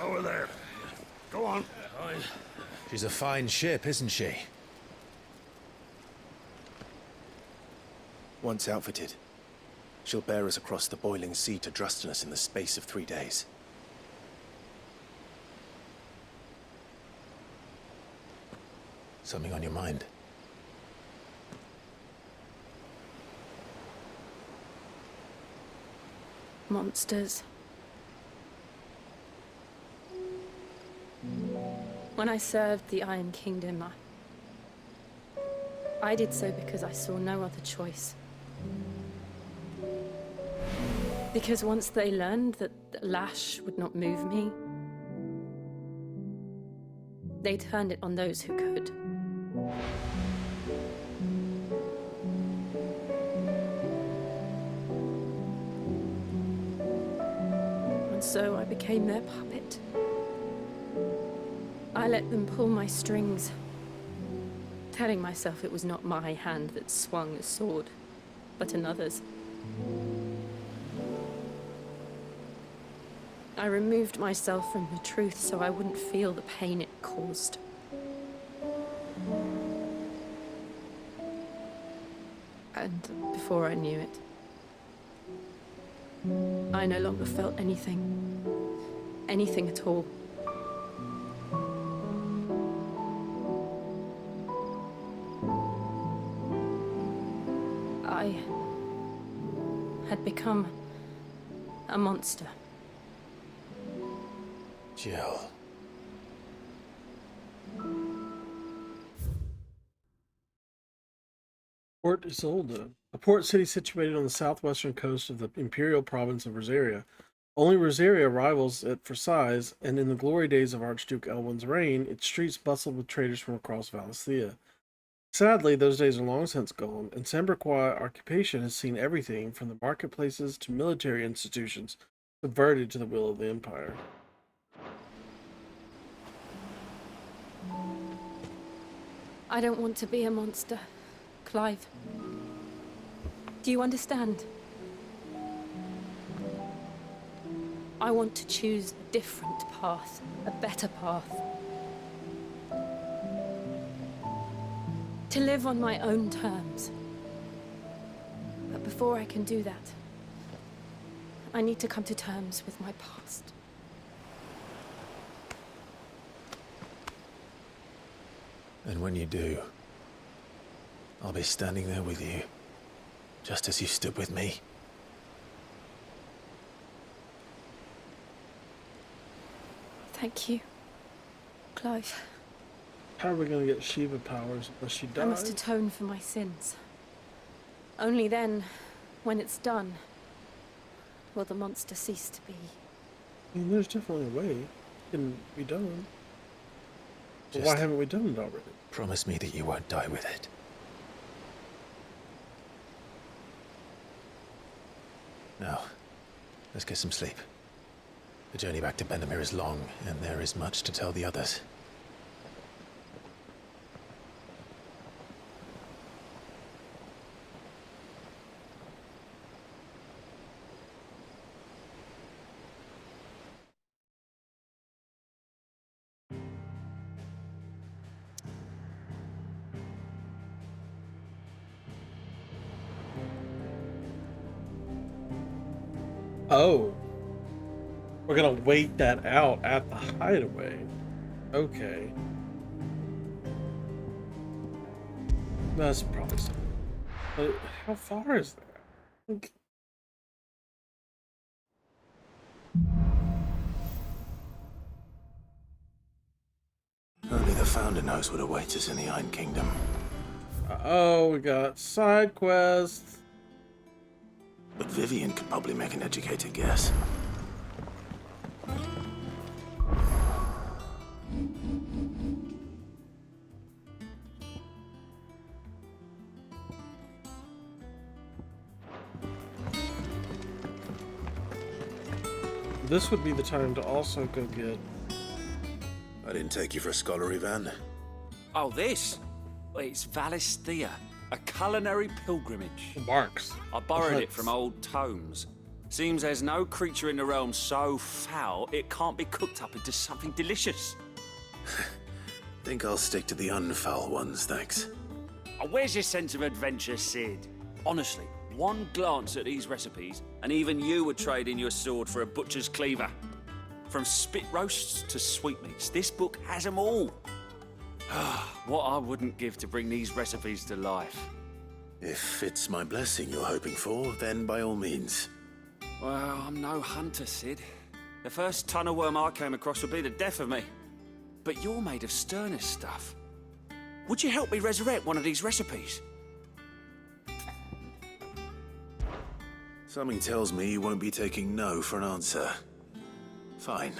[SPEAKER 3] Over there. Go on.
[SPEAKER 16] She's a fine ship, isn't she?
[SPEAKER 2] Once outfitted, she'll bear us across the boiling sea to Drustinus in the space of 3 days.
[SPEAKER 16] Something on your mind?
[SPEAKER 7] Monsters. When I served the Iron Kingdom, I did so because I saw no other choice. Because once they learned that the lash would not move me, they turned it on those who could. And so I became their puppet. I let them pull my strings, telling myself it was not my hand that swung a sword, but another's. I removed myself from the truth so I wouldn't feel the pain it caused. And before I knew it, I no longer felt anything. Anything at all. I had become a monster.
[SPEAKER 16] Jill.
[SPEAKER 1] Port Isolde, a port city situated on the southwestern coast of the imperial province of Rosaria. Only Rosaria rivals it for size, and in the glory days of Archduke Elwin's reign, its streets bustled with traders from across Valencia. Sadly, those days are long since gone, and Samberquois occupation has seen everything from the marketplaces to military institutions subverted to the will of the Empire.
[SPEAKER 7] I don't want to be a monster, Clive. Do you understand? I want to choose a different path, a better path. To live on my own terms. But before I can do that, I need to come to terms with my past.
[SPEAKER 2] And when you do, I'll be standing there with you, just as you stood with me.
[SPEAKER 7] Thank you, Clive.
[SPEAKER 1] How are we going to get Shiva powers unless she dies?
[SPEAKER 7] I must atone for my sins. Only then, when it's done, will the monster cease to be.
[SPEAKER 1] I mean, there's definitely a way it can be done. But why haven't we done it already?
[SPEAKER 2] Promise me that you won't die with it. Now, let's get some sleep. The journey back to Benamir is long, and there is much to tell the others.
[SPEAKER 1] Oh. We're gonna wait that out at the hideaway. Okay. That's probably something. But how far is that? Like...
[SPEAKER 2] Only the Founder knows what awaits us in the Iron Kingdom.
[SPEAKER 1] Oh, we got side quests.
[SPEAKER 2] But Vivian could probably make an educated guess.
[SPEAKER 1] This would be the time to also go get...
[SPEAKER 2] I didn't take you for a scholar, Ivan.
[SPEAKER 15] Oh, this? Well, it's Valisthea, a culinary pilgrimage.
[SPEAKER 1] Marks.
[SPEAKER 15] I borrowed it from old tomes. Seems there's no creature in the realm so foul it can't be cooked up into something delicious.
[SPEAKER 2] Think I'll stick to the unfoul ones, thanks.
[SPEAKER 15] Oh, where's your sense of adventure, Sid? Honestly, one glance at these recipes, and even you would trade in your sword for a butcher's cleaver. From spit roasts to sweetmeats, this book has them all. What I wouldn't give to bring these recipes to life.
[SPEAKER 2] If it's my blessing you're hoping for, then by all means.
[SPEAKER 15] Well, I'm no hunter, Sid. The first tunnel worm I came across would be the death of me. But you're made of sterner stuff. Would you help me resurrect one of these recipes?
[SPEAKER 2] Something tells me you won't be taking no for an answer. Fine,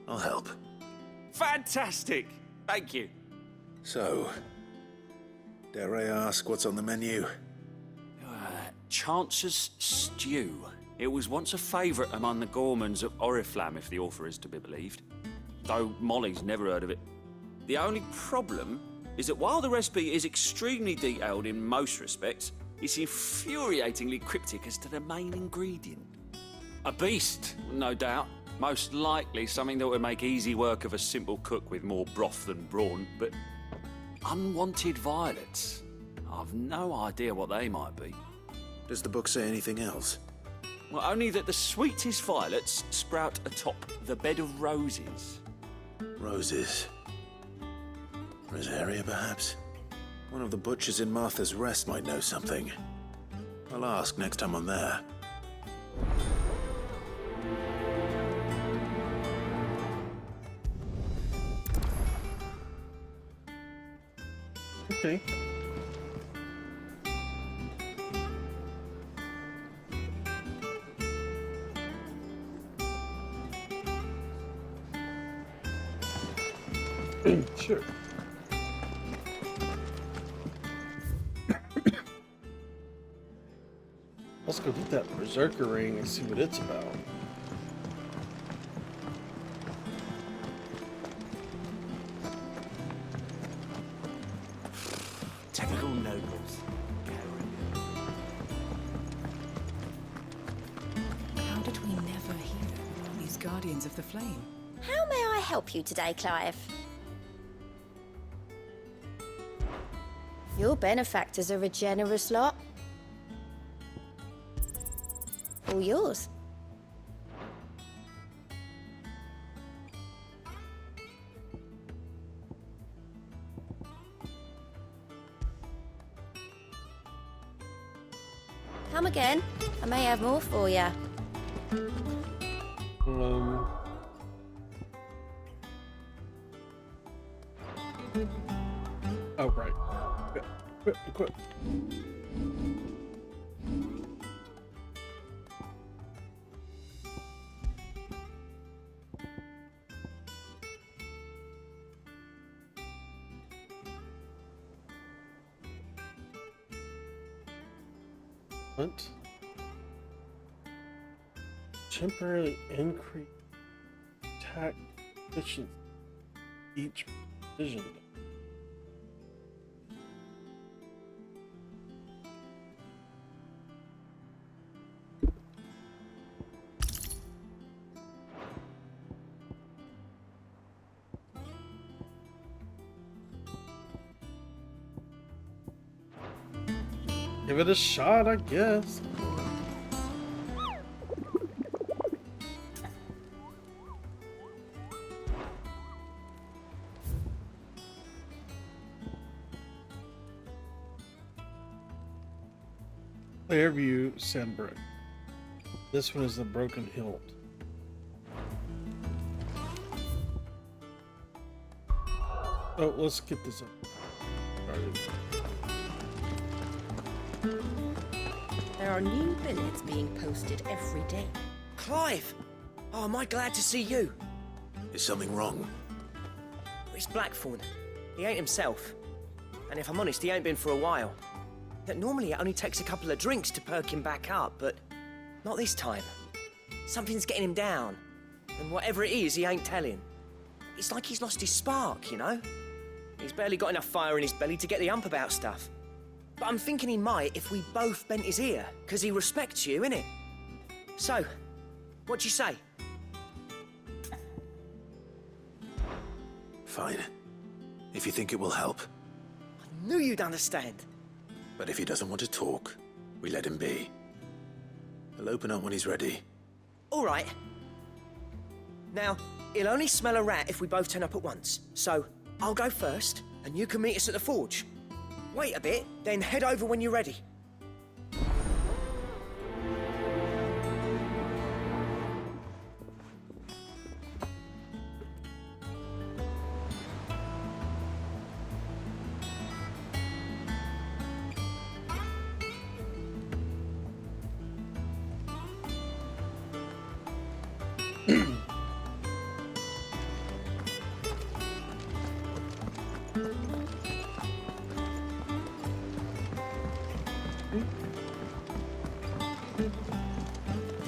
[SPEAKER 2] I'll help.
[SPEAKER 15] Fantastic! Thank you.
[SPEAKER 2] So, dare I ask what's on the menu?
[SPEAKER 15] Chance's Stew. It was once a favourite among the gourmands of Oriflamme, if the author is to be believed. Though Molly's never heard of it. The only problem is that while the recipe is extremely detailed in most respects, it's infuriatingly cryptic as to the main ingredient. A beast, no doubt. Most likely something that would make easy work of a simple cook with more broth than brawn, but unwanted violets. I've no idea what they might be.
[SPEAKER 2] Does the book say anything else?
[SPEAKER 15] Well, only that the sweetest violets sprout atop the bed of roses.
[SPEAKER 2] Roses. Rosaria, perhaps? One of the butchers in Martha's Rest might know something. I'll ask next time I'm there.
[SPEAKER 1] Okay. Sure. Let's go get that Berserker ring and see what it's about.
[SPEAKER 14] Typical nobles.
[SPEAKER 17] How did we never hear about these Guardians of the Flame?
[SPEAKER 5] How may I help you today, Clive? Your benefactors are a generous lot. All yours. Come again. I may have more for you.
[SPEAKER 1] Oh, right. Quit. What? Temporarily increase attack efficiency each vision. Give it a shot, I guess. Clearview Sandbrook. This one is the Broken Hilt. Oh, let's get this up. Started.
[SPEAKER 13] There are new billets being posted every day.
[SPEAKER 19] Clive! Oh, am I glad to see you?
[SPEAKER 2] Is something wrong?
[SPEAKER 19] It's Blackthorn. He ain't himself. And if I'm honest, he ain't been for a while. Yet normally it only takes a couple of drinks to perk him back up, but not this time. Something's getting him down. And whatever it is, he ain't telling. It's like he's lost his spark, you know? He's barely got enough fire in his belly to get the ump about stuff. But I'm thinking he might if we both bent his ear, because he respects you, innit? So, what do you say?
[SPEAKER 2] Fine. If you think it will help.
[SPEAKER 19] I knew you'd understand.
[SPEAKER 2] But if he doesn't want to talk, we let him be. He'll open up when he's ready.
[SPEAKER 19] All right. Now, he'll only smell a rat if we both turn up at once. So, I'll go first, and you can meet us at the forge. Wait a bit, then head over when you're ready.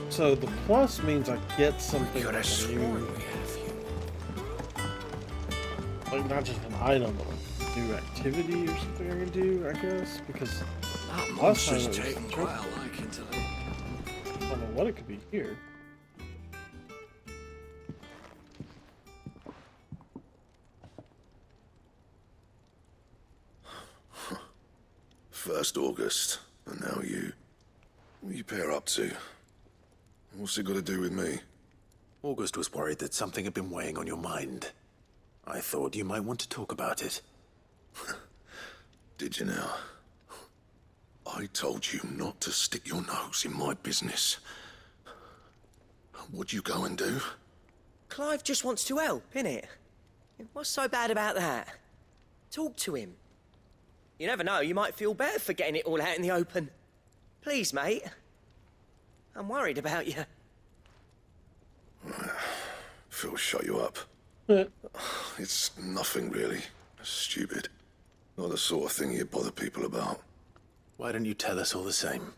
[SPEAKER 1] So the plus means I get something
[SPEAKER 2] Could have sworn we
[SPEAKER 1] had a few. Like not just an item, but like a new activity or something I can do, I guess. Because
[SPEAKER 14] That
[SPEAKER 1] last time
[SPEAKER 14] monster's
[SPEAKER 1] it was
[SPEAKER 14] taken
[SPEAKER 1] tricky.
[SPEAKER 14] quite a liking to it.
[SPEAKER 1] I don't know what it could be here.
[SPEAKER 4] First August, and now you. What are you pair up to? What's it got to do with me?
[SPEAKER 2] August was worried that something had been weighing on your mind. I thought you might want to talk about it.
[SPEAKER 4] Did you now? I told you not to stick your nose in my business. What'd you go and do?
[SPEAKER 19] Clive just wants to help, innit? What's so bad about that? Talk to him. You never know, you might feel better for getting it all out in the open. Please, mate. I'm worried about you.
[SPEAKER 4] Phil shut you up. It's nothing really. Stupid. Not the sort of thing you bother people about.
[SPEAKER 2] Why don't you tell us all the same?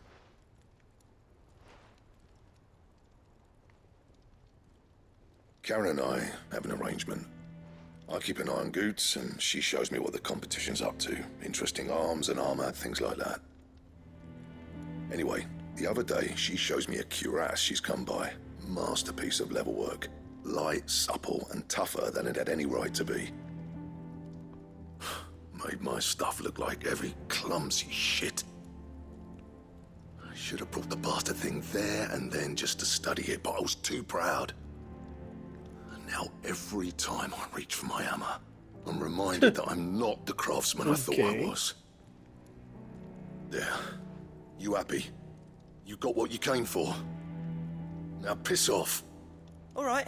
[SPEAKER 4] Karen and I have an arrangement. I keep an eye on Goots, and she shows me what the competition's up to. Interesting arms and armor, things like that. Anyway, the other day, she shows me a cuirass she's come by. Masterpiece of level work. Light, supple, and tougher than it had any right to be. Made my stuff look like every clumsy shit. I should have brought the bastard thing there and then just to study it, but I was too proud. And now every time I reach for my hammer, I'm reminded that I'm not the craftsman I thought I was. There. You happy? You got what you came for. Now piss off.
[SPEAKER 19] All right.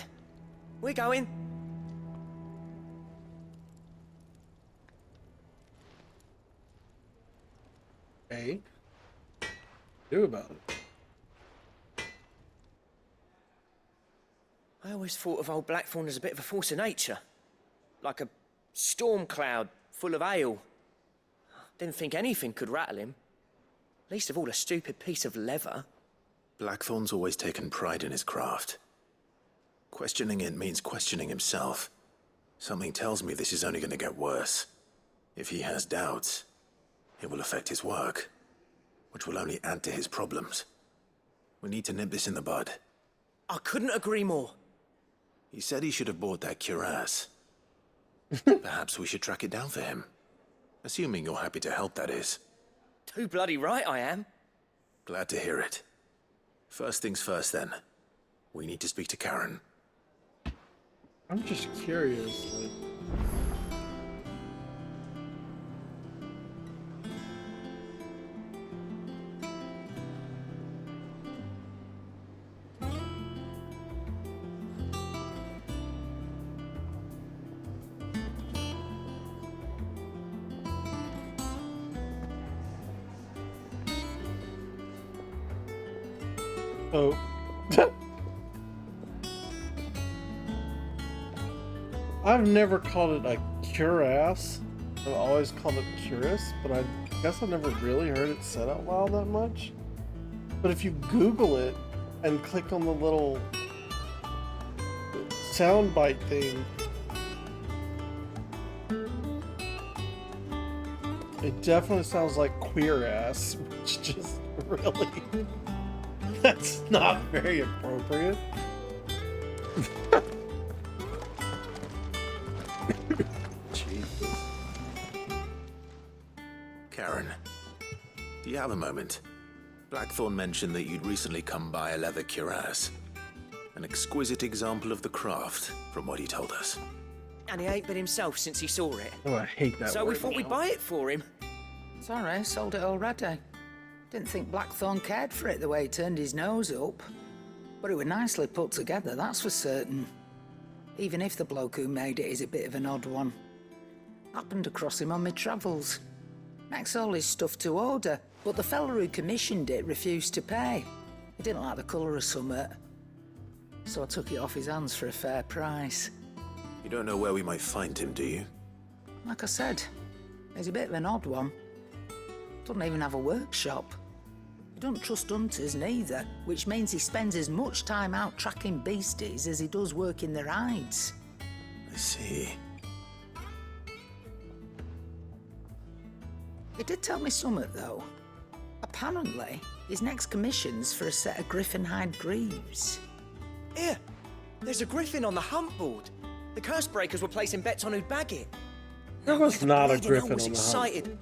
[SPEAKER 19] We're going.
[SPEAKER 1] Hey, do about it.
[SPEAKER 19] I always thought of old Blackthorn as a bit of a force of nature. Like a storm cloud full of ale. Didn't think anything could rattle him. Least of all a stupid piece of leather.
[SPEAKER 2] Blackthorn's always taken pride in his craft. Questioning it means questioning himself. Something tells me this is only going to get worse. If he has doubts, it will affect his work, which will only add to his problems. We need to nip this in the bud.
[SPEAKER 19] I couldn't agree more.
[SPEAKER 2] He said he should have bought that cuirass. Perhaps we should track it down for him. Assuming you're happy to help, that is.
[SPEAKER 19] Too bloody right I am.
[SPEAKER 2] Glad to hear it. First things first, then. We need to speak to Karen.
[SPEAKER 1] I'm just curious, like... Oh. I've never called it a cuirass. I've always called it cuirass, but I guess I never really heard it said out loud that much. But if you Google it and click on the little soundbite thing, it definitely sounds like queer ass, which just really, that's not very appropriate.
[SPEAKER 2] Jesus. Karen, do you have a moment? Blackthorn mentioned that you'd recently come by a leather cuirass. An exquisite example of the craft, from what he told us.
[SPEAKER 19] And he ain't been himself since he saw it.
[SPEAKER 1] Oh, I hate that
[SPEAKER 19] So we
[SPEAKER 1] word
[SPEAKER 19] thought we'd
[SPEAKER 1] now.
[SPEAKER 19] buy it for him.
[SPEAKER 21] Sorry, sold it already. Didn't think Blackthorn cared for it the way he turned his nose up. But it was nicely put together, that's for certain. Even if the bloke who made it is a bit of an odd one. Happened across him on my travels. Makes all his stuff to order, but the fella who commissioned it refused to pay. He didn't like the colour of summit. So I took it off his hands for a fair price.
[SPEAKER 2] You don't know where we might find him, do you?
[SPEAKER 21] Like I said, he's a bit of an odd one. Doesn't even have a workshop. He doesn't trust hunters neither, which means he spends as much time out tracking beasties as he does working their hides.
[SPEAKER 2] I see.
[SPEAKER 21] He did tell me something, though. Apparently, his next commission's for a set of griffin hide greaves.
[SPEAKER 19] Here, there's a griffin on the hunt board. The curse breakers were placing bets on who'd bag it.
[SPEAKER 1] There was not a
[SPEAKER 19] Bleeding
[SPEAKER 1] griffin
[SPEAKER 19] hell was
[SPEAKER 1] on the
[SPEAKER 19] excited.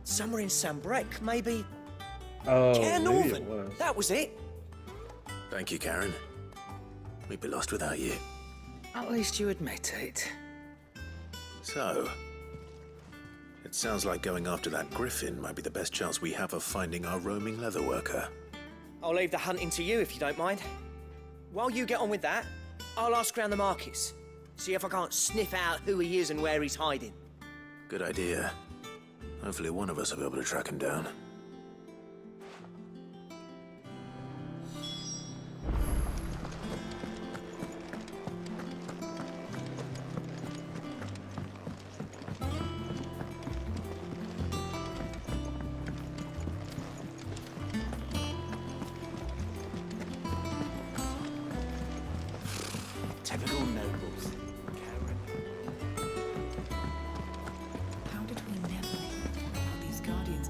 [SPEAKER 19] Somewhere in Sambrec, maybe.
[SPEAKER 1] Oh,
[SPEAKER 19] Care
[SPEAKER 1] maybe it
[SPEAKER 19] Northern.
[SPEAKER 1] was.
[SPEAKER 19] That was it.
[SPEAKER 2] Thank you, Karen. We'd be lost without you.
[SPEAKER 21] At least you admit it.
[SPEAKER 2] So, it sounds like going after that griffin might be the best chance we have of finding our roaming leatherworker.
[SPEAKER 19] I'll leave the hunting to you if you don't mind. While you get on with that, I'll ask around the markets. See if I can't sniff out who he is and where he's hiding.
[SPEAKER 2] Good idea. Hopefully one of us will be able to track him down.
[SPEAKER 12] Typical nobles.
[SPEAKER 17] How did we never hear about these guardians?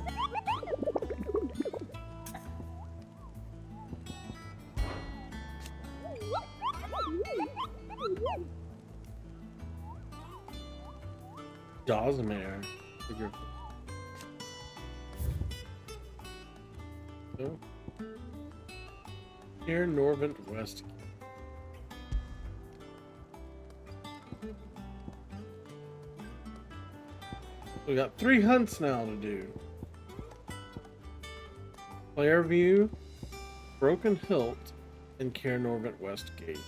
[SPEAKER 1] Dawsmare. The griffin. No. Here, Norvent West. We got 3 hunts now to do. Clairview, Broken Hilt, and Cair Norvent Westgate.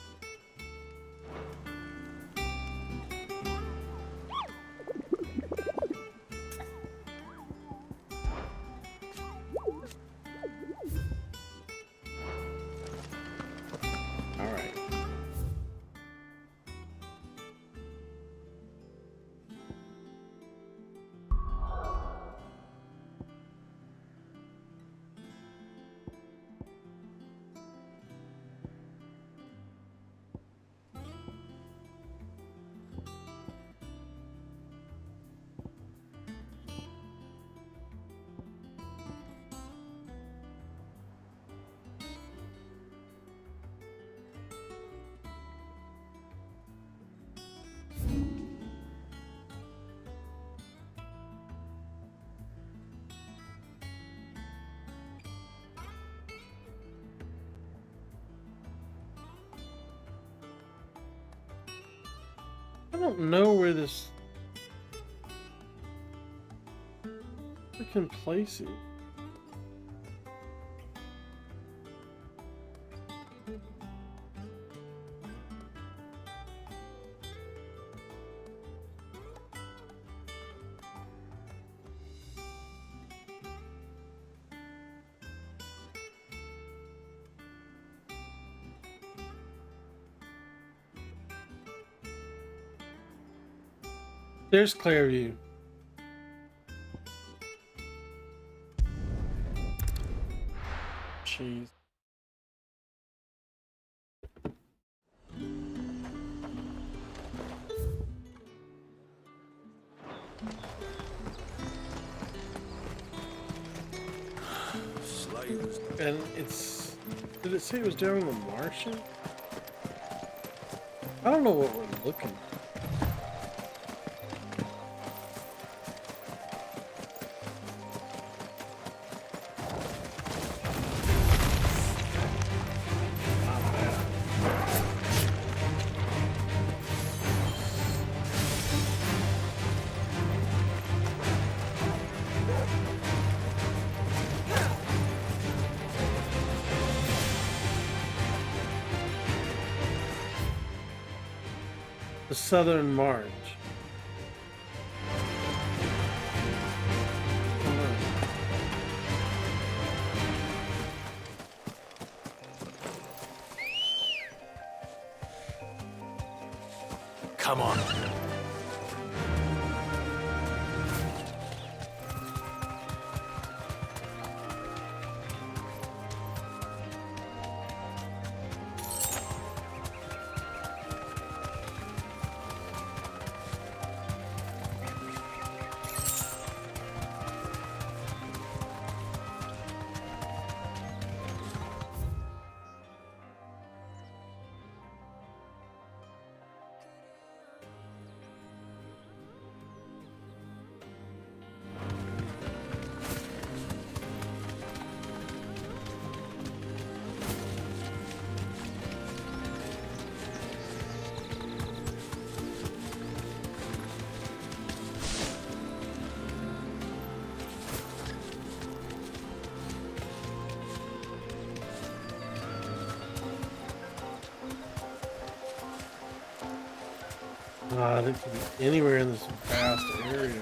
[SPEAKER 1] Alright. I don't know where this freaking place is. There's Clearview. Jeez. And it's... Did it say it was down in the Martian? I don't know what we're looking for. The Southern March.
[SPEAKER 2] Come on.
[SPEAKER 1] God, it could be anywhere in this vast area.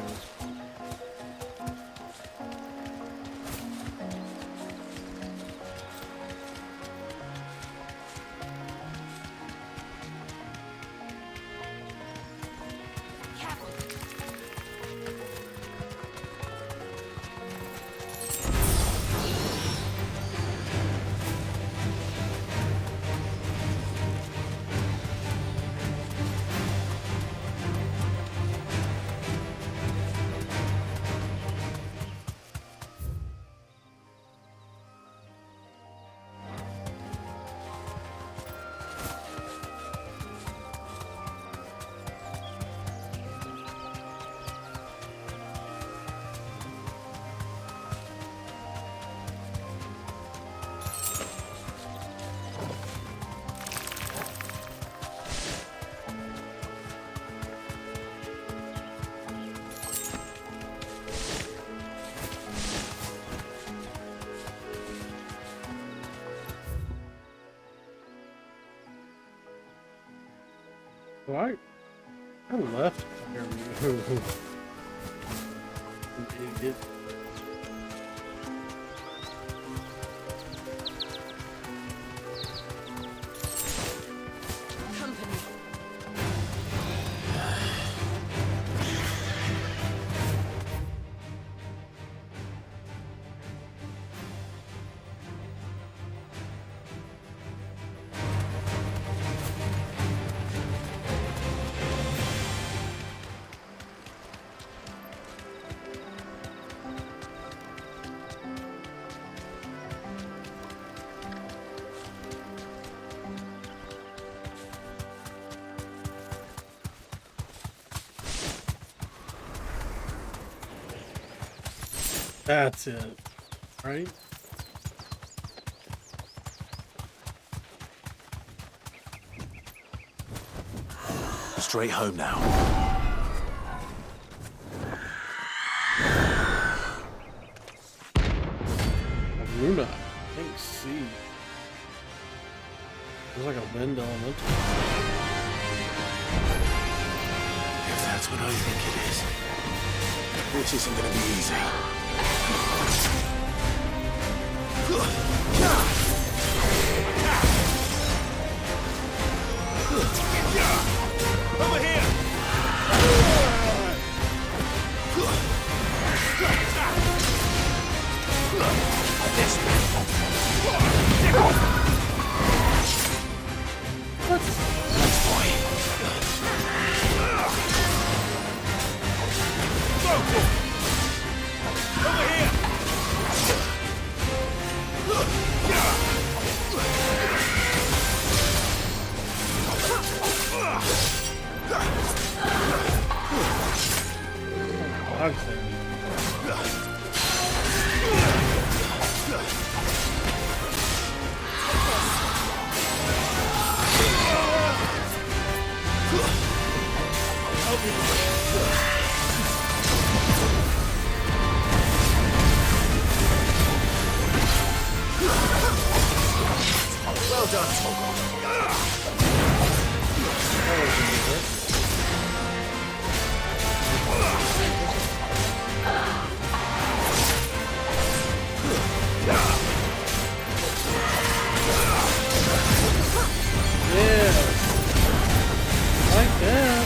[SPEAKER 1] Right. I left Clearview. Idiot. That's it, right?
[SPEAKER 2] Straight home now.
[SPEAKER 1] Luna, thanks C. There's like a wind element.
[SPEAKER 2] If that's what I think it is, which isn't gonna be easy.
[SPEAKER 8] Over here!
[SPEAKER 2] Well done, Togo.
[SPEAKER 1] Yeah. Like that.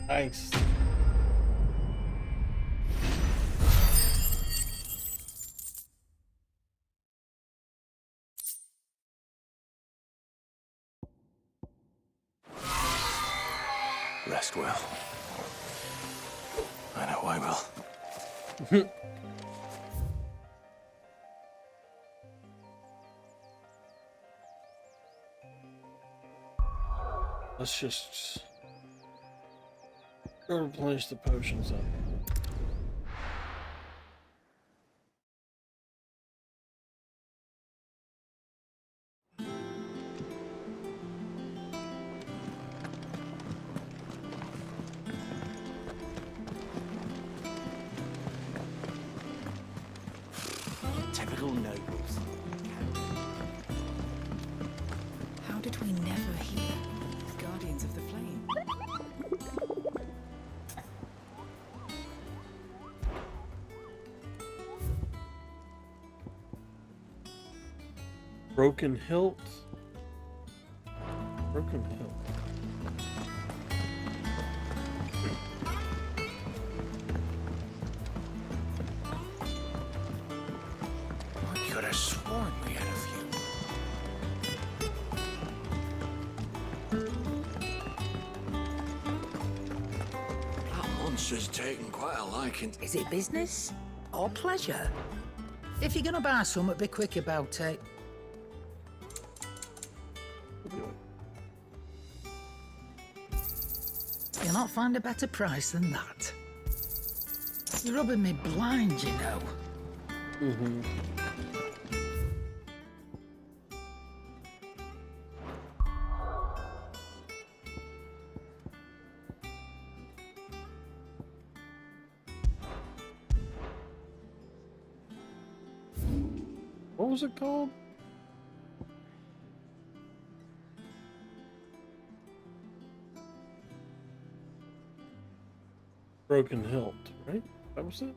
[SPEAKER 1] Thanks.
[SPEAKER 2] Rest well. I know I will.
[SPEAKER 1] Let's just go replenish the potions up.
[SPEAKER 12] Typical nobles.
[SPEAKER 17] How did we never hear? Guardians of the Flame.
[SPEAKER 1] Broken hilt. Broken hilt.
[SPEAKER 14] I could have sworn we had a few. master's taken quite a liking.
[SPEAKER 9] Is it business or pleasure? If you're gonna buy something, be quick about it. You'll not find a better price than that. You're rubbing me blind, you know.
[SPEAKER 1] Mm-hmm. What was it called? Broken Hilt, right? That was it?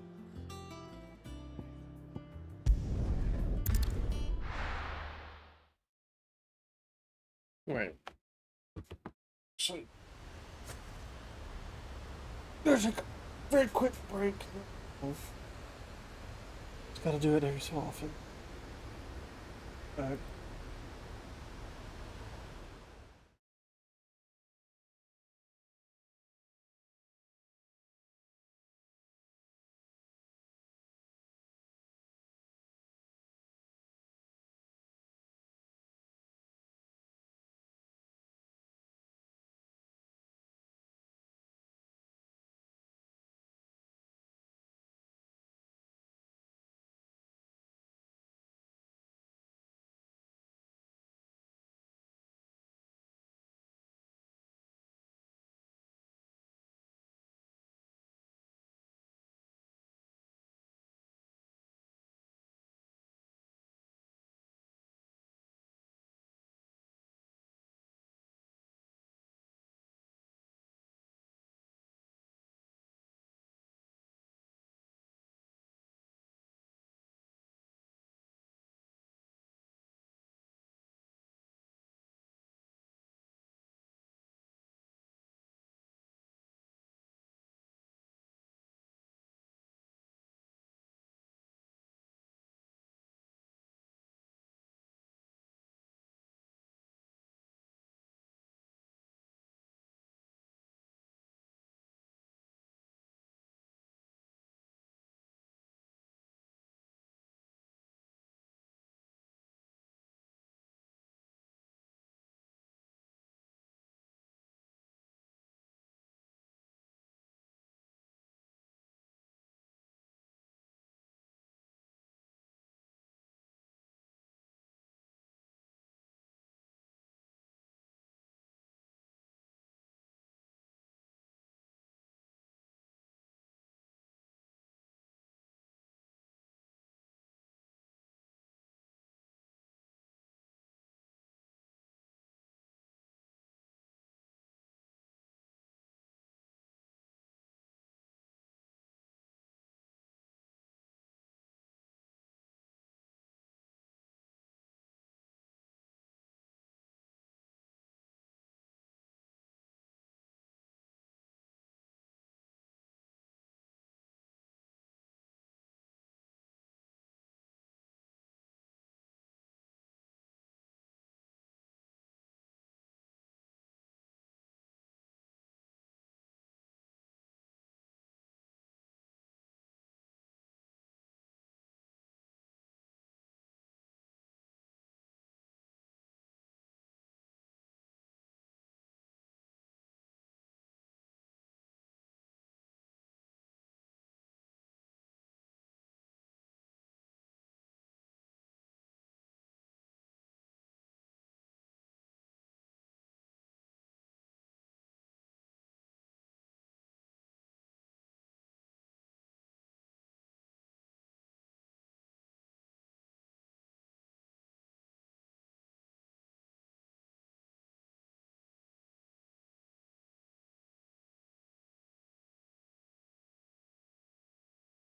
[SPEAKER 1] Right. So there's a very quick break. Just gotta do it every so often.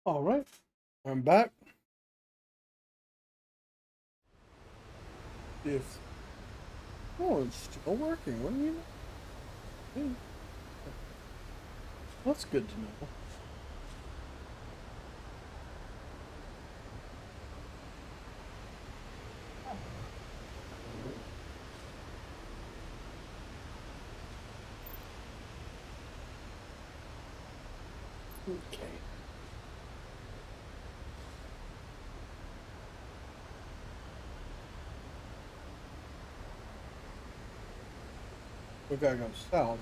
[SPEAKER 1] All right, I'm back. If oh, it's still working. What do you? That's good to know. Okay. We gotta go south.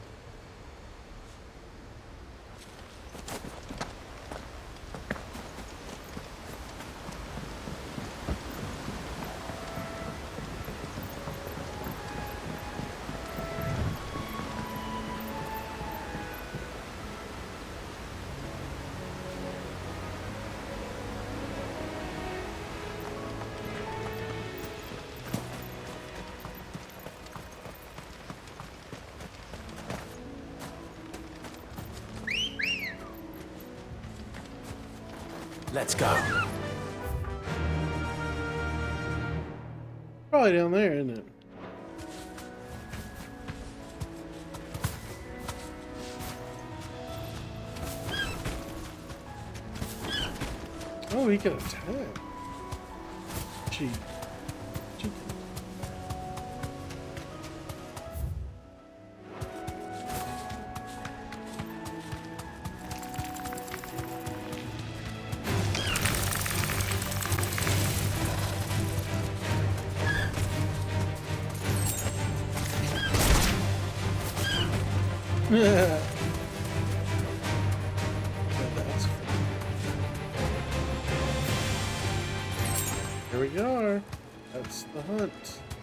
[SPEAKER 2] Let's go.
[SPEAKER 1] Probably down there, isn't it? Oh, he can attack. Gee. Gee. Yeah. Here we go. That's the hunt.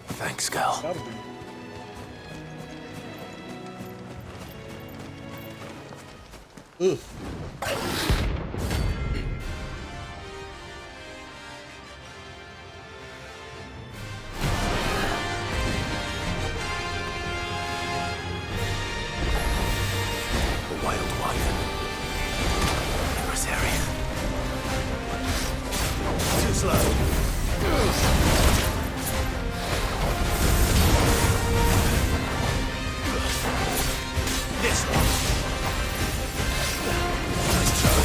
[SPEAKER 2] Thanks, Gal.
[SPEAKER 1] Gotta be. Oof.
[SPEAKER 2] The wild wyvern. In this area. Too slow. This one. Nice try.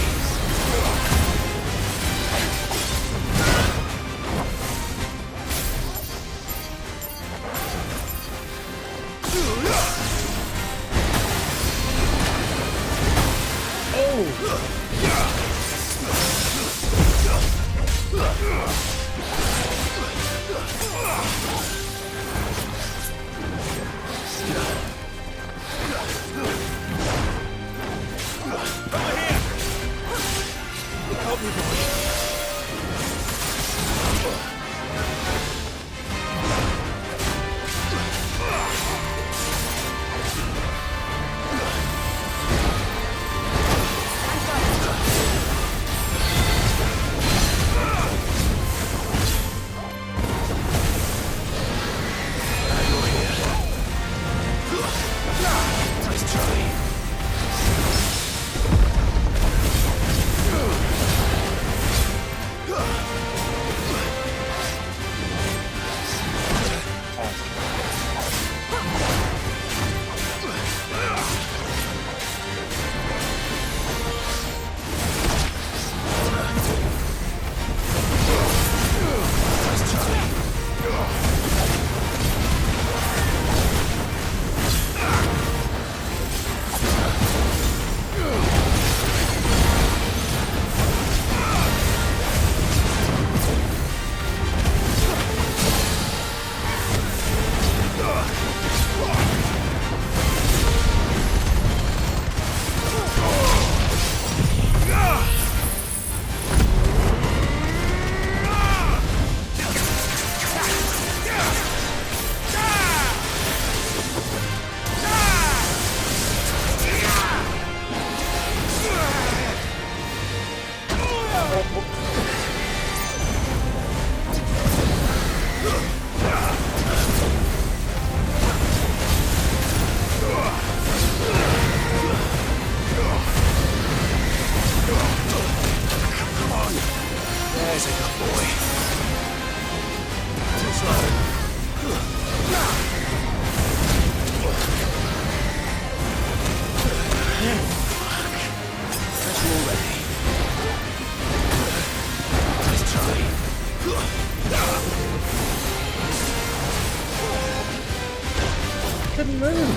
[SPEAKER 1] Couldn't move.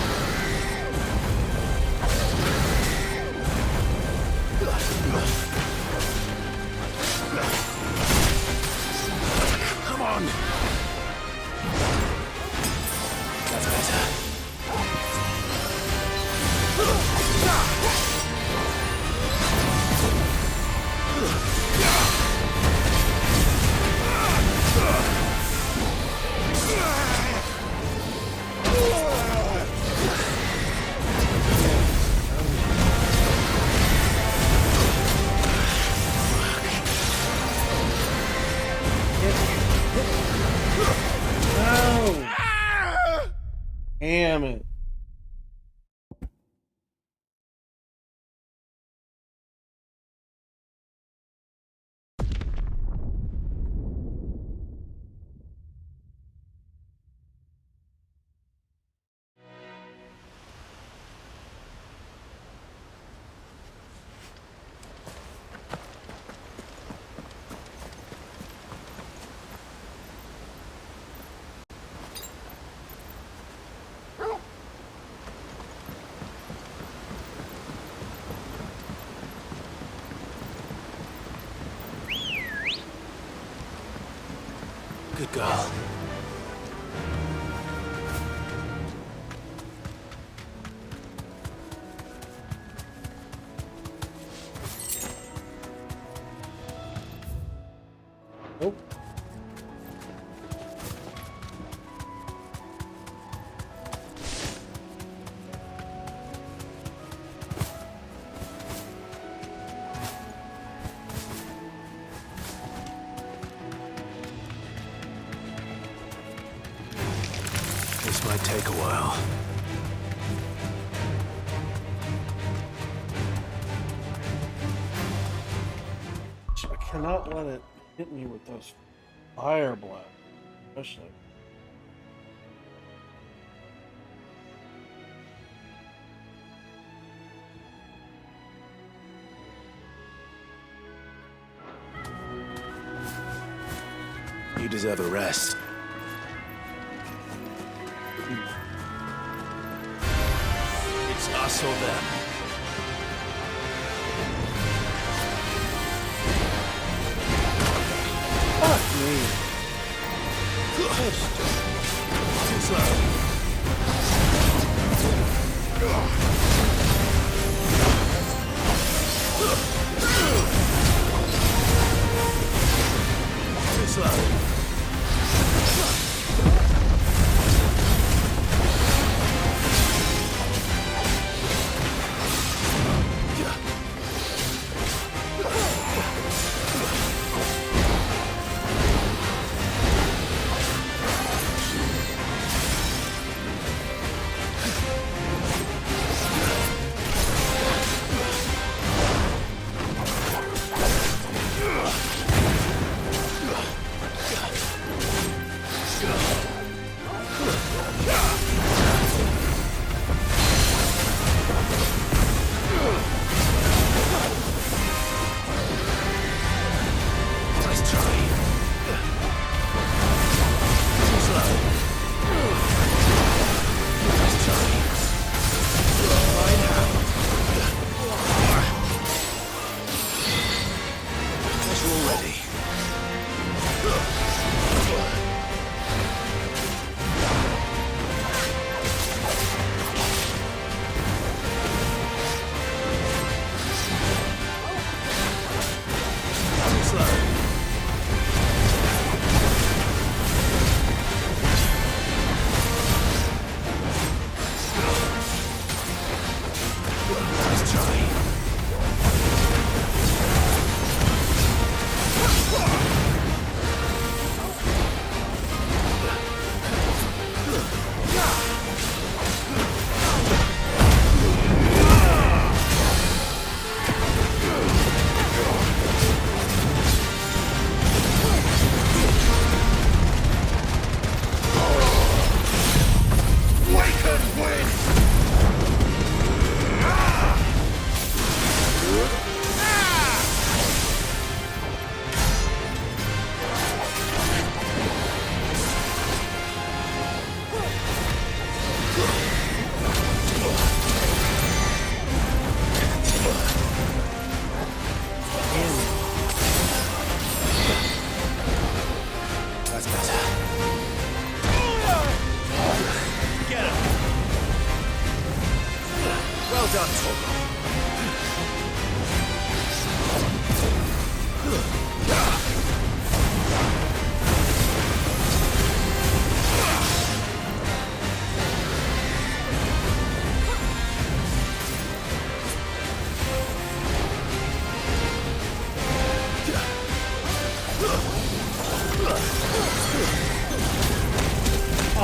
[SPEAKER 2] on! That's better.
[SPEAKER 1] No! Damn it.
[SPEAKER 2] Good girl.
[SPEAKER 1] Nope.
[SPEAKER 2] This might take a while.
[SPEAKER 1] I cannot let it hit me with those fire blasts, especially.
[SPEAKER 2] You deserve a rest. It's us or them.
[SPEAKER 1] Fuck me.
[SPEAKER 2] Too slow. Too slow.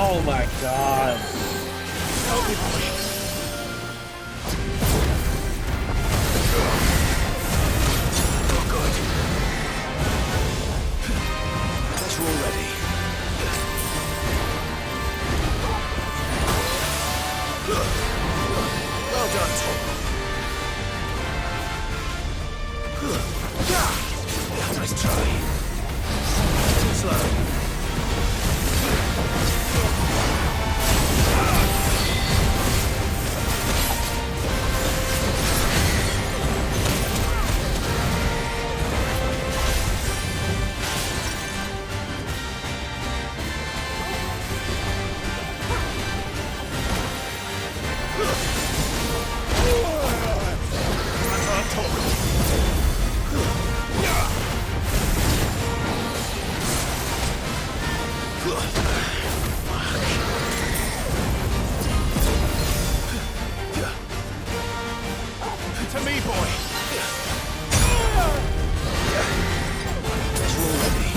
[SPEAKER 1] Oh my god.
[SPEAKER 14] Help me, boy. Oh, good. Guess we're all ready. Well done, Tom. Nice try. Too slow. To me, boy. Guess we're all ready.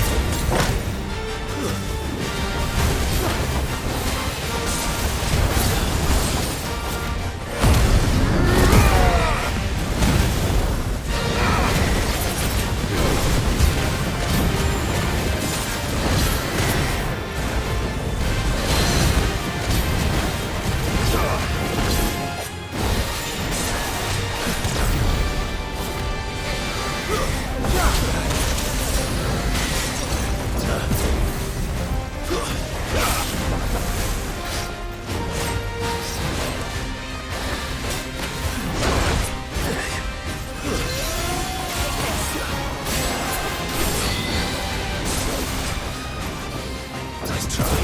[SPEAKER 14] Nice try.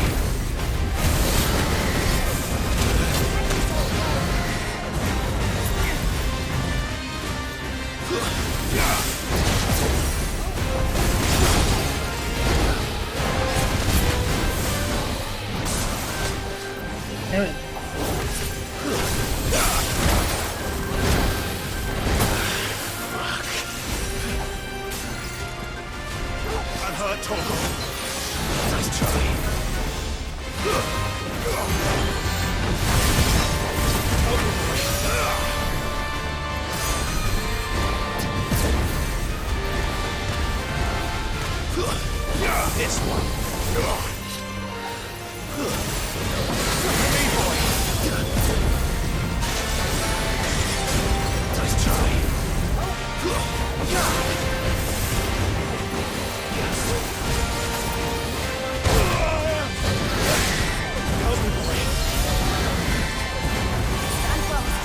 [SPEAKER 1] Damn it.
[SPEAKER 14] I'm hurt, Torgal. Nice try. This one. Me, boy. Nice try. Help me, boy.
[SPEAKER 5] Stand fast.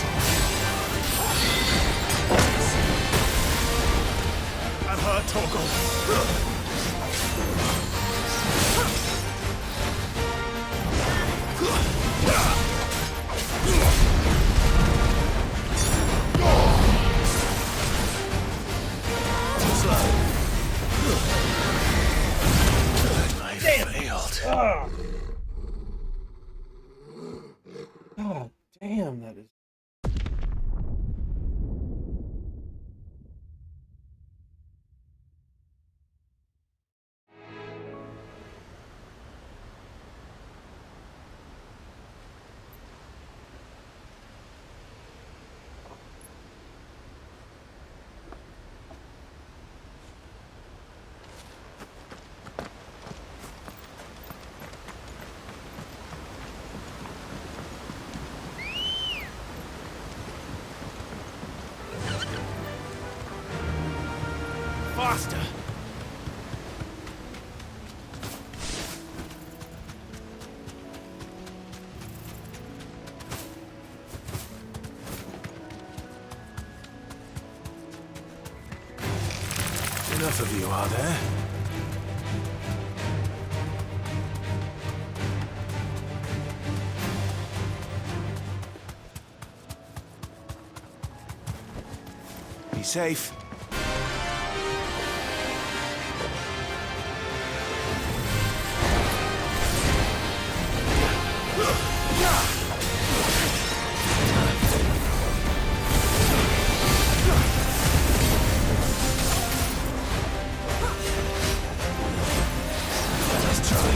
[SPEAKER 14] I'm hurt, Torgal. Too slow. I failed.
[SPEAKER 1] God damn, that is.
[SPEAKER 14] Faster. Enough of you, are there? Be safe. Let's try.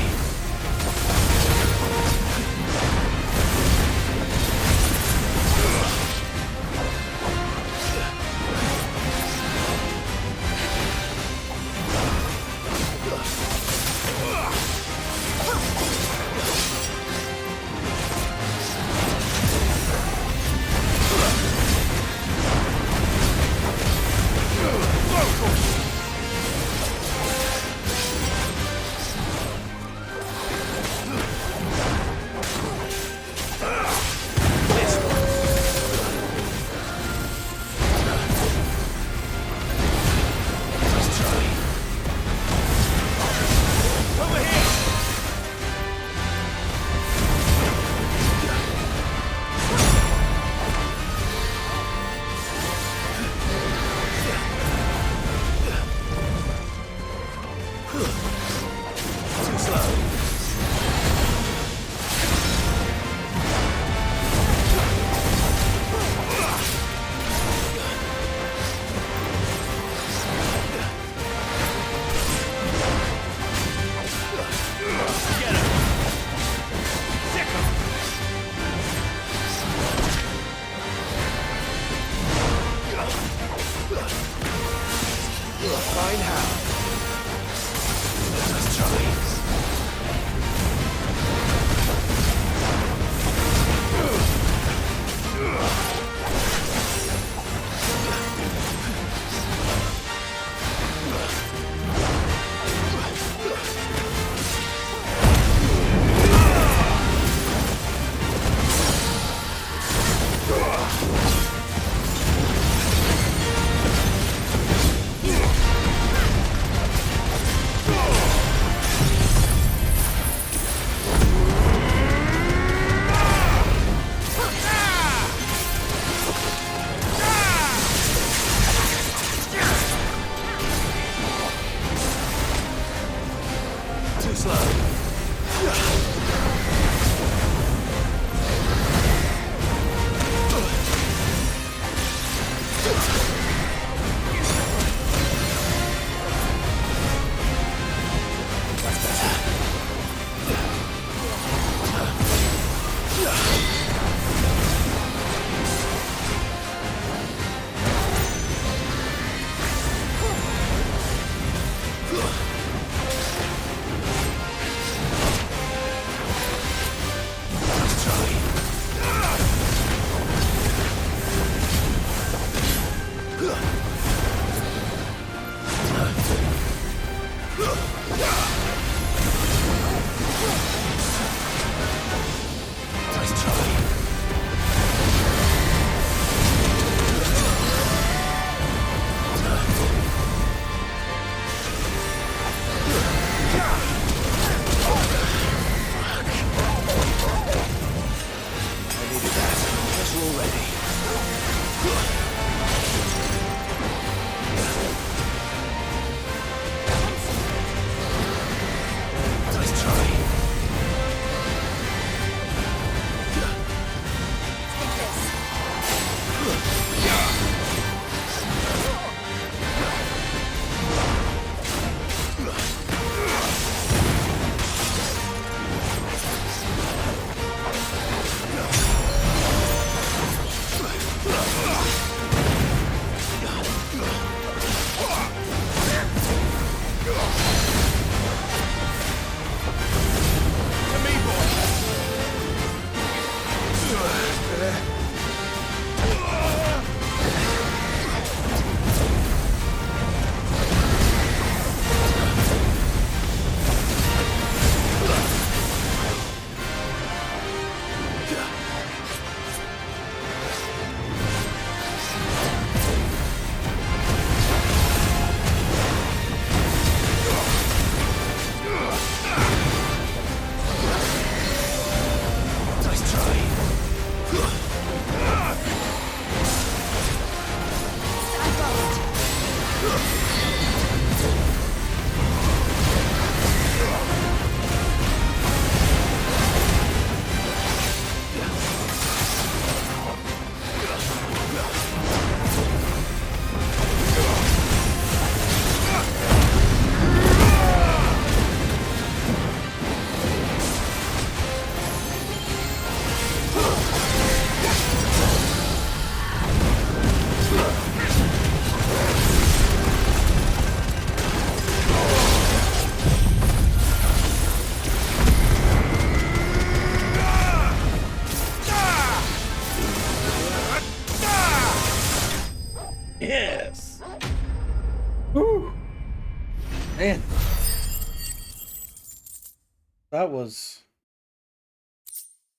[SPEAKER 1] That was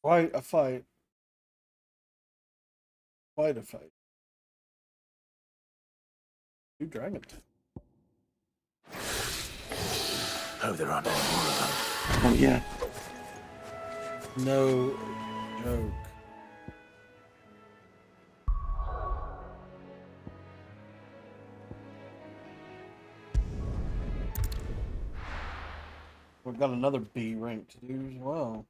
[SPEAKER 1] quite a fight. Quite a fight. Two dragons.
[SPEAKER 2] Oh, there aren't any more of them.
[SPEAKER 1] Oh, yeah. No joke. We've got another B rank to do as well.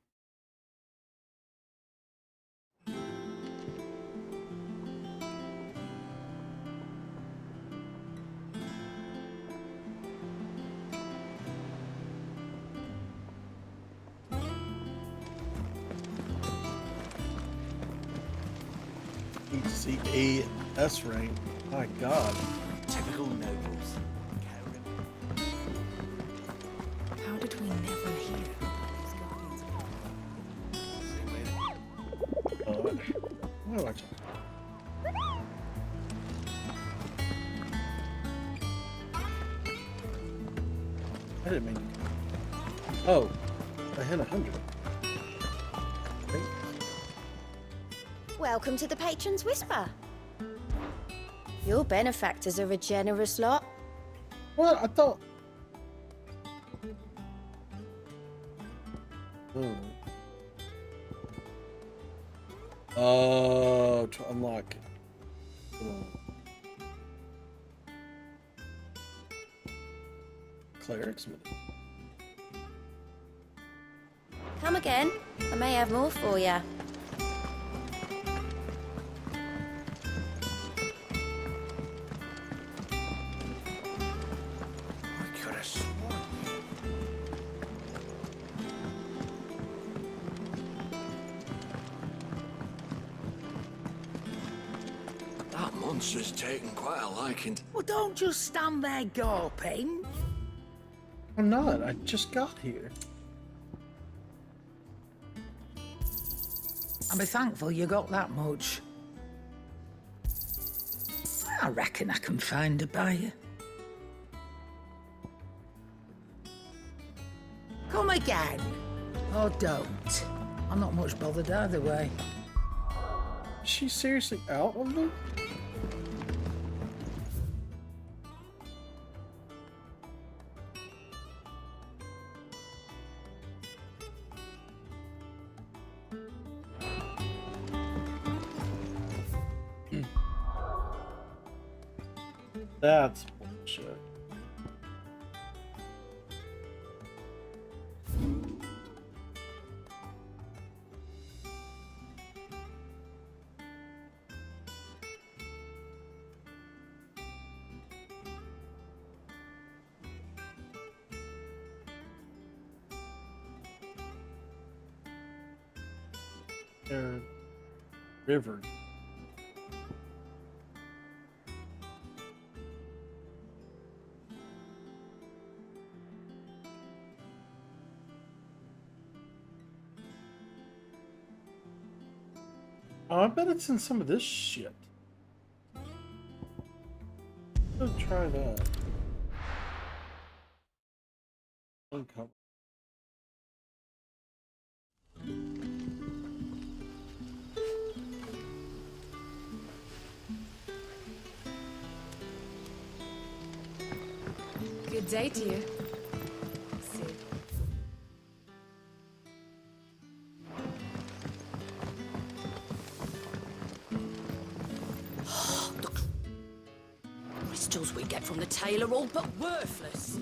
[SPEAKER 1] Need to see A S rank. My God.
[SPEAKER 21] Typical nobles.
[SPEAKER 17] How did we never hear these guardians?
[SPEAKER 1] What do I talk? I didn't mean. Oh, I hit 100. Great.
[SPEAKER 5] Welcome to the Patron's Whisper. Your benefactors are a generous lot.
[SPEAKER 1] What? I thought. Oh, to unlock it. Cleric's minute.
[SPEAKER 5] Come again. I may have more for you.
[SPEAKER 14] That monster's taken quite a liking.
[SPEAKER 9] Well, don't just stand there gawping.
[SPEAKER 1] I'm not. I just got here.
[SPEAKER 9] And be thankful you got that much. I reckon I can find a buyer. Come again. Or don't. I'm not much bothered either way.
[SPEAKER 1] Is she seriously out of them? That's bullshit. River. Oh, I bet it's in some of this shit. Let's try that. Uncover.
[SPEAKER 7] Good day to you.
[SPEAKER 21] Crystals we get from the tailor all but worthless.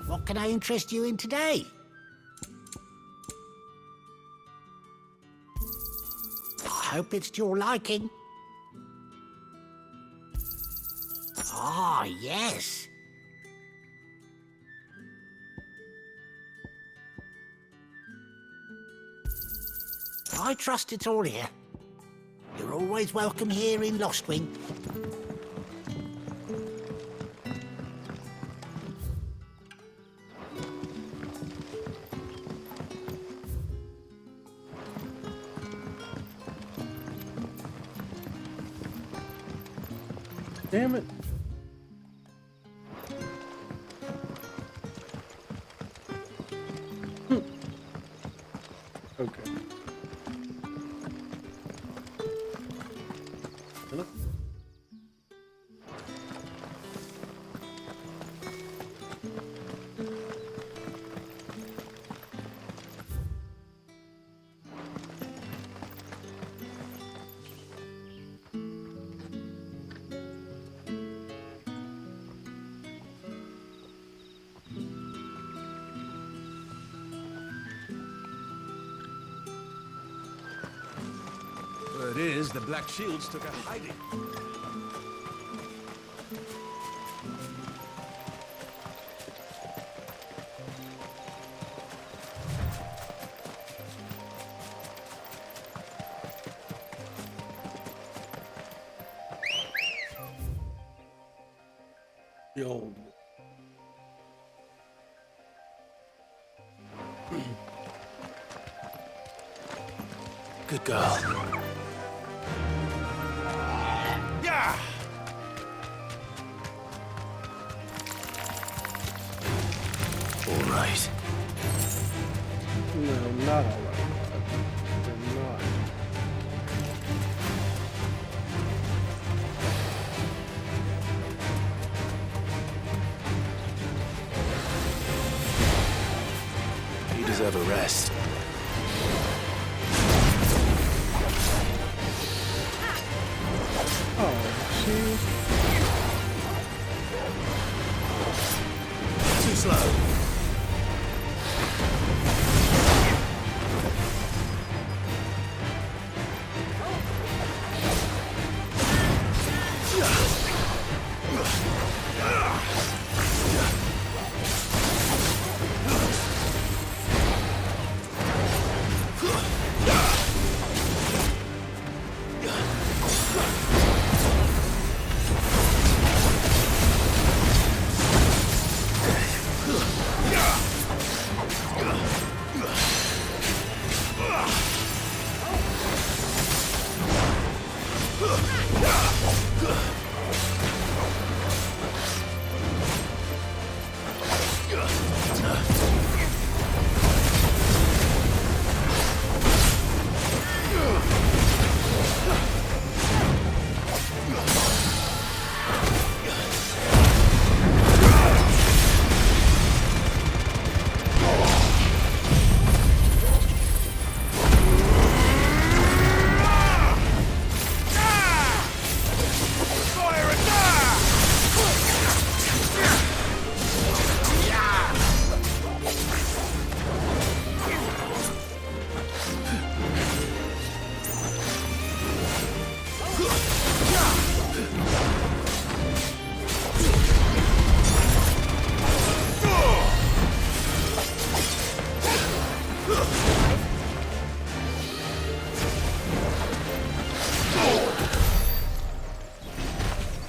[SPEAKER 14] What can I interest you in today? I hope it's to your liking. Ah, yes. I trust it's all here. You're always welcome here in Lostwing.
[SPEAKER 1] Damn it. Okay. Hello?
[SPEAKER 14] Word is, the Black Shields took a hiding.
[SPEAKER 1] The old.
[SPEAKER 2] Good girl.
[SPEAKER 14] Yeah!
[SPEAKER 2] All right.
[SPEAKER 1] No, not all right. They're not.
[SPEAKER 2] You deserve a rest.
[SPEAKER 1] Oh, jeez.
[SPEAKER 2] Too slow.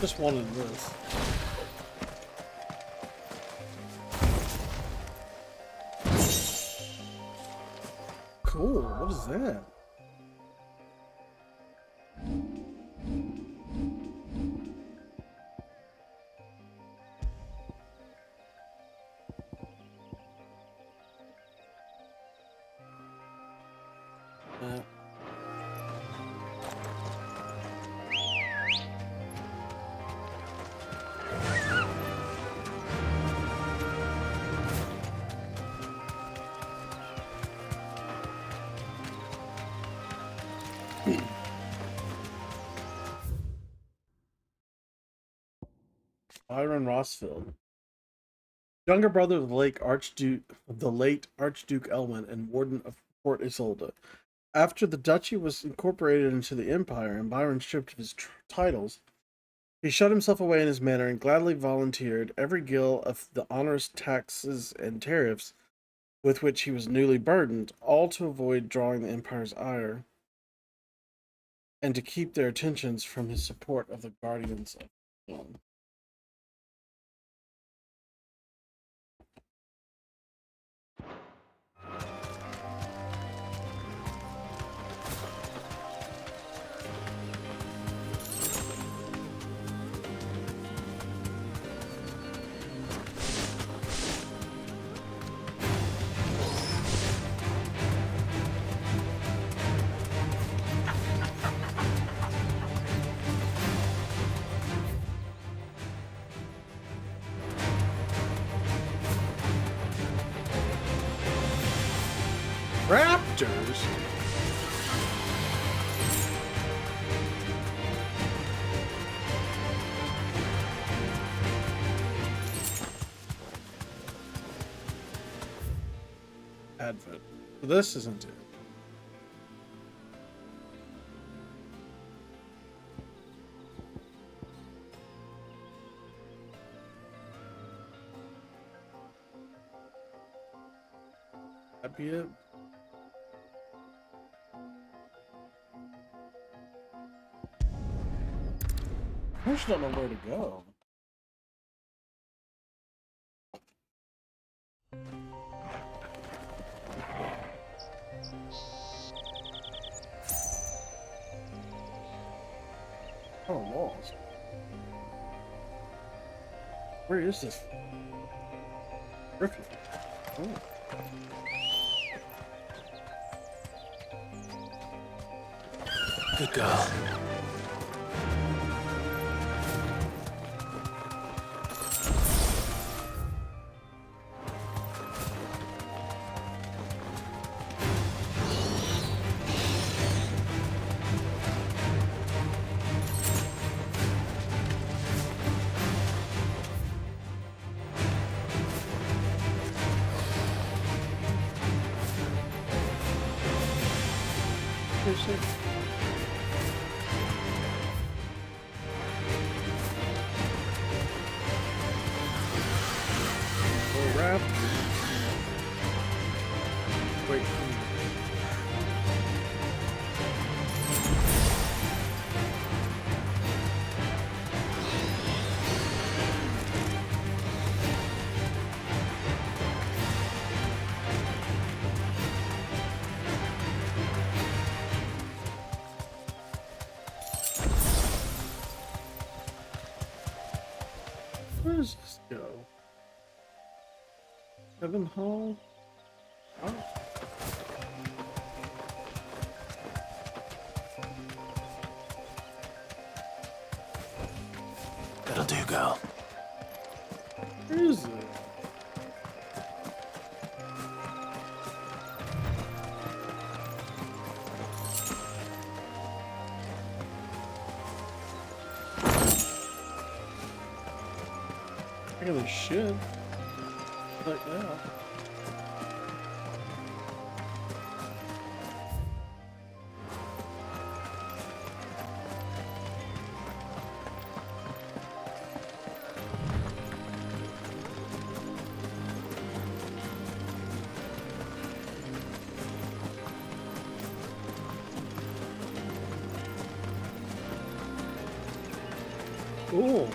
[SPEAKER 1] Just wanted this. Cool. What is that? Byron Rossfield, younger brother of the late Archduke Elwin and Warden of Port Isolde. After the duchy was incorporated into the empire and Byron stripped of his titles, he shut himself away in his manor and gladly volunteered every gill of the onerous taxes and tariffs with which he was newly burdened, all to avoid drawing the empire's ire and to keep their attentions from his support of the guardians of the throne. Raptors? Advent. This isn't it. That be it? I just don't know where to go. Oh, walls. Where is this? Griffin. Oh.
[SPEAKER 2] Good girl.
[SPEAKER 1] Wrap. Wait. Where does this go? Heaven Hall? Oh.
[SPEAKER 2] That'll do, girl.
[SPEAKER 1] Where is it? I got this shit. Like that. Cool.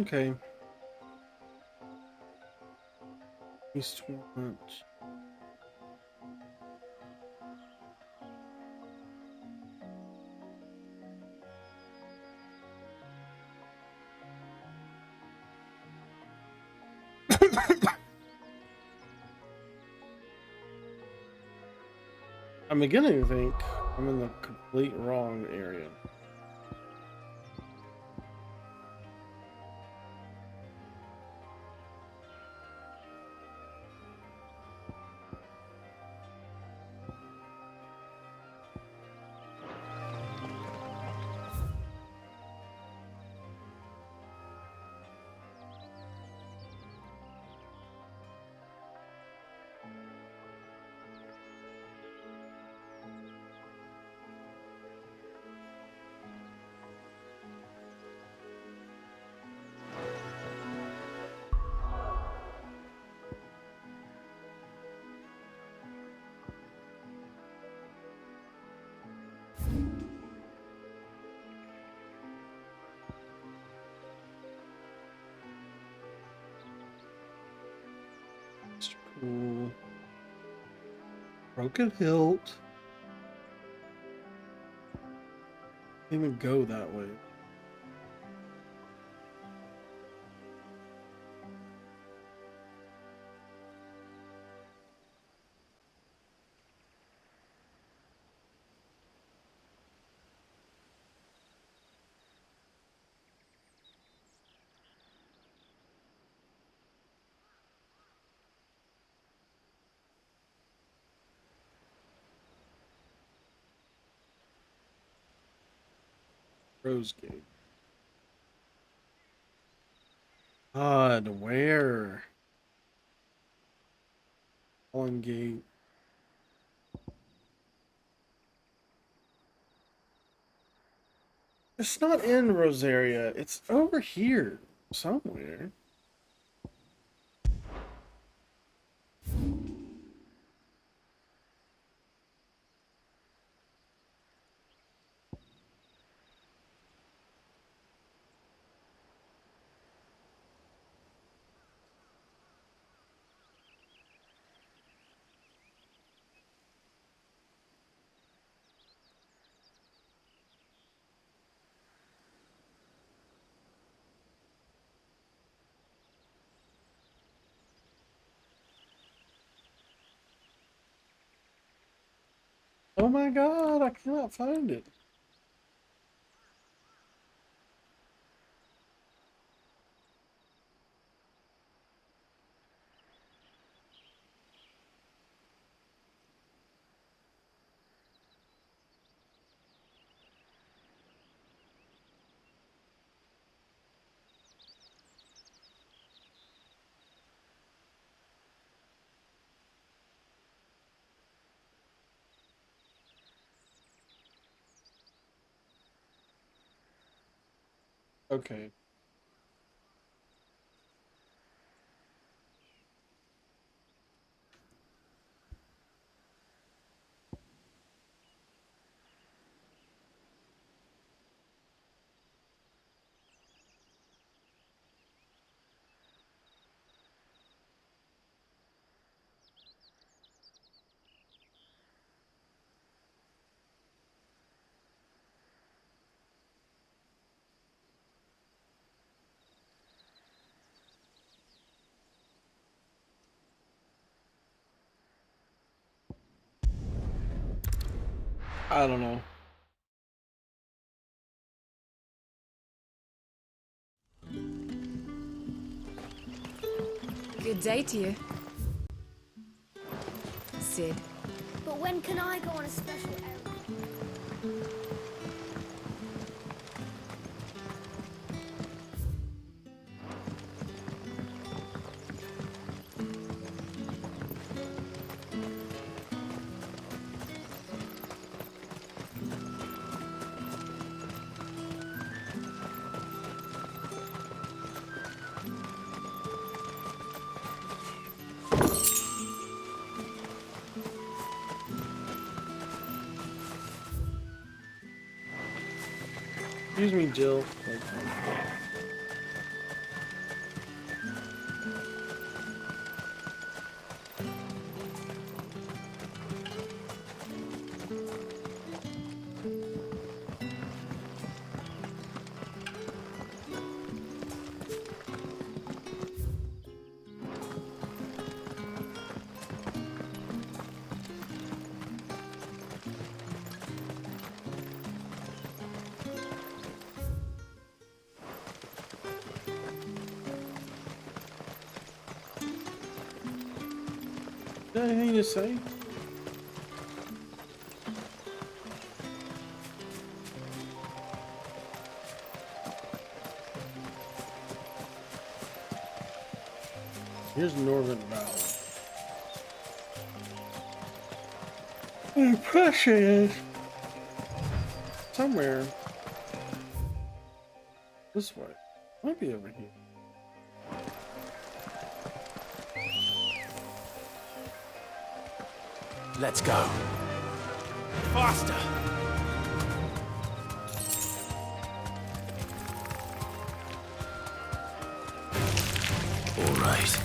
[SPEAKER 1] Okay. East Watch. I'm beginning to think I'm in the complete wrong area. Cool. Broken hilt. Didn't even go that way. Rose Gate. God, where? Fallen Gate. It's not in Rosaria. It's over here somewhere. Oh my god, I cannot find it. Okay. I don't know.
[SPEAKER 17] Good day to you. Sid.
[SPEAKER 5] But when can I go on a special errand?
[SPEAKER 1] Excuse me, Jill. Got anything to say? Here's Northern Valley. Oh, precious. Somewhere. This way. Might be over here.
[SPEAKER 2] Let's go. Faster! All right.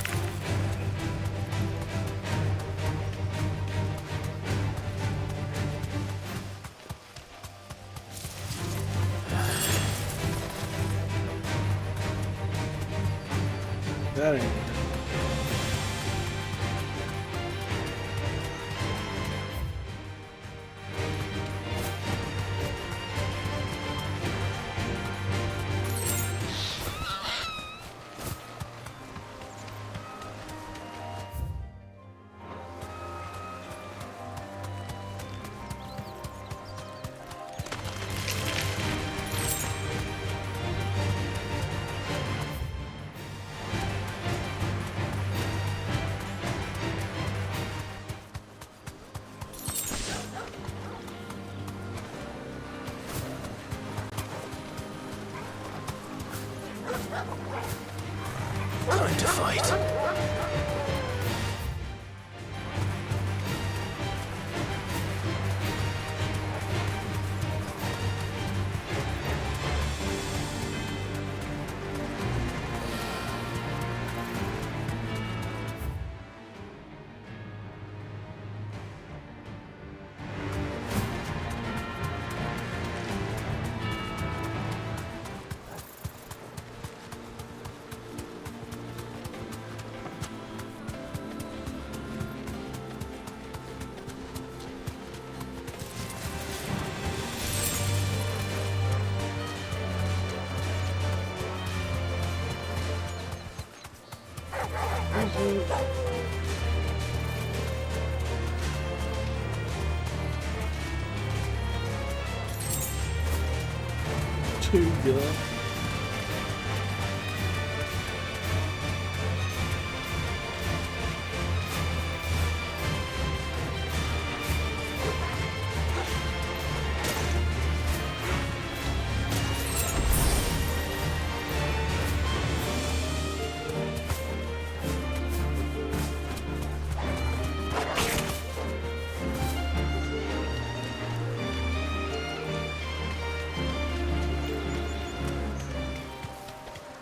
[SPEAKER 1] That ain't it.
[SPEAKER 2] time to fight.
[SPEAKER 1] Too good.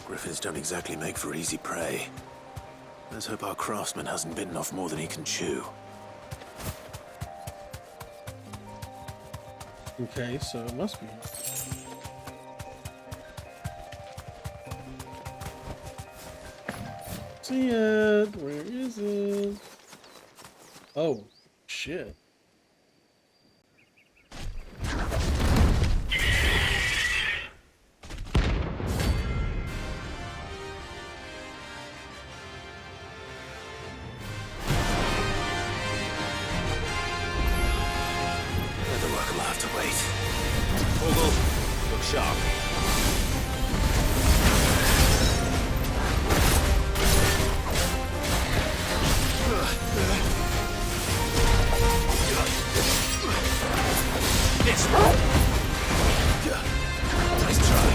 [SPEAKER 2] Griffins don't exactly make for easy prey. Let's hope our craftsman hasn't bitten off more than he can chew.
[SPEAKER 1] Okay, so it must be. See it. Where is it? Oh, shit.
[SPEAKER 2] Look sharp. This one. Nice try.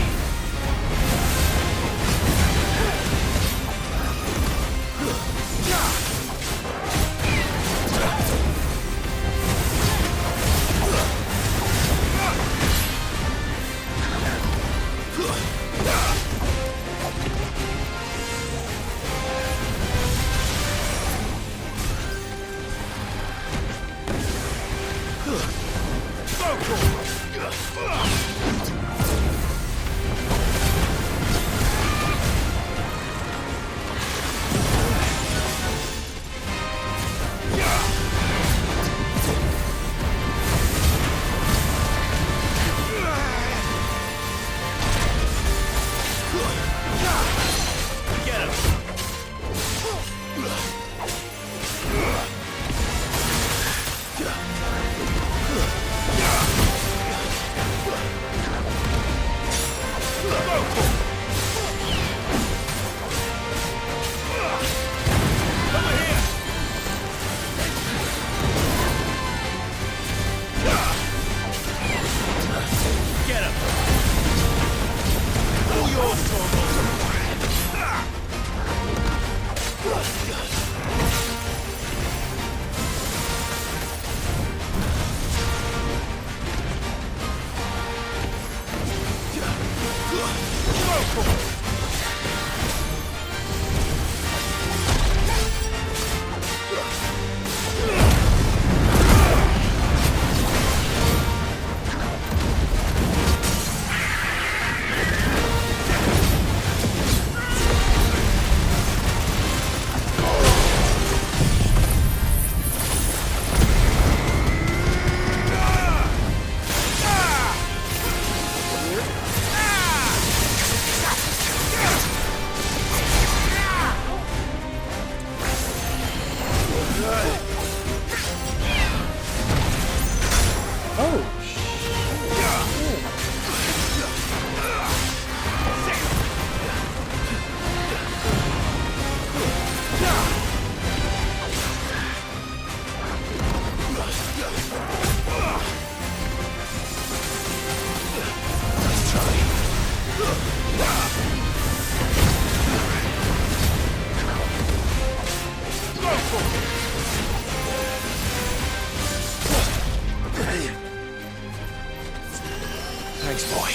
[SPEAKER 2] Thanks, boy.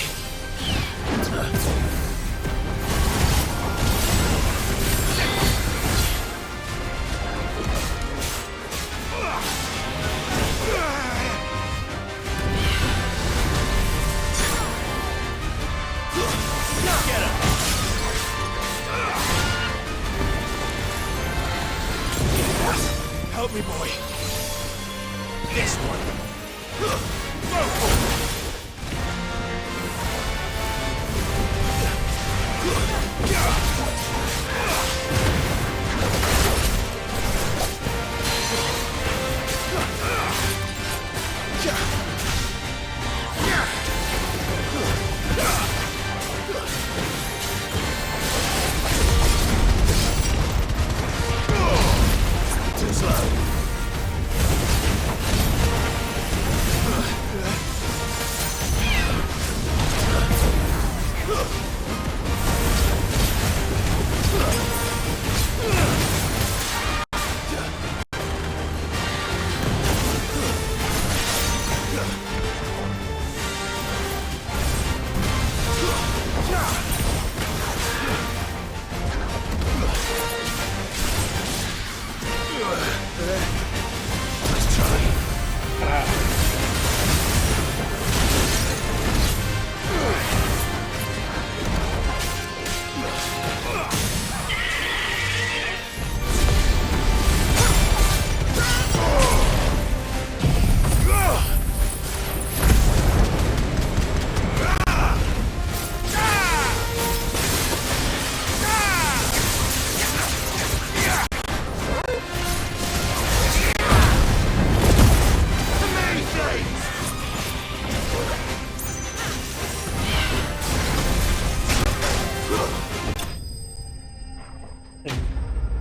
[SPEAKER 14] Help me, boy. This one.
[SPEAKER 2] Too slow.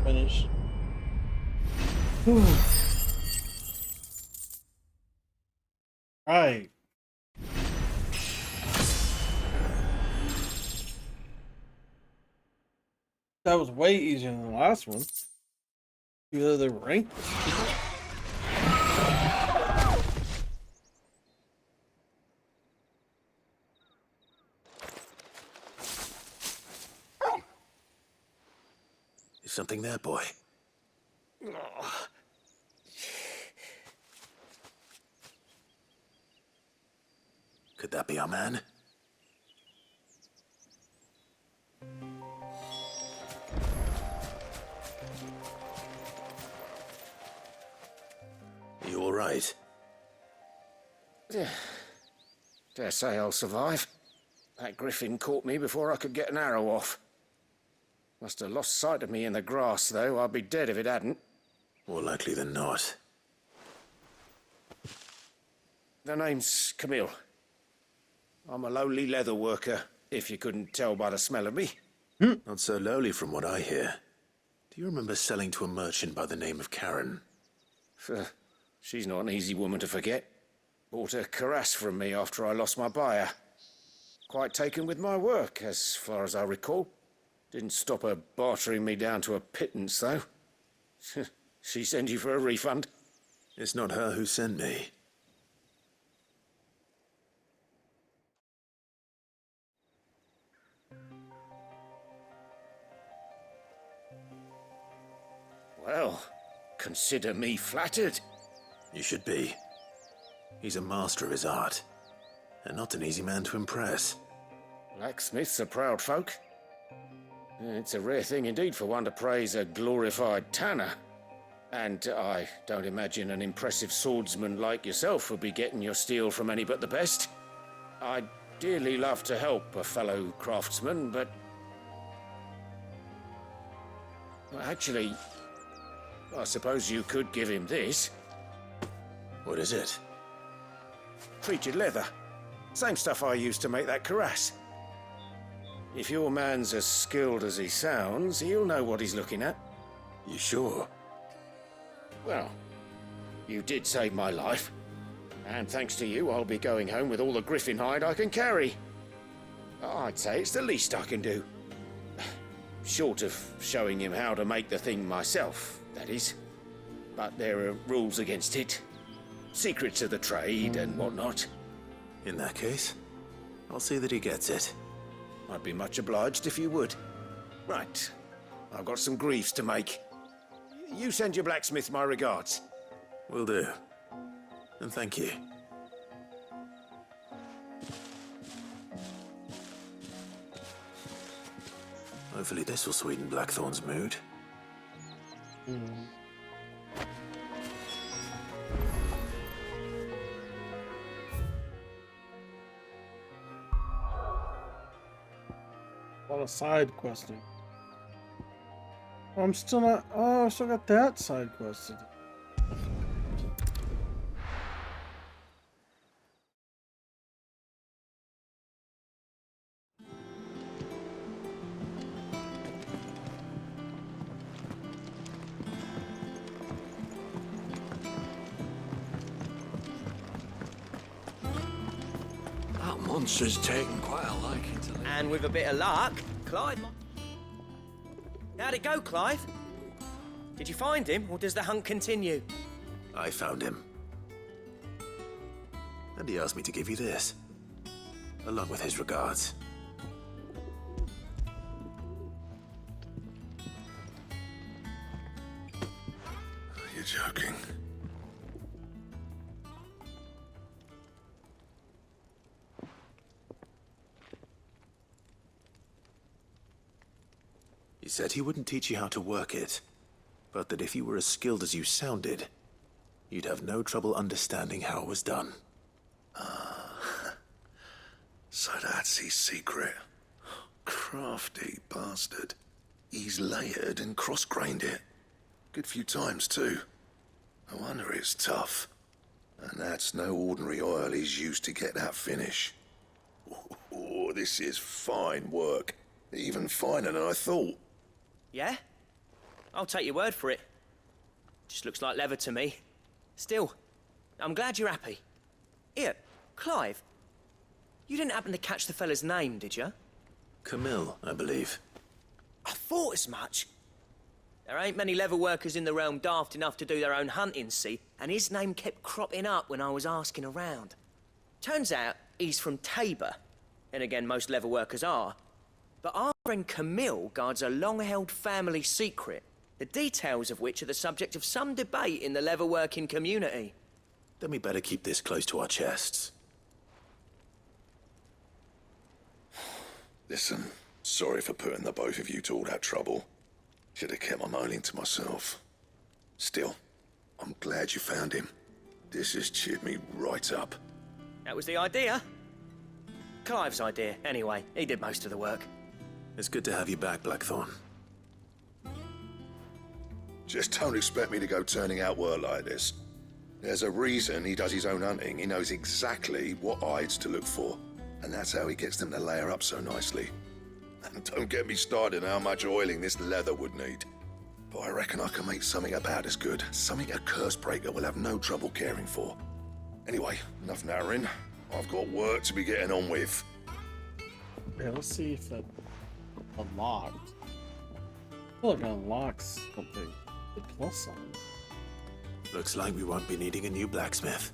[SPEAKER 1] Finish. Right. That was way easier than the last one. Even though they were ranked.
[SPEAKER 2] Is something there, boy? Could that be our man? You all right?
[SPEAKER 10] Dare say I'll survive. That griffin caught me before I could get an arrow off. Must have lost sight of me in the grass, though. I'd be dead if it hadn't.
[SPEAKER 2] More likely than not.
[SPEAKER 10] The name's Camille. I'm a lowly leather worker, if you couldn't tell by the smell of me.
[SPEAKER 2] Not so lowly from what I hear. Do you remember selling to a merchant by the name of Karen?
[SPEAKER 10] She's not an easy woman to forget. Bought a cuirass from me after I lost my buyer. Quite taken with my work, as far as I recall. Didn't stop her bartering me down to a pittance, though. She sent you for a refund?
[SPEAKER 2] It's not her who sent me.
[SPEAKER 10] Well, consider me flattered.
[SPEAKER 2] You should be. He's a master of his art, and not an easy man to impress.
[SPEAKER 10] Blacksmiths are proud folk. It's a rare thing indeed for one to praise a glorified tanner. And I don't imagine an impressive swordsman like yourself would be getting your steel from any but the best. I'd dearly love to help a fellow craftsman, but... Well, actually, I suppose you could give him this.
[SPEAKER 2] What is it?
[SPEAKER 10] Treated leather. Same stuff I used to make that cuirass. If your man's as skilled as he sounds, he'll know what he's looking at.
[SPEAKER 2] You sure?
[SPEAKER 10] Well, you did save my life. And thanks to you, I'll be going home with all the griffin hide I can carry. I'd say it's the least I can do. Short of showing him how to make the thing myself, that is. But there are rules against it. Secrets of the trade and whatnot.
[SPEAKER 2] In that case? I'll see that he gets it.
[SPEAKER 10] I'd be much obliged if you would. Right. I've got some griefs to make. You send your blacksmith my regards.
[SPEAKER 2] Will do. And thank you. Hopefully this will sweeten Blackthorn's mood.
[SPEAKER 1] A lot of side questing. Oh, I'm still not. Oh, I still got that side quest to do.
[SPEAKER 14] That monster's taken quite a liking to live.
[SPEAKER 19] And with a bit of luck, Clive. How'd it go, Clive? Did you find him, or does the hunt continue?
[SPEAKER 2] I found him. And he asked me to give you this, along with his regards.
[SPEAKER 4] You're joking.
[SPEAKER 2] He said he wouldn't teach you how to work it, but that if you were as skilled as you sounded, you'd have no trouble understanding how it was done.
[SPEAKER 4] So that's his secret. Crafty bastard. He's layered and cross-grained it. Good few times, too. No wonder it's tough. And that's no ordinary oil he's used to get that finish. Oh, this is fine work. Even finer than I thought.
[SPEAKER 19] Yeah? I'll take your word for it. Just looks like leather to me. Still, I'm glad you're happy. Here, Clive. You didn't happen to catch the fella's name, did you?
[SPEAKER 2] Camille, I believe.
[SPEAKER 19] I thought as much. There ain't many leather workers in the realm daft enough to do their own hunting, see? And his name kept cropping up when I was asking around. Turns out he's from Tabor. And again, most leather workers are. But our friend Camille guards a long-held family secret, the details of which are the subject of some debate in the leather-working community.
[SPEAKER 2] Then we better keep this close to our chests.
[SPEAKER 4] Listen, sorry for putting the both of you to all that trouble. Should have kept my moaning to myself. Still, I'm glad you found him. This has cheered me right up.
[SPEAKER 19] That was the idea. Clive's idea, anyway. He did most of the work.
[SPEAKER 2] It's good to have you back, Blackthorn.
[SPEAKER 4] Just don't expect me to go turning out work like this. There's a reason he does his own hunting. He knows exactly what hides to look for. And that's how he gets them to layer up so nicely. And don't get me started on how much oiling this leather would need. But I reckon I can make something about as good. Something a Cursebreaker will have no trouble caring for. Anyway, enough narrowing. I've got work to be getting on with.
[SPEAKER 1] Yeah, let's see if that unlocked. I feel like it unlocks something. The plus sign.
[SPEAKER 2] Looks like we won't be needing a new blacksmith.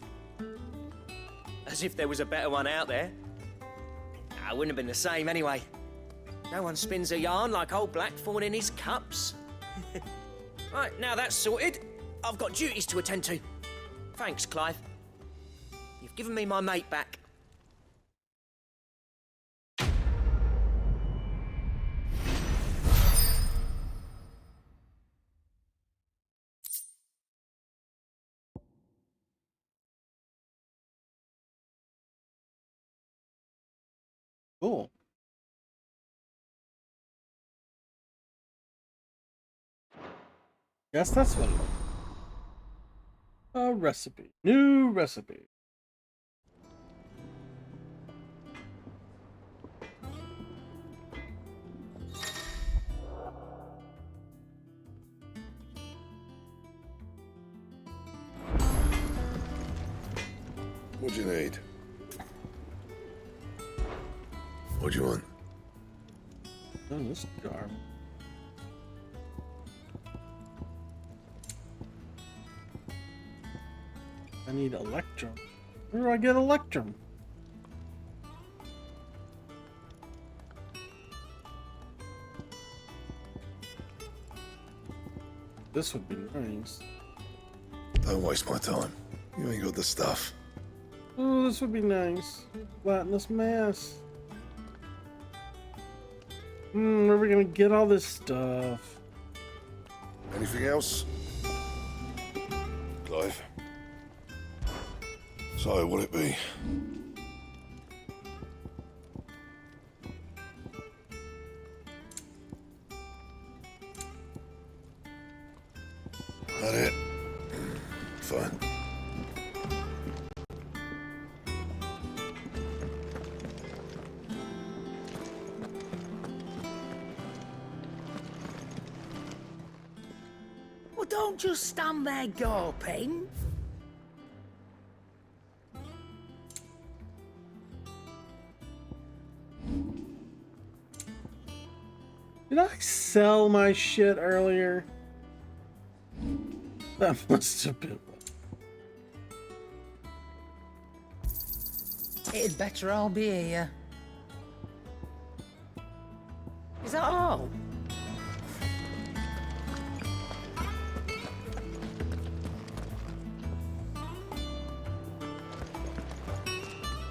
[SPEAKER 19] As if there was a better one out there. I wouldn't have been the same anyway. No one spins a yarn like old Blackthorn in his cups. Right, now that's sorted, I've got duties to attend to. Thanks, Clive. You've given me my mate back.
[SPEAKER 1] Cool. Yes, that's what it is. A recipe. New recipe.
[SPEAKER 4] What do you need? What do you want?
[SPEAKER 1] Oh, this jar. I need electrum. Where do I get electrum? This would be nice.
[SPEAKER 4] Don't waste my time. You ain't got the stuff.
[SPEAKER 1] Oh, this would be nice. Flatten this mass. Where are we gonna get all this stuff?
[SPEAKER 4] Anything else? Clive. So, what'll it be? That it? Fine.
[SPEAKER 9] Well, don't just stand there gawping.
[SPEAKER 1] Did I sell my shit earlier? That must have been.
[SPEAKER 9] It'd better all be here. Is that all?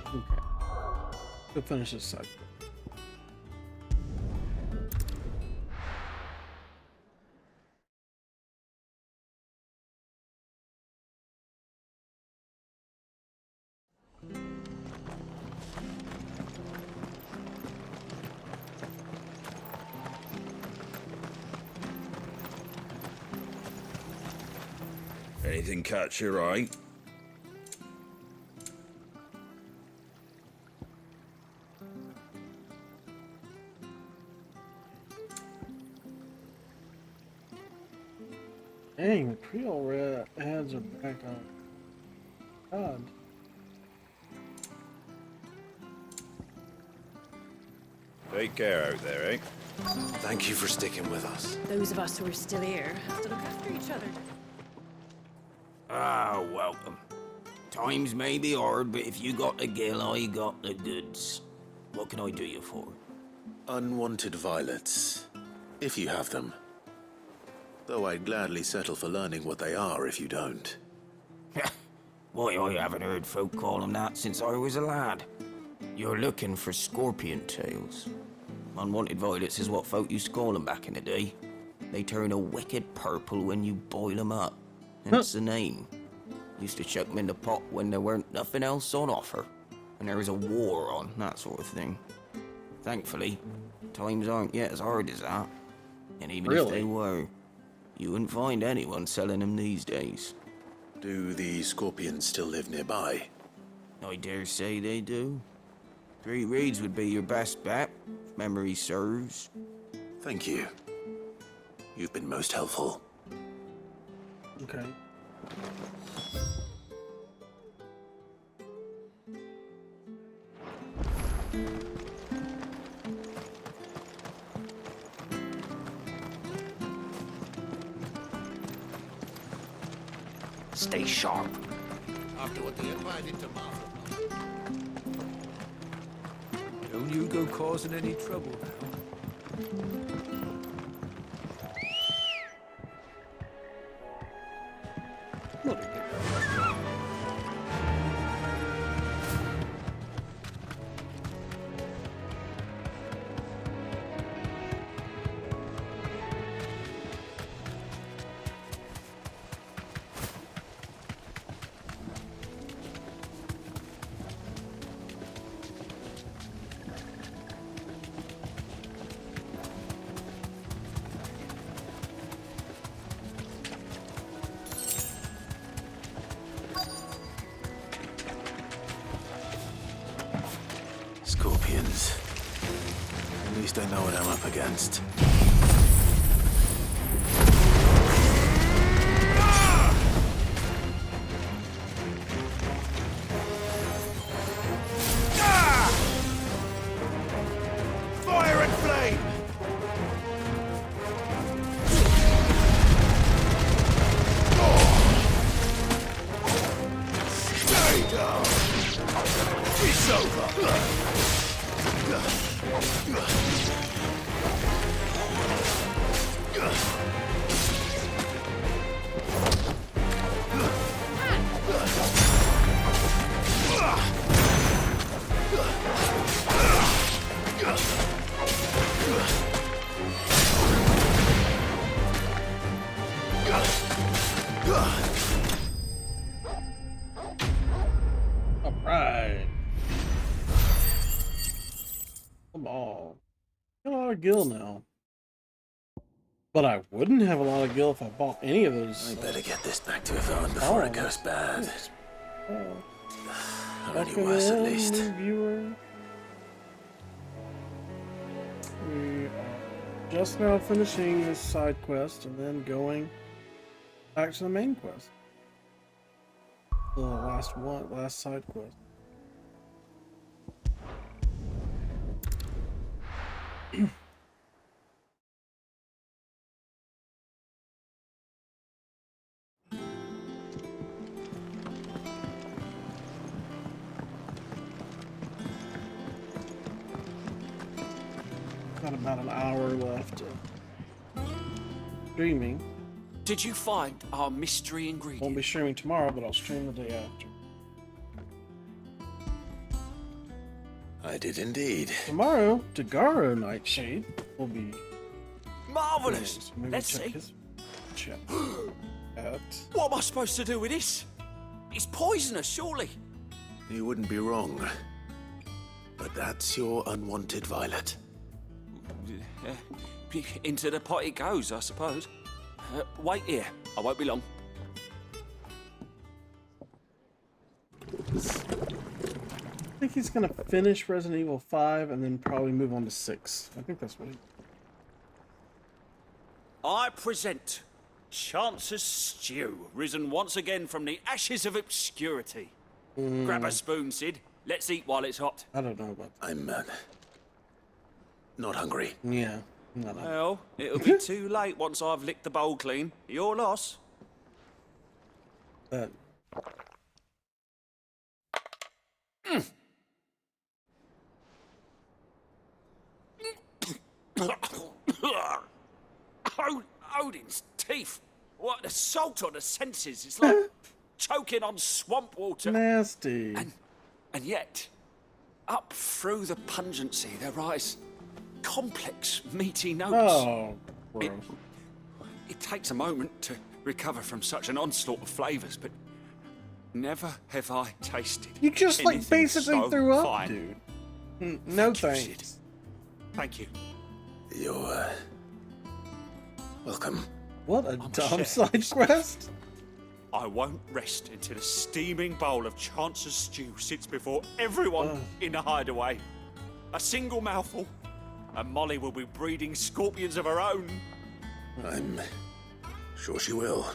[SPEAKER 1] Okay. Go finish this side.
[SPEAKER 15] Anything catch your eye?
[SPEAKER 1] Dang, the Creole red ads are back on. God.
[SPEAKER 15] Take care out there, eh?
[SPEAKER 2] Thank you for sticking with us.
[SPEAKER 13] Those of us who are still here have to look after each other.
[SPEAKER 21] Ah, welcome. Times may be hard, but if you got the gill, I got the goods. What can I do you for?
[SPEAKER 2] Unwanted violets, if you have them. Though I'd gladly settle for learning what they are if you don't.
[SPEAKER 21] Why, I haven't heard folk call them that since I was a lad. You're looking for scorpion tails. Unwanted violets is what folk used to call them back in the day. They turn a wicked purple when you boil them up. Hence the name. Used to chuck them in the pot when there weren't nothing else on offer. And there was a war on, that sort of thing. Thankfully, times aren't yet as hard as that. And even if they were, you wouldn't find anyone selling them these days.
[SPEAKER 2] Do the scorpions still live nearby?
[SPEAKER 21] I dare say they do. 3 Reeds would be your best bet, if memory serves.
[SPEAKER 2] Thank you. You've been most helpful.
[SPEAKER 1] Okay.
[SPEAKER 21] Stay sharp.
[SPEAKER 14] After what they invited to Martha.
[SPEAKER 22] Don't you go causing any trouble now.
[SPEAKER 2] Scorpions. At least I know what I'm up against.
[SPEAKER 14] Fire and flame! Stay down! It's over!
[SPEAKER 1] Right. Come on. Got a lot of gil now. But I wouldn't have a lot of gil if I bought any of those.
[SPEAKER 2] I better get this back to Yvonne before it goes bad. Or any worse, at least.
[SPEAKER 1] Viewer. We are just now finishing this side quest and then going back to the main quest. The last side quest. Got about an hour left of streaming.
[SPEAKER 15] Did you find our mystery ingredient?
[SPEAKER 1] Won't be streaming tomorrow, but I'll stream the day after.
[SPEAKER 2] I did indeed.
[SPEAKER 1] Tomorrow, Dagaro Nightshade will be
[SPEAKER 15] marvelous.
[SPEAKER 1] So maybe
[SPEAKER 15] Let's
[SPEAKER 1] check
[SPEAKER 15] see.
[SPEAKER 1] his chat.
[SPEAKER 15] What am I supposed to do with this? It's poisonous, surely.
[SPEAKER 2] You wouldn't be wrong. But that's your unwanted violet.
[SPEAKER 15] Into the pot it goes, I suppose. Wait here. I won't be long.
[SPEAKER 1] I think he's gonna finish Resident Evil 5 and then probably move on to 6. I think that's what he...
[SPEAKER 15] I present Chance's Stew, risen once again from the ashes of obscurity. Grab a spoon, Sid. Let's eat while it's hot.
[SPEAKER 1] I don't know about that.
[SPEAKER 2] I'm not hungry.
[SPEAKER 1] Yeah. No.
[SPEAKER 15] Well, it'll be too late once I've licked the bowl clean. Your loss. Odin's teeth. What assault on the senses. It's like choking on swamp water.
[SPEAKER 1] Nasty.
[SPEAKER 15] And yet, up through the pungency, there rise complex, meaty notes.
[SPEAKER 1] Oh, gross.
[SPEAKER 15] It takes a moment to recover from such an onslaught of flavors, but never have I tasted.
[SPEAKER 1] You just like
[SPEAKER 15] anything
[SPEAKER 1] basically
[SPEAKER 15] so
[SPEAKER 1] threw up,
[SPEAKER 15] fine.
[SPEAKER 1] dude. No
[SPEAKER 15] Thank you,
[SPEAKER 1] thanks.
[SPEAKER 15] Sid. Thank you.
[SPEAKER 2] You're welcome.
[SPEAKER 1] What a
[SPEAKER 15] I'm
[SPEAKER 1] dumb
[SPEAKER 15] chef.
[SPEAKER 1] side quest.
[SPEAKER 15] I won't rest until a steaming bowl of Chance's stew sits before everyone in the hideaway. A single mouthful, and Molly will be breeding scorpions of her own.
[SPEAKER 2] I'm sure she will.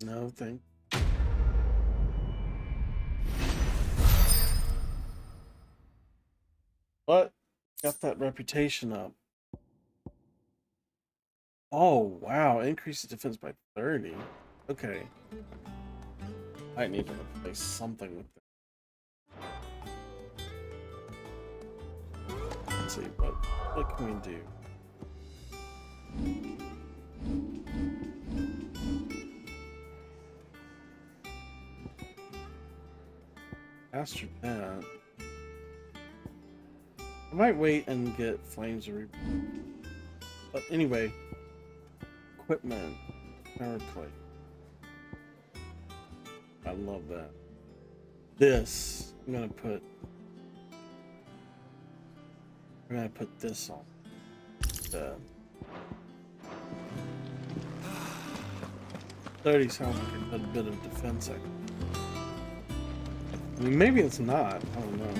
[SPEAKER 1] No thanks. But got that reputation up. Oh wow, increases defense by 30. Okay. I need to replace something with that. Let's see, what can we do? After that, I might wait and get Flames of Reborn. But anyway, equipment, power plate. I love that. This, I'm gonna put this on. The 30 sounds like a good bit of defense. I mean, maybe it's not. I don't know.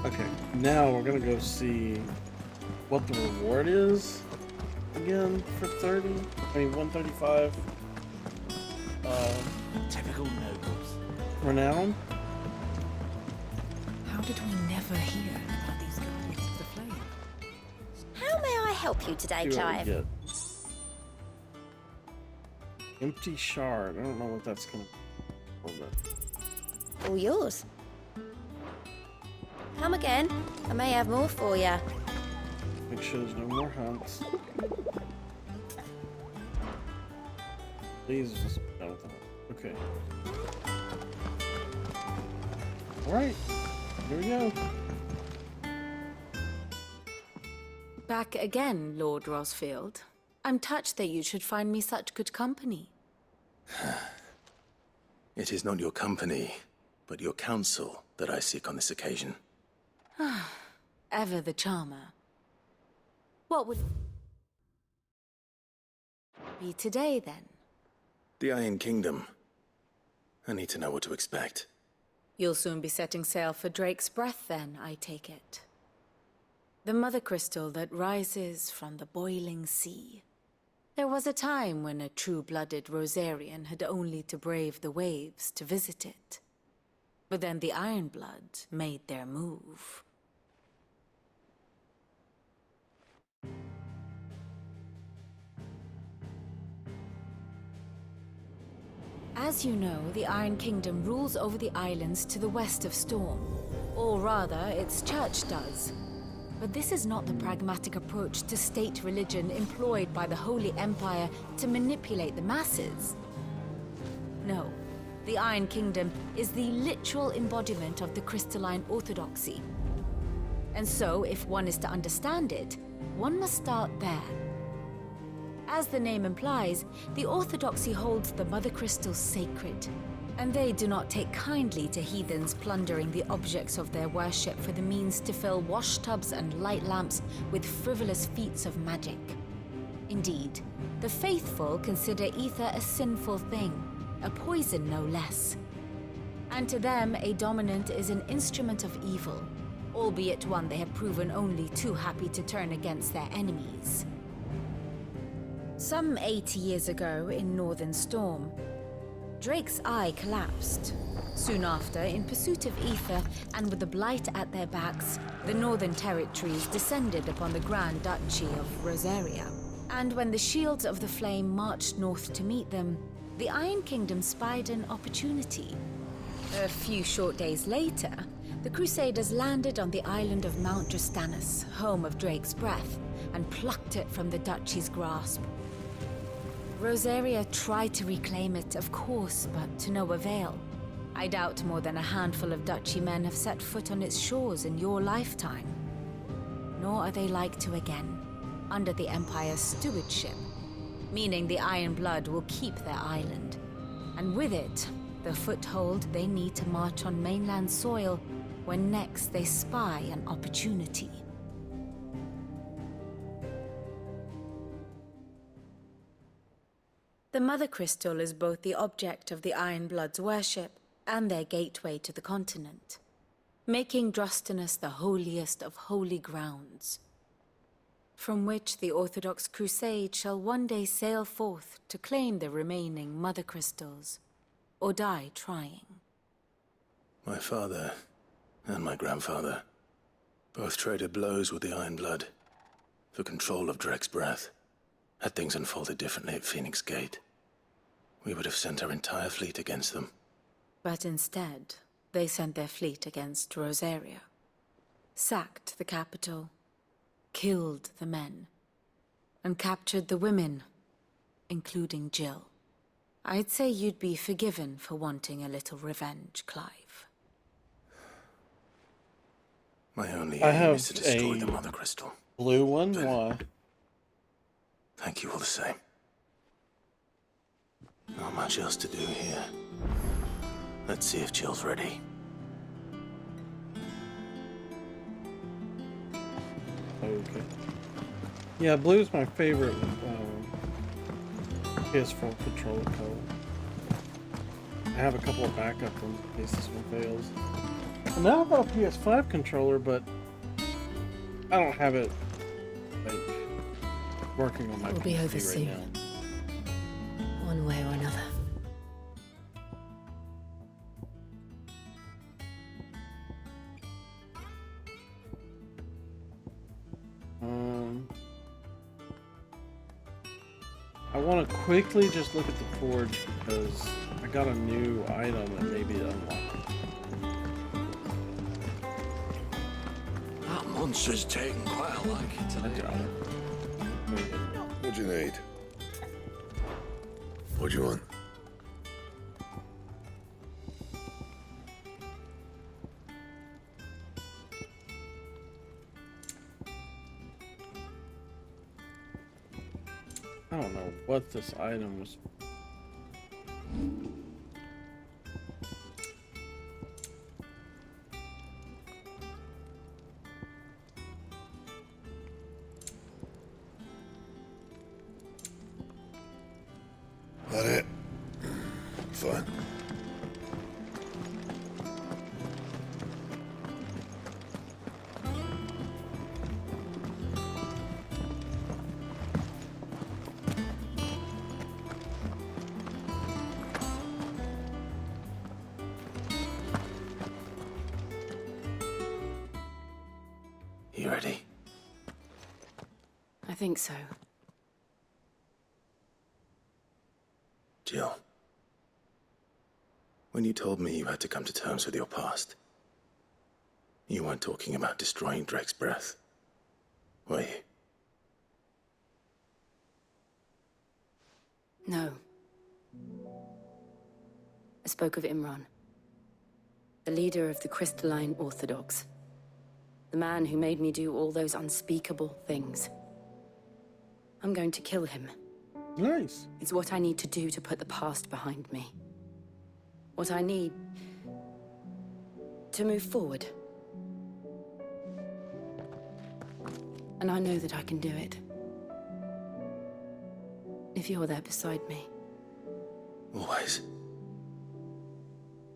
[SPEAKER 1] Okay, now we're gonna go see what the reward is again for 30. I mean 135.
[SPEAKER 21] Typical nobles.
[SPEAKER 1] Renown.
[SPEAKER 17] How did we never hear about these guardians of the flame?
[SPEAKER 5] How may I help you today,
[SPEAKER 1] See what we
[SPEAKER 5] Clive?
[SPEAKER 1] get. Empty shard. I don't know what that's gonna be.
[SPEAKER 5] All yours. Come again. I may have more for you.
[SPEAKER 1] Make sure there's no more hunts. Please just done with that. Okay. Alright. Here we go.
[SPEAKER 7] Back again, Lord Rosfield. I'm touched that you should find me such good company.
[SPEAKER 2] It is not your company, but your counsel that I seek on this occasion.
[SPEAKER 7] Ever the charmer. What would be today, then?
[SPEAKER 2] The Iron Kingdom. I need to know what to expect.
[SPEAKER 7] You'll soon be setting sail for Drake's Breath, then, I take it. The mother crystal that rises from the boiling sea. There was a time when a true-blooded Rosarian had only to brave the waves to visit it. But then the Ironblood made their move. As you know, the Iron Kingdom rules over the islands to the west of Storm. Or rather, its church does. But this is not the pragmatic approach to state religion employed by the Holy Empire to manipulate the masses. No, the Iron Kingdom is the literal embodiment of the crystalline orthodoxy. And so, if one is to understand it, one must start there. As the name implies, the orthodoxy holds the mother crystals sacred, and they do not take kindly to heathens plundering the objects of their worship for the means to fill washtubs and light lamps with frivolous feats of magic. Indeed, the faithful consider ether a sinful thing, a poison no less. And to them, a dominant is an instrument of evil, albeit one they have proven only too happy to turn against their enemies. Some 80 years ago, in Northern Storm, Drake's eye collapsed. Soon after, in pursuit of ether and with the blight at their backs, the Northern Territories descended upon the Grand Duchy of Rosaria. And when the Shields of the Flame marched north to meet them, the Iron Kingdom spied an opportunity. A few short days later, the Crusaders landed on the island of Mount Drastanus, home of Drake's Breath, and plucked it from the Duchy's grasp. Rosaria tried to reclaim it, of course, but to no avail. I doubt more than a handful of Duchy men have set foot on its shores in your lifetime. Nor are they like to again, under the Empire's stewardship, meaning the Iron Blood will keep their island, and with it, the foothold they need to march on mainland soil when next they spy an opportunity. The Mother Crystal is both the object of the Iron Blood's worship and their gateway to the continent, making Drastanus the holiest of holy grounds, from which the Orthodox Crusade shall one day sail forth to claim the remaining Mother Crystals, or die trying.
[SPEAKER 2] My father and my grandfather both traded blows with the Iron Blood for control of Drake's Breath. Had things unfolded differently at Phoenix Gate, we would have sent our entire fleet against them.
[SPEAKER 7] But instead, they sent their fleet against Rosaria, sacked the capital, killed the men, and captured the women, including Jill. I'd say you'd be forgiven for wanting a little revenge, Clive.
[SPEAKER 2] My only
[SPEAKER 1] I
[SPEAKER 2] aim
[SPEAKER 1] have
[SPEAKER 2] is to destroy
[SPEAKER 1] a
[SPEAKER 2] the Mother Crystal.
[SPEAKER 1] Blue one? Why?
[SPEAKER 2] Thank you all the same. Not much else to do here. Let's see if Jill's ready.
[SPEAKER 1] Okay. Yeah, blue's my favorite PS4 controller color. I have a couple of backup ones in case this one fails. And now I've got a PS5 controller, but I don't have it like working on my
[SPEAKER 7] We'll
[SPEAKER 1] PC
[SPEAKER 7] be over
[SPEAKER 1] right
[SPEAKER 7] soon.
[SPEAKER 1] now.
[SPEAKER 7] One way or another.
[SPEAKER 1] I want to quickly just look at the forge because I got a new item that maybe unlocked.
[SPEAKER 3] That monster's taking quite a liking to live.
[SPEAKER 4] What'd you need? What'd you want?
[SPEAKER 1] I don't know what this item was.
[SPEAKER 2] You ready?
[SPEAKER 7] I think so.
[SPEAKER 2] Jill, when you told me you had to come to terms with your past, you weren't talking about destroying Drake's breath, were you?
[SPEAKER 7] No. I spoke of Imran, the leader of the Crystalline Orthodox. The man who made me do all those unspeakable things. I'm going to kill him.
[SPEAKER 1] Nice.
[SPEAKER 7] It's what I need to do to put the past behind me. What I need to move forward. And I know that I can do it. If you're there beside me.
[SPEAKER 2] Always.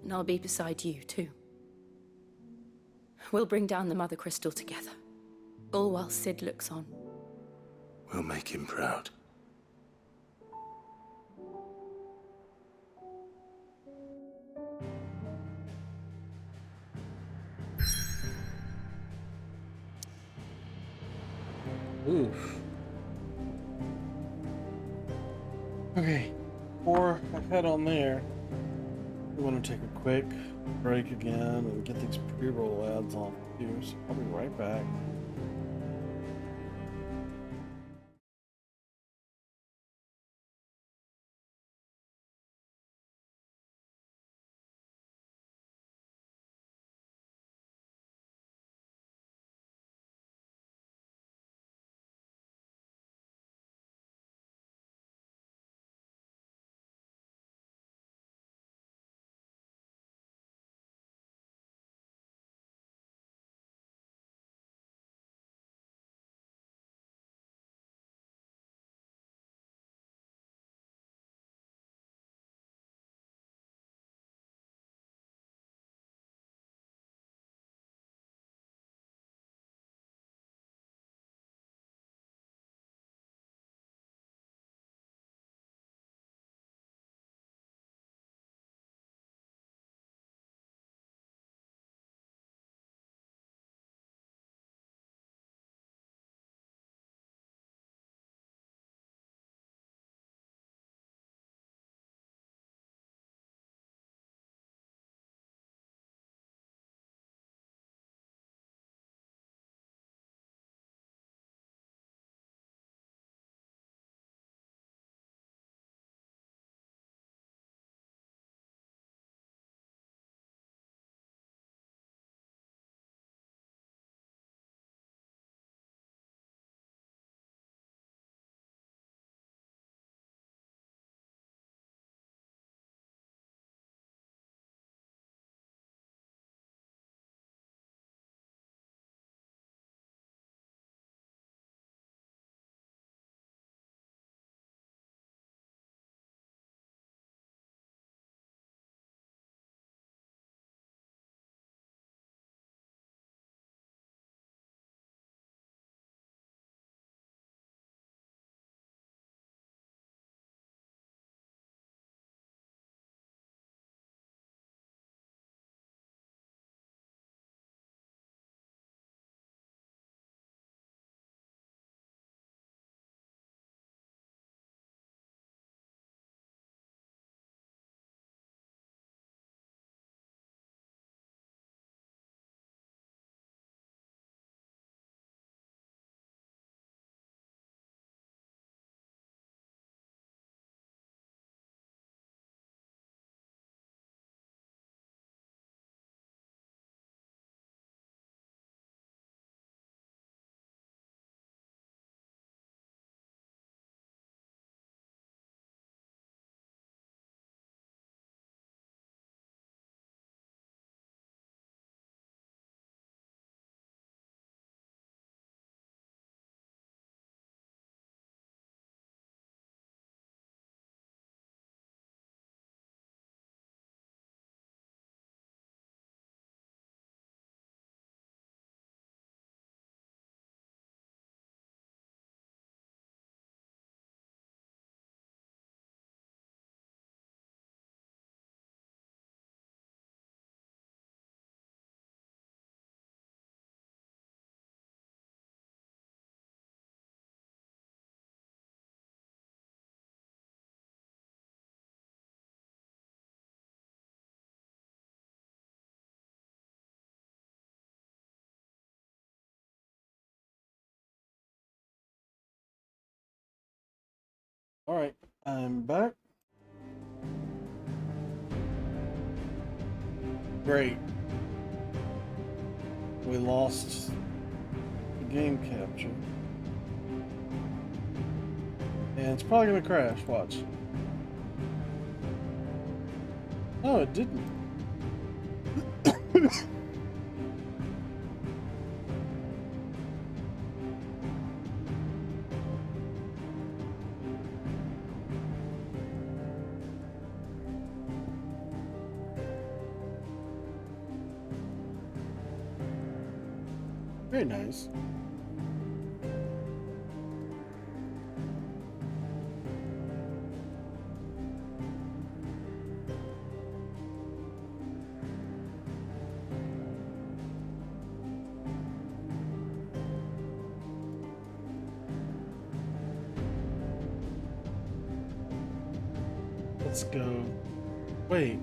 [SPEAKER 7] And I'll be beside you, too. We'll bring down the Mother Crystal together. All while Sid looks on.
[SPEAKER 2] We'll make him proud.
[SPEAKER 1] Oof. Okay, before I head on there, we want to take a quick break again and get these pre-roll ads off here, so I'll be right back. Alright, I'm back. Great. We lost the game capture. And it's probably gonna crash, watch. No, it didn't. Very nice. Let's go. Wait.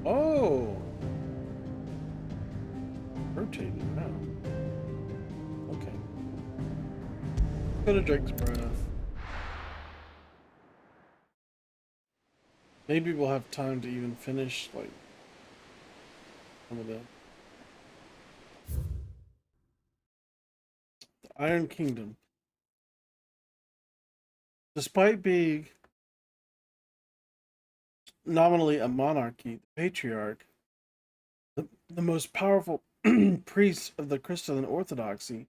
[SPEAKER 1] Oh! Rotated now. Okay. Go to Drake's Breath. Maybe we'll have time to even finish, like, some of the Iron Kingdom. Despite being nominally a monarchy, the patriarch, the most powerful priest of the Christian Orthodoxy,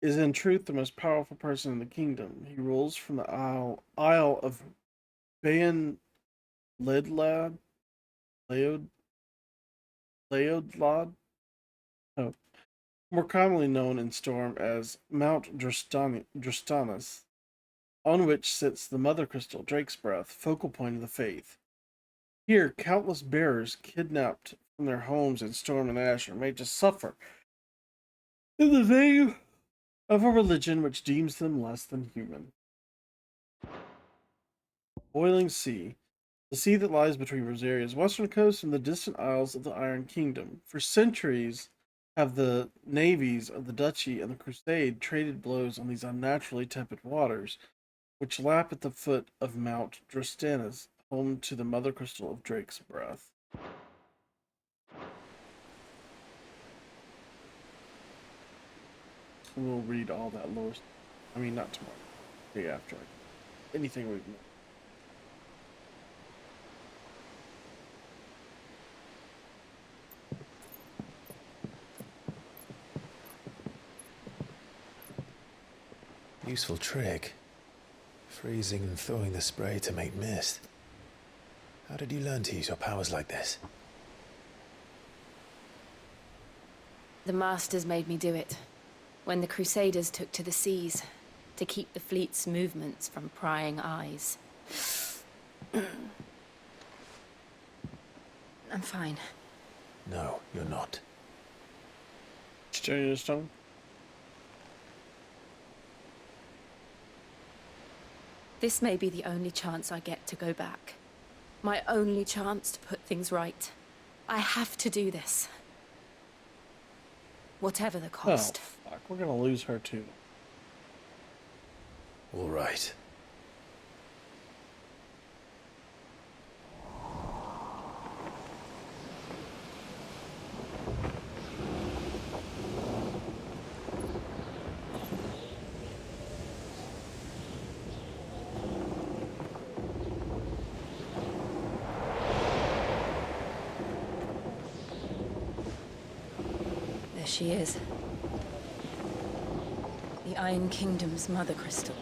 [SPEAKER 1] is in truth the most powerful person in the kingdom. He rules from the Isle of Bayan Leodlad, oh, more commonly known in Storm as Mount Drustanus, on which sits the Mother Crystal, Drake's Breath, focal point of the faith. Here, countless bearers kidnapped from their homes in Storm and Ash are made to suffer in the name of a religion which deems them less than human. Boiling Sea, the sea that lies between Rosaria's western coast and the distant isles of the Iron Kingdom. For centuries have the navies of the Duchy and the Crusade traded blows on these unnaturally tepid waters, which lap at the foot of Mount Drustanus, home to the Mother Crystal of Drake's Breath. We'll read all that lore. I mean, not tomorrow. Day after. Anything we've missed.
[SPEAKER 2] Useful trick. Freezing and thawing the spray to make mist. How did you learn to use your powers like this?
[SPEAKER 7] The Masters made me do it. When the Crusaders took to the seas, to keep the fleet's movements from prying eyes. I'm fine.
[SPEAKER 2] No, you're not.
[SPEAKER 1] Stone?
[SPEAKER 7] This may be the only chance I get to go back. My only chance to put things right. I have to do this. Whatever the cost.
[SPEAKER 1] Oh, fuck. We're gonna lose her too.
[SPEAKER 2] All right.
[SPEAKER 7] There she is. The Iron Kingdom's Mother Crystal.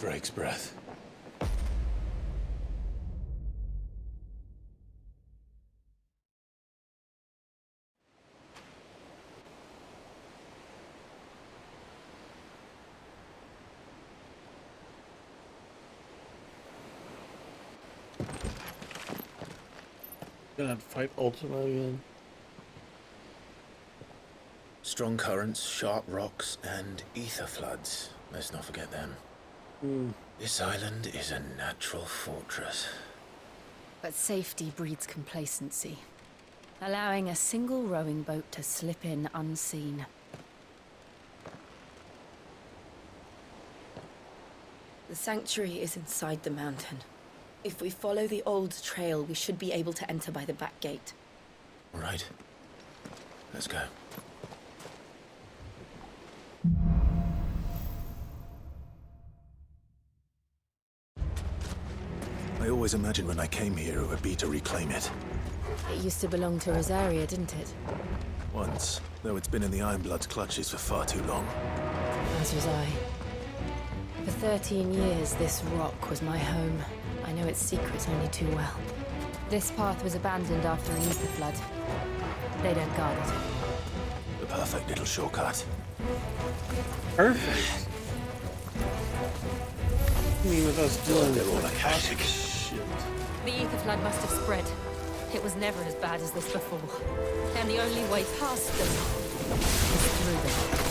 [SPEAKER 2] Drake's Breath.
[SPEAKER 1] Gonna have to fight Ultima again.
[SPEAKER 2] Strong currents, sharp rocks, and ether floods. Let's not forget them. This island is a natural fortress.
[SPEAKER 7] But safety breeds complacency, allowing a single rowing boat to slip in unseen.
[SPEAKER 13] The sanctuary is inside the mountain. If we follow the old trail, we should be able to enter by the back gate.
[SPEAKER 2] Right. Let's go. I always imagined when I came here it would be to reclaim it.
[SPEAKER 7] It used to belong to Rosaria, didn't it?
[SPEAKER 2] Once, though it's been in the Ironblood's clutches for far too long.
[SPEAKER 7] As was I. For 13 years, this rock was my home. I know its secrets only too well. This path was abandoned after an ether flood. They don't guard it.
[SPEAKER 2] The perfect little shortcut.
[SPEAKER 1] Perfect. I mean, with us doing
[SPEAKER 2] they're all
[SPEAKER 1] Akashic shit.
[SPEAKER 7] The ether flood must have spread. It was never as bad as this before. And the only way past them is through them.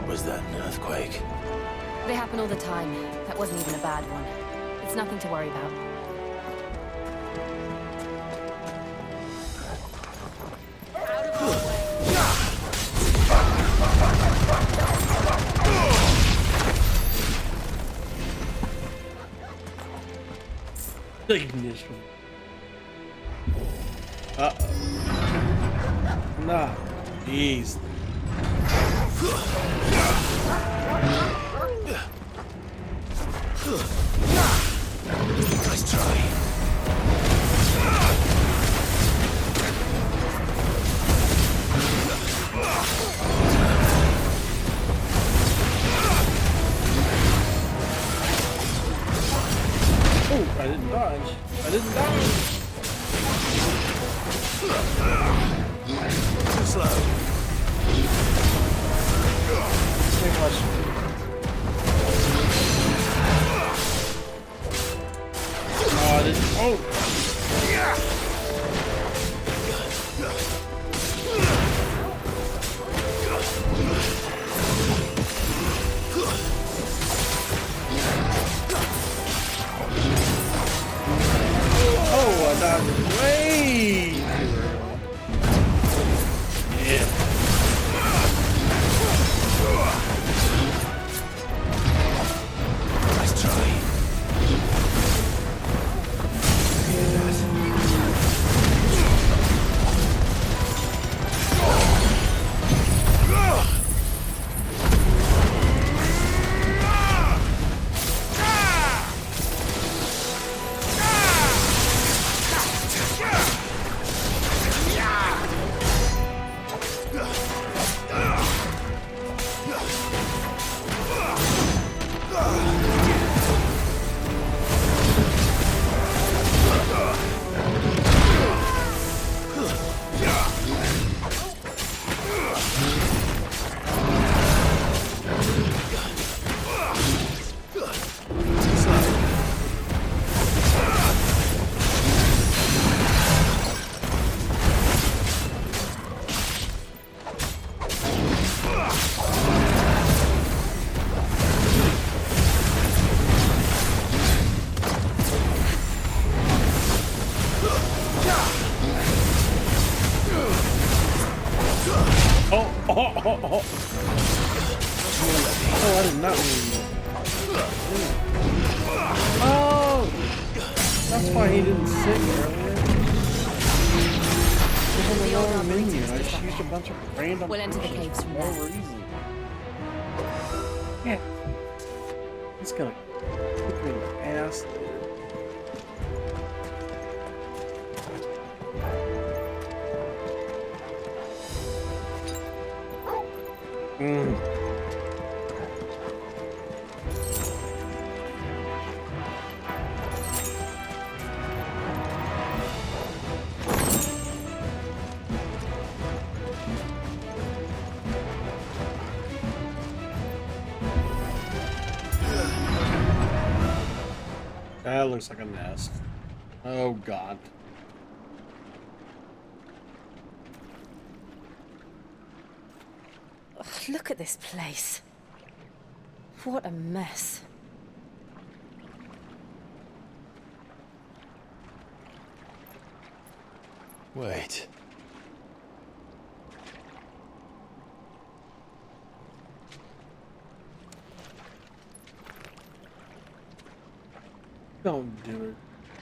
[SPEAKER 2] Was that an earthquake?
[SPEAKER 7] They happen all the time. That wasn't even a bad one. It's nothing to worry about.
[SPEAKER 1] Ignition. Uh-oh. Nah. Jeez.
[SPEAKER 2] Nice try.
[SPEAKER 1] Oh, I didn't dodge. I didn't dodge.
[SPEAKER 2] Too slow.
[SPEAKER 1] Same question. Oh, I didn't. Oh! Oh, I dodged way too early. Yeah.
[SPEAKER 2] Nice try.
[SPEAKER 1] Oh, I did not mean that. Oh! That's why he didn't sit earlier. It was on the wrong menu. I just used a bunch of random
[SPEAKER 7] We'll enter the caves from
[SPEAKER 1] for no
[SPEAKER 7] there.
[SPEAKER 1] reason. Yeah. It's gonna kick me in the ass. That looks like a nest. Oh god.
[SPEAKER 13] Ugh, look at this place. What a mess.
[SPEAKER 16] Wait.
[SPEAKER 1] Don't do it.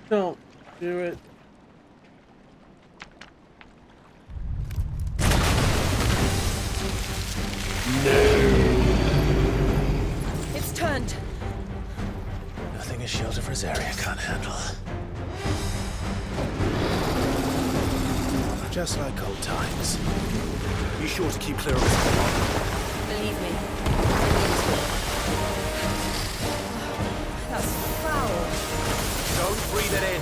[SPEAKER 1] Don't do it.
[SPEAKER 13] It's turned.
[SPEAKER 16] Nothing a shield of Rosaria can't handle. Just like old times.
[SPEAKER 14] Be sure to keep clear of this.
[SPEAKER 13] Believe me. That's foul.
[SPEAKER 14] Don't breathe it in.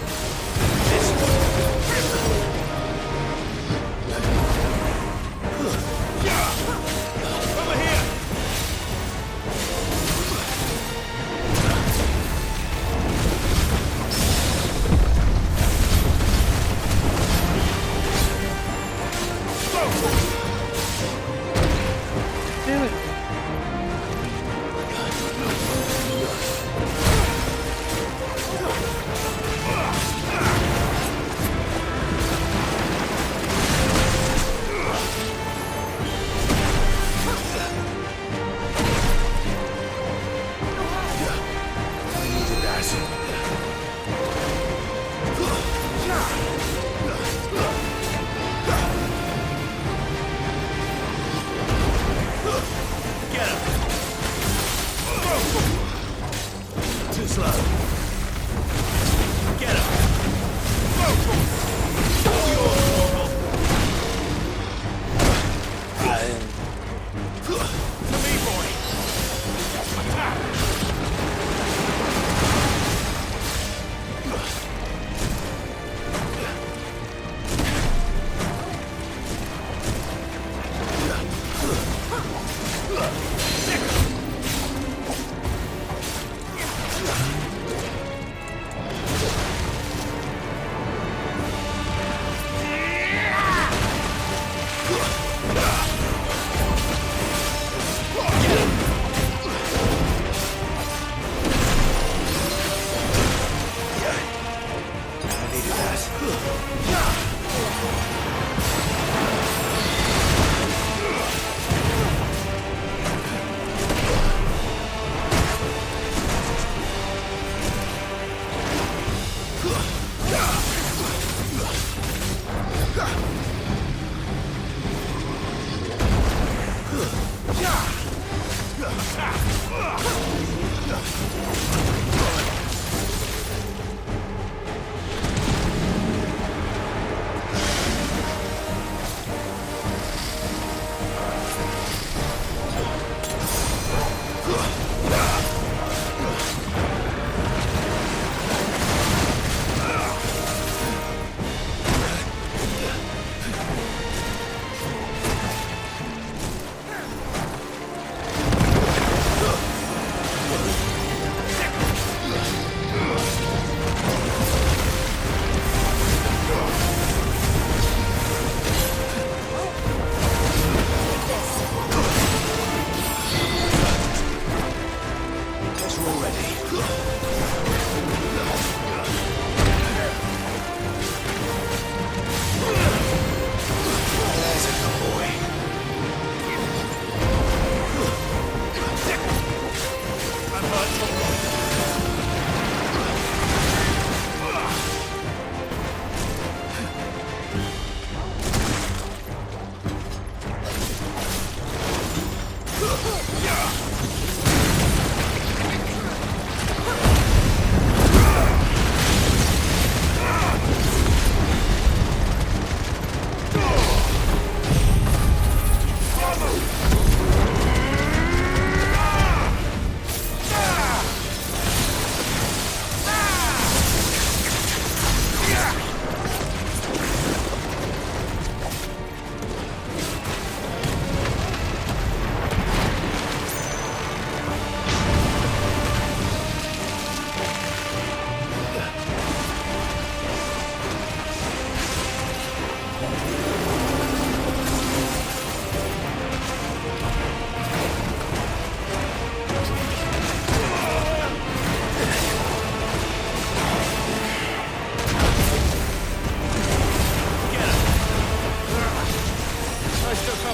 [SPEAKER 14] Over here!
[SPEAKER 1] Damn it.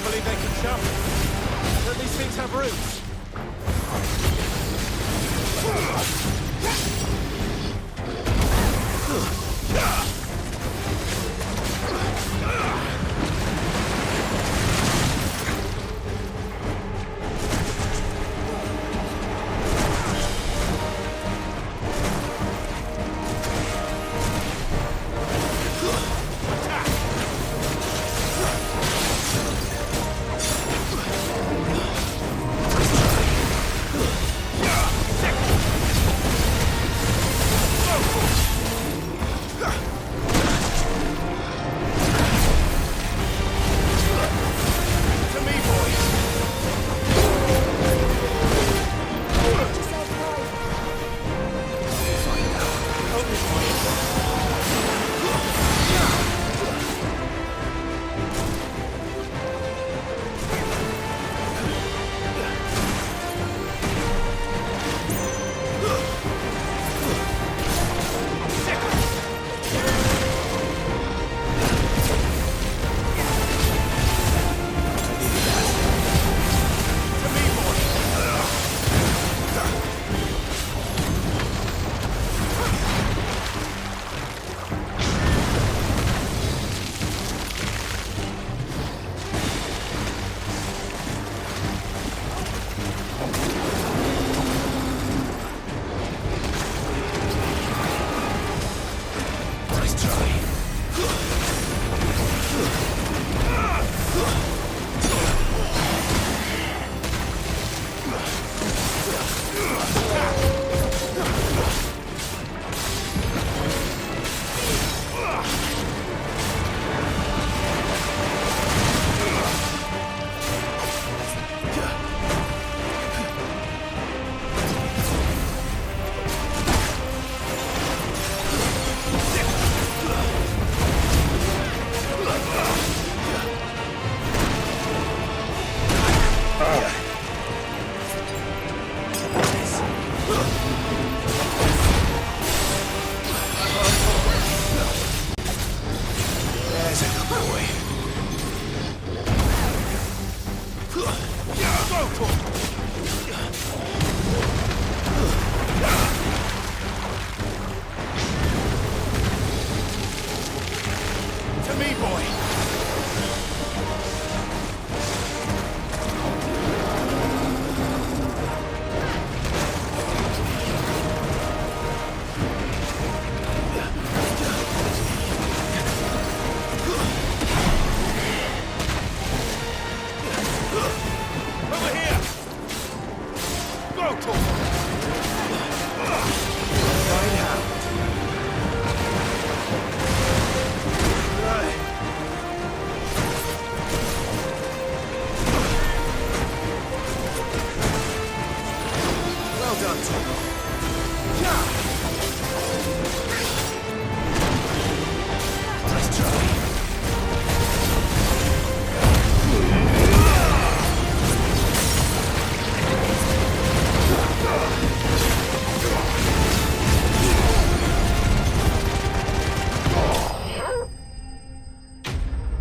[SPEAKER 22] believe they can jump. Don't these things have roots?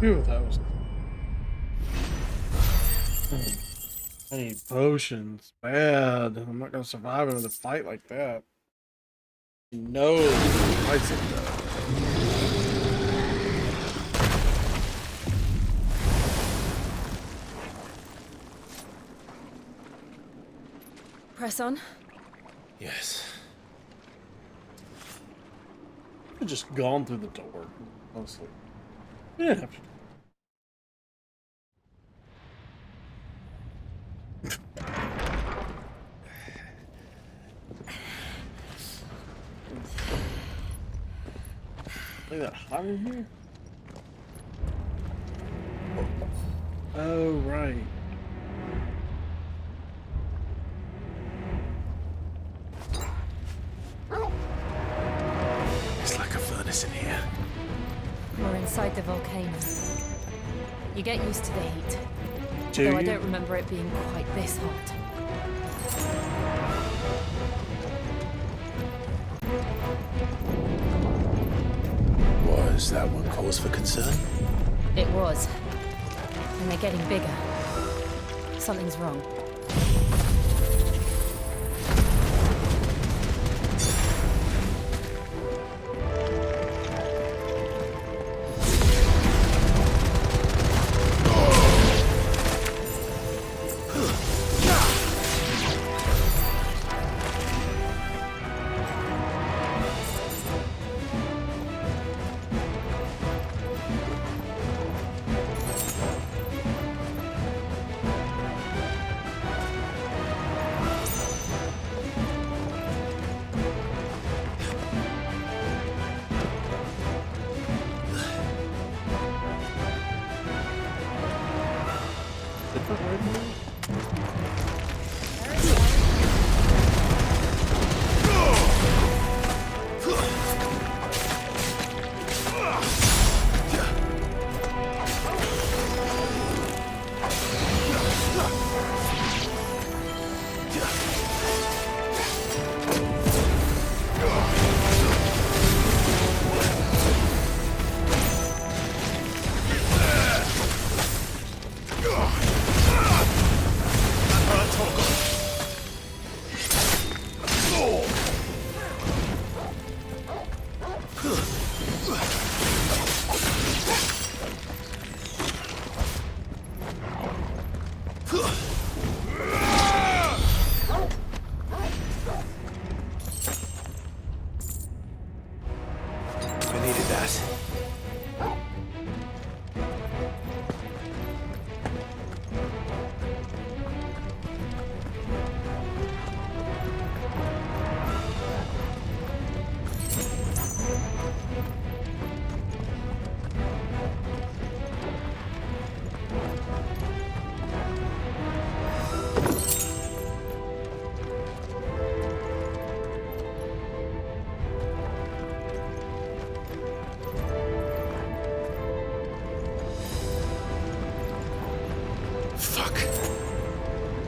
[SPEAKER 1] Phew, that was. I need potions. Bad. I'm not gonna survive another fight like that. No. I said no.
[SPEAKER 13] Press on.
[SPEAKER 16] Yes.
[SPEAKER 1] I could just gone through the door, mostly. You didn't have to. Look at that hot in here. Oh, right.
[SPEAKER 2] It's like a furnace in here.
[SPEAKER 7] We're inside the volcano. You get used to the heat.
[SPEAKER 1] Do
[SPEAKER 7] Though I
[SPEAKER 1] you?
[SPEAKER 7] don't remember it being quite this hot.
[SPEAKER 2] Was that one cause for concern?
[SPEAKER 7] It was. And they're getting bigger. Something's wrong.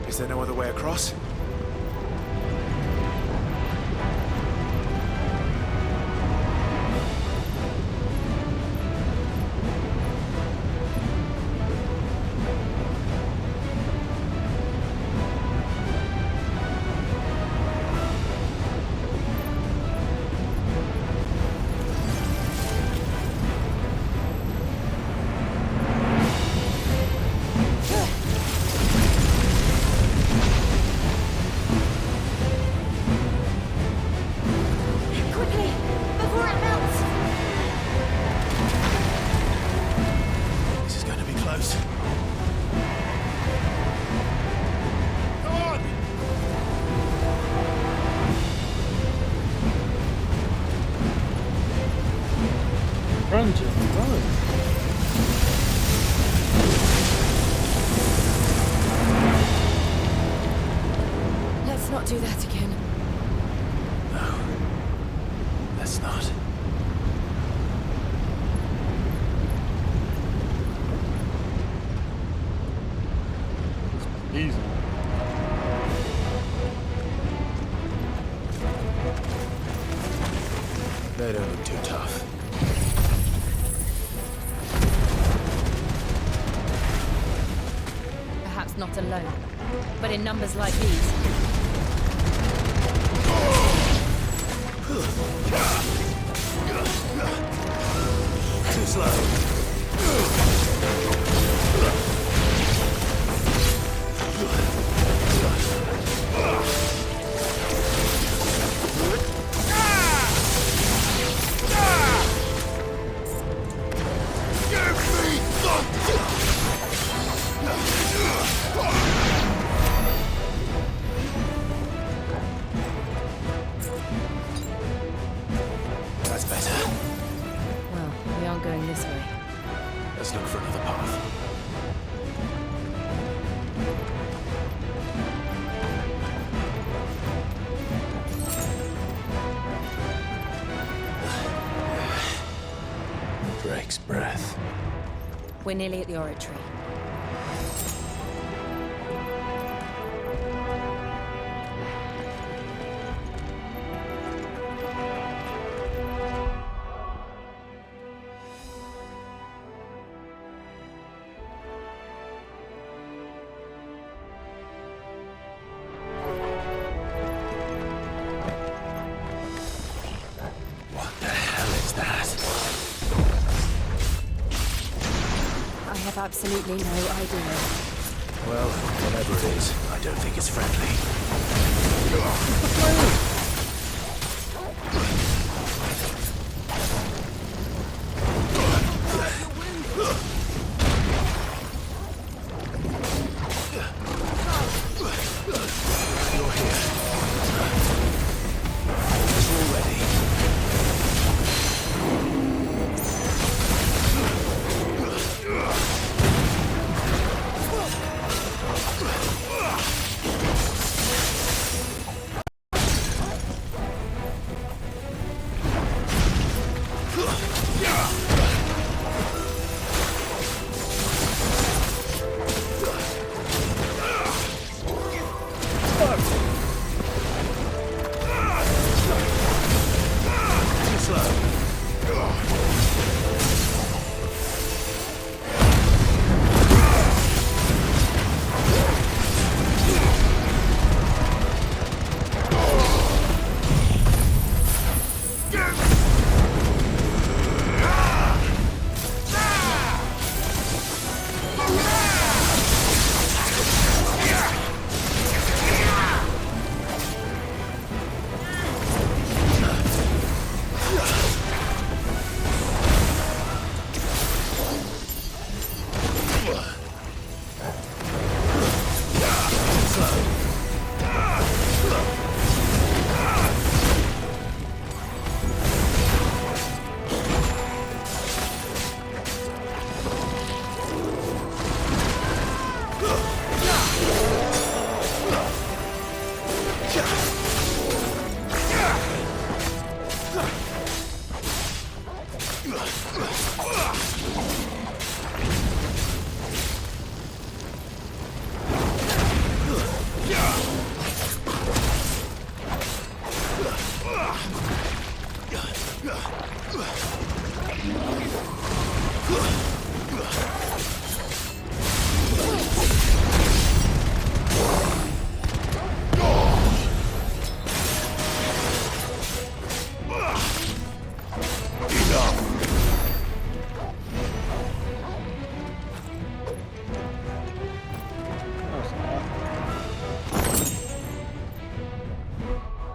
[SPEAKER 2] Is there no other way across?
[SPEAKER 1] Run, Jim, run.
[SPEAKER 7] Let's not do that again.
[SPEAKER 2] No. Let's not.
[SPEAKER 1] Easy.
[SPEAKER 2] They don't look too tough.
[SPEAKER 7] Perhaps not alone, but in numbers like these.
[SPEAKER 2] Too slow. That's better.
[SPEAKER 7] Well, we aren't going this way.
[SPEAKER 2] Let's look for another path. Drake's breath.
[SPEAKER 7] We're nearly at the oratory. absolutely no idea.
[SPEAKER 2] Well, whatever it is, I don't think it's friendly. You're here. It's all ready.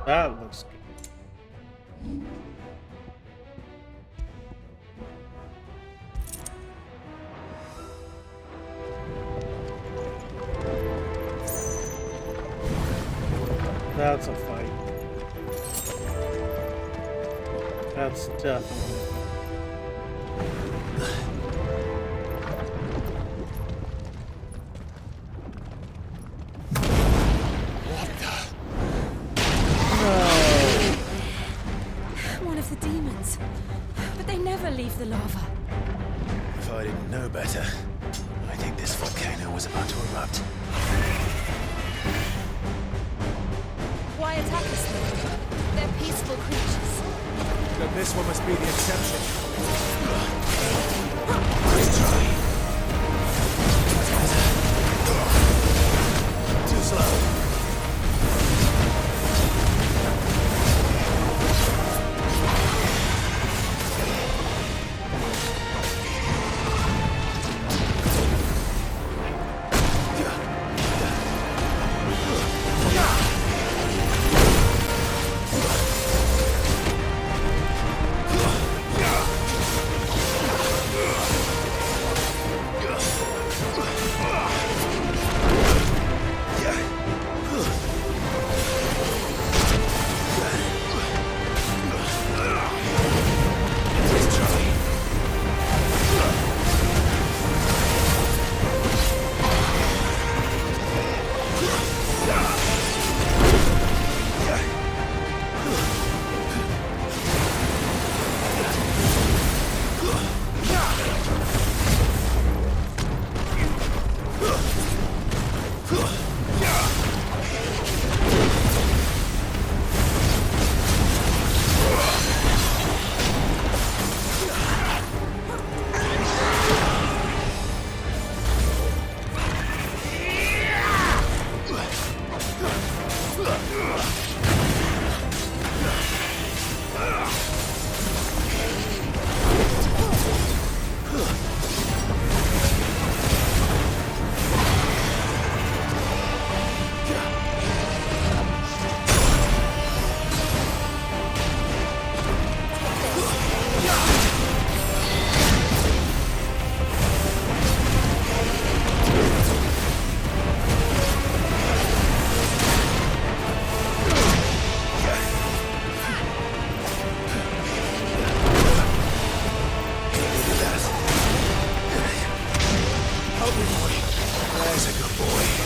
[SPEAKER 1] That looks good. That's a fight. That's definitely.
[SPEAKER 7] One of the demons. But they never leave the lava.
[SPEAKER 2] If I didn't know better, I think this volcano was about to erupt.
[SPEAKER 7] Why attack us then? They're peaceful creatures.
[SPEAKER 12] Then this one must be the exception.
[SPEAKER 2] Too slow.
[SPEAKER 16] There's a good boy.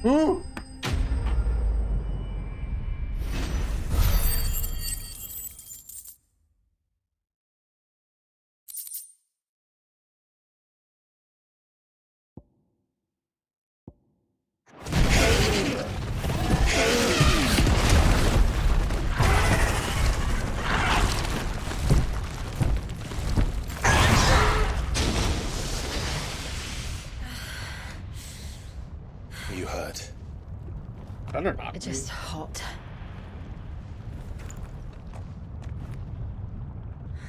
[SPEAKER 1] Ooh.
[SPEAKER 2] You hurt?
[SPEAKER 1] Better not.
[SPEAKER 13] It's just hot.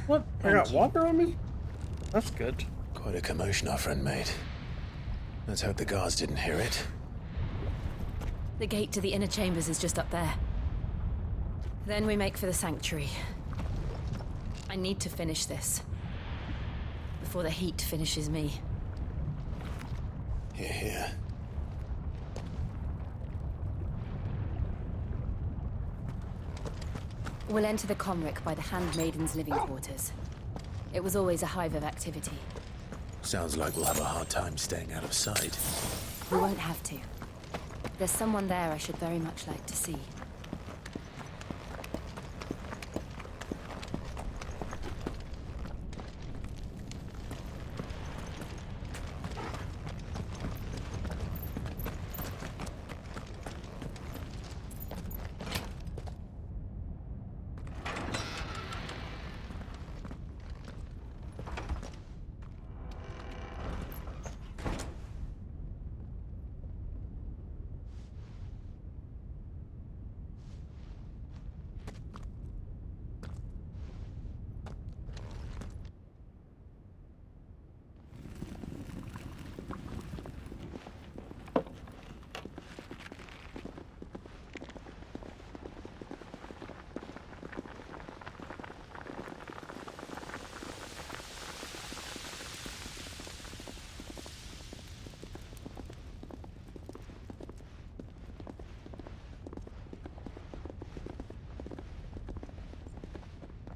[SPEAKER 1] What? I got water on me? That's good.
[SPEAKER 2] Quite a commotion our friend made. Let's hope the guards didn't hear it.
[SPEAKER 7] The gate to the inner chambers is just up there. Then we make for the sanctuary. I need to finish this. Before the heat finishes me.
[SPEAKER 2] Hear, hear.
[SPEAKER 7] We'll enter the Comric by the Handmaiden's living quarters. It was always a hive of activity.
[SPEAKER 2] Sounds like we'll have a hard time staying out of sight.
[SPEAKER 7] We won't have to. There's someone there I should very much like to see.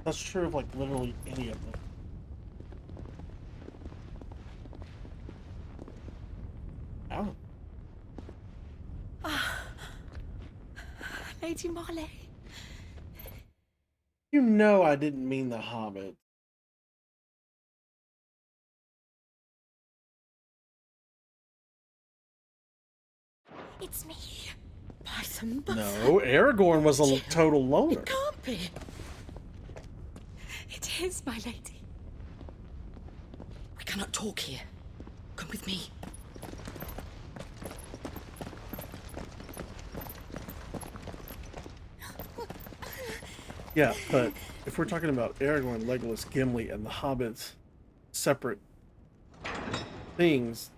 [SPEAKER 1] That's true of like literally any of them. Ow.
[SPEAKER 7] Lady Marley.
[SPEAKER 1] You know I didn't mean the Hobbit.
[SPEAKER 13] It's me. By some buffet.
[SPEAKER 1] No, Aragorn was a total loner.
[SPEAKER 13] It can't be. It is, my lady. We cannot talk here. Come with me.
[SPEAKER 1] Yeah, but if we're talking about Aragorn, Legolas, Gimli, and the Hobbits, separate things,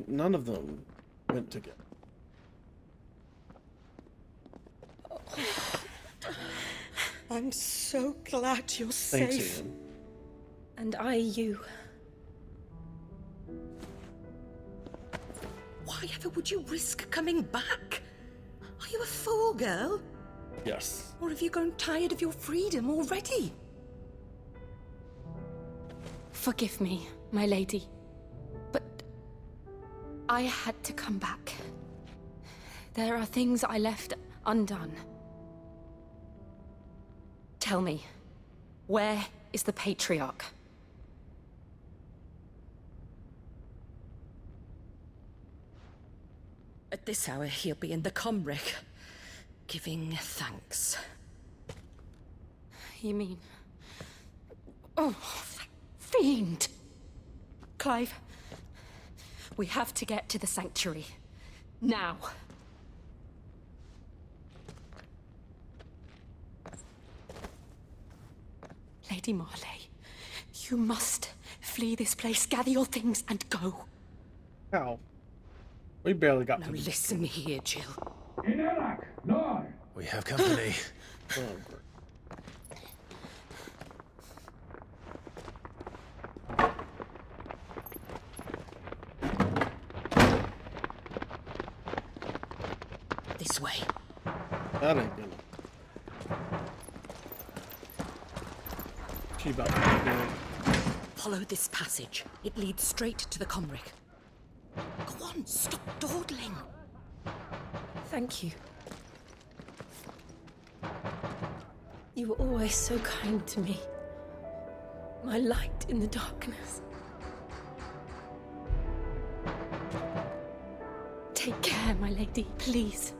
[SPEAKER 1] none of them went together.
[SPEAKER 13] I'm so glad you're
[SPEAKER 1] Thanks,
[SPEAKER 13] safe.
[SPEAKER 1] Ian.
[SPEAKER 13] And I you. Why ever would you risk coming back? Are you a fool, girl?
[SPEAKER 1] Yes.
[SPEAKER 13] Or have you grown tired of your freedom already?
[SPEAKER 7] Forgive me, my lady. But I had to come back. There are things I left undone. Tell me, where is the Patriarch?
[SPEAKER 13] At this hour, he'll be in the Comric, giving thanks.
[SPEAKER 7] You mean... Oh, that fiend! Clive, we have to get to the sanctuary. Now. Lady Marley, you must flee this place, gather your things, and go.
[SPEAKER 1] How? We barely got
[SPEAKER 13] now
[SPEAKER 1] to
[SPEAKER 13] listen here, Jill.
[SPEAKER 2] We have company.
[SPEAKER 13] This way.
[SPEAKER 1] That ain't gonna. She about to do it.
[SPEAKER 13] Follow this passage. It leads straight to the Comric. Go on, stop dawdling. Thank you. You were always so kind to me. My light in the darkness. Take care, my lady, please.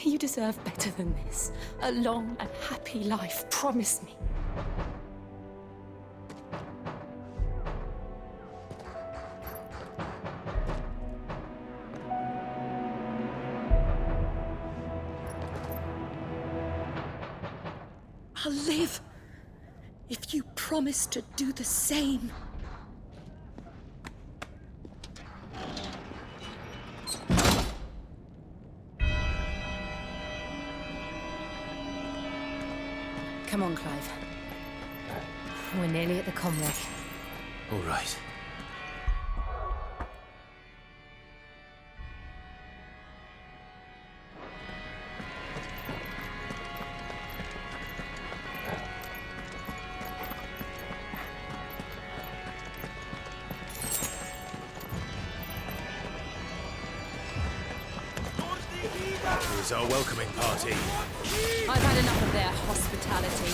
[SPEAKER 13] You deserve better than this. A long and happy life, promise me. I'll live if you promise to do the same.
[SPEAKER 7] Come on, Clive. We're nearly at the Conway.
[SPEAKER 2] All right.
[SPEAKER 16] Here's our welcoming party.
[SPEAKER 7] I've had enough of their hospitality.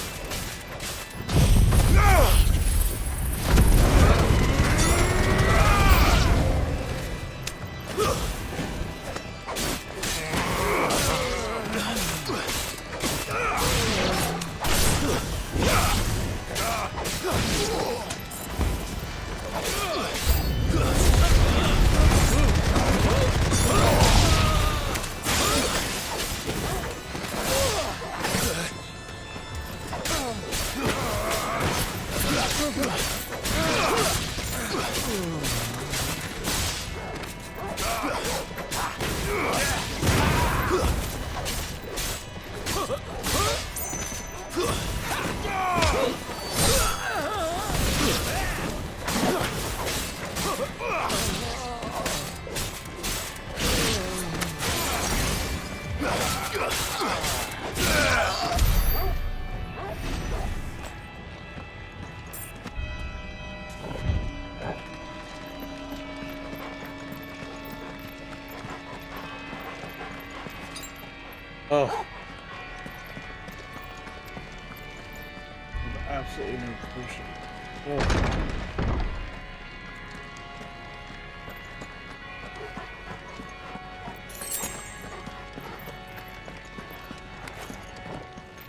[SPEAKER 1] Oh. Absolutely no potion. Oh.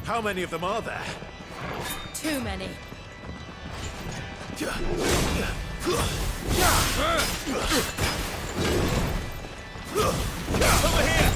[SPEAKER 16] How many of them are there?
[SPEAKER 7] Too many.
[SPEAKER 16] Over here!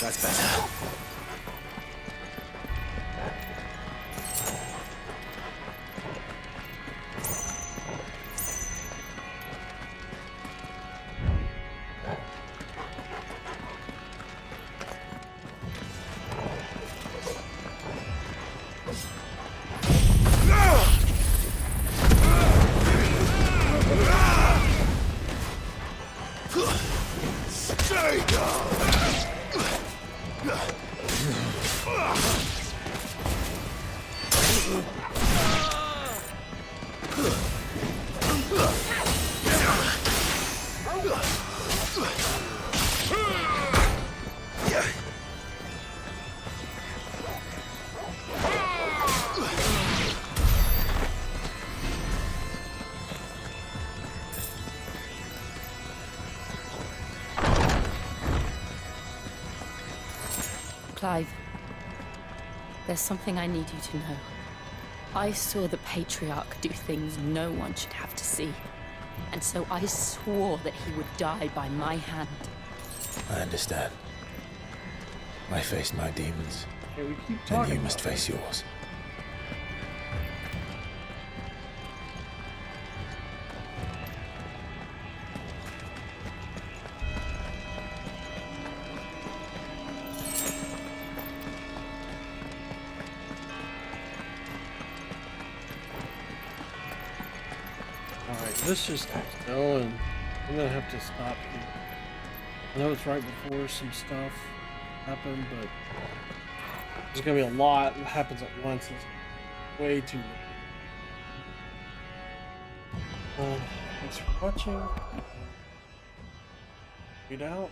[SPEAKER 2] That's better.
[SPEAKER 13] Clive, there's something I need you to know. I saw the Patriarch do things no one should have to see. And so I swore that he would die by my hand.
[SPEAKER 2] I understand. I faced my demons.
[SPEAKER 1] Okay, we keep
[SPEAKER 2] And
[SPEAKER 1] talking
[SPEAKER 2] you must
[SPEAKER 1] about
[SPEAKER 2] face yours.
[SPEAKER 1] Alright, this just keeps going. I'm gonna have to stop here. I know it's right before some stuff happened, but there's gonna be a lot that happens at once. It's way too long. Thanks for watching. Read out.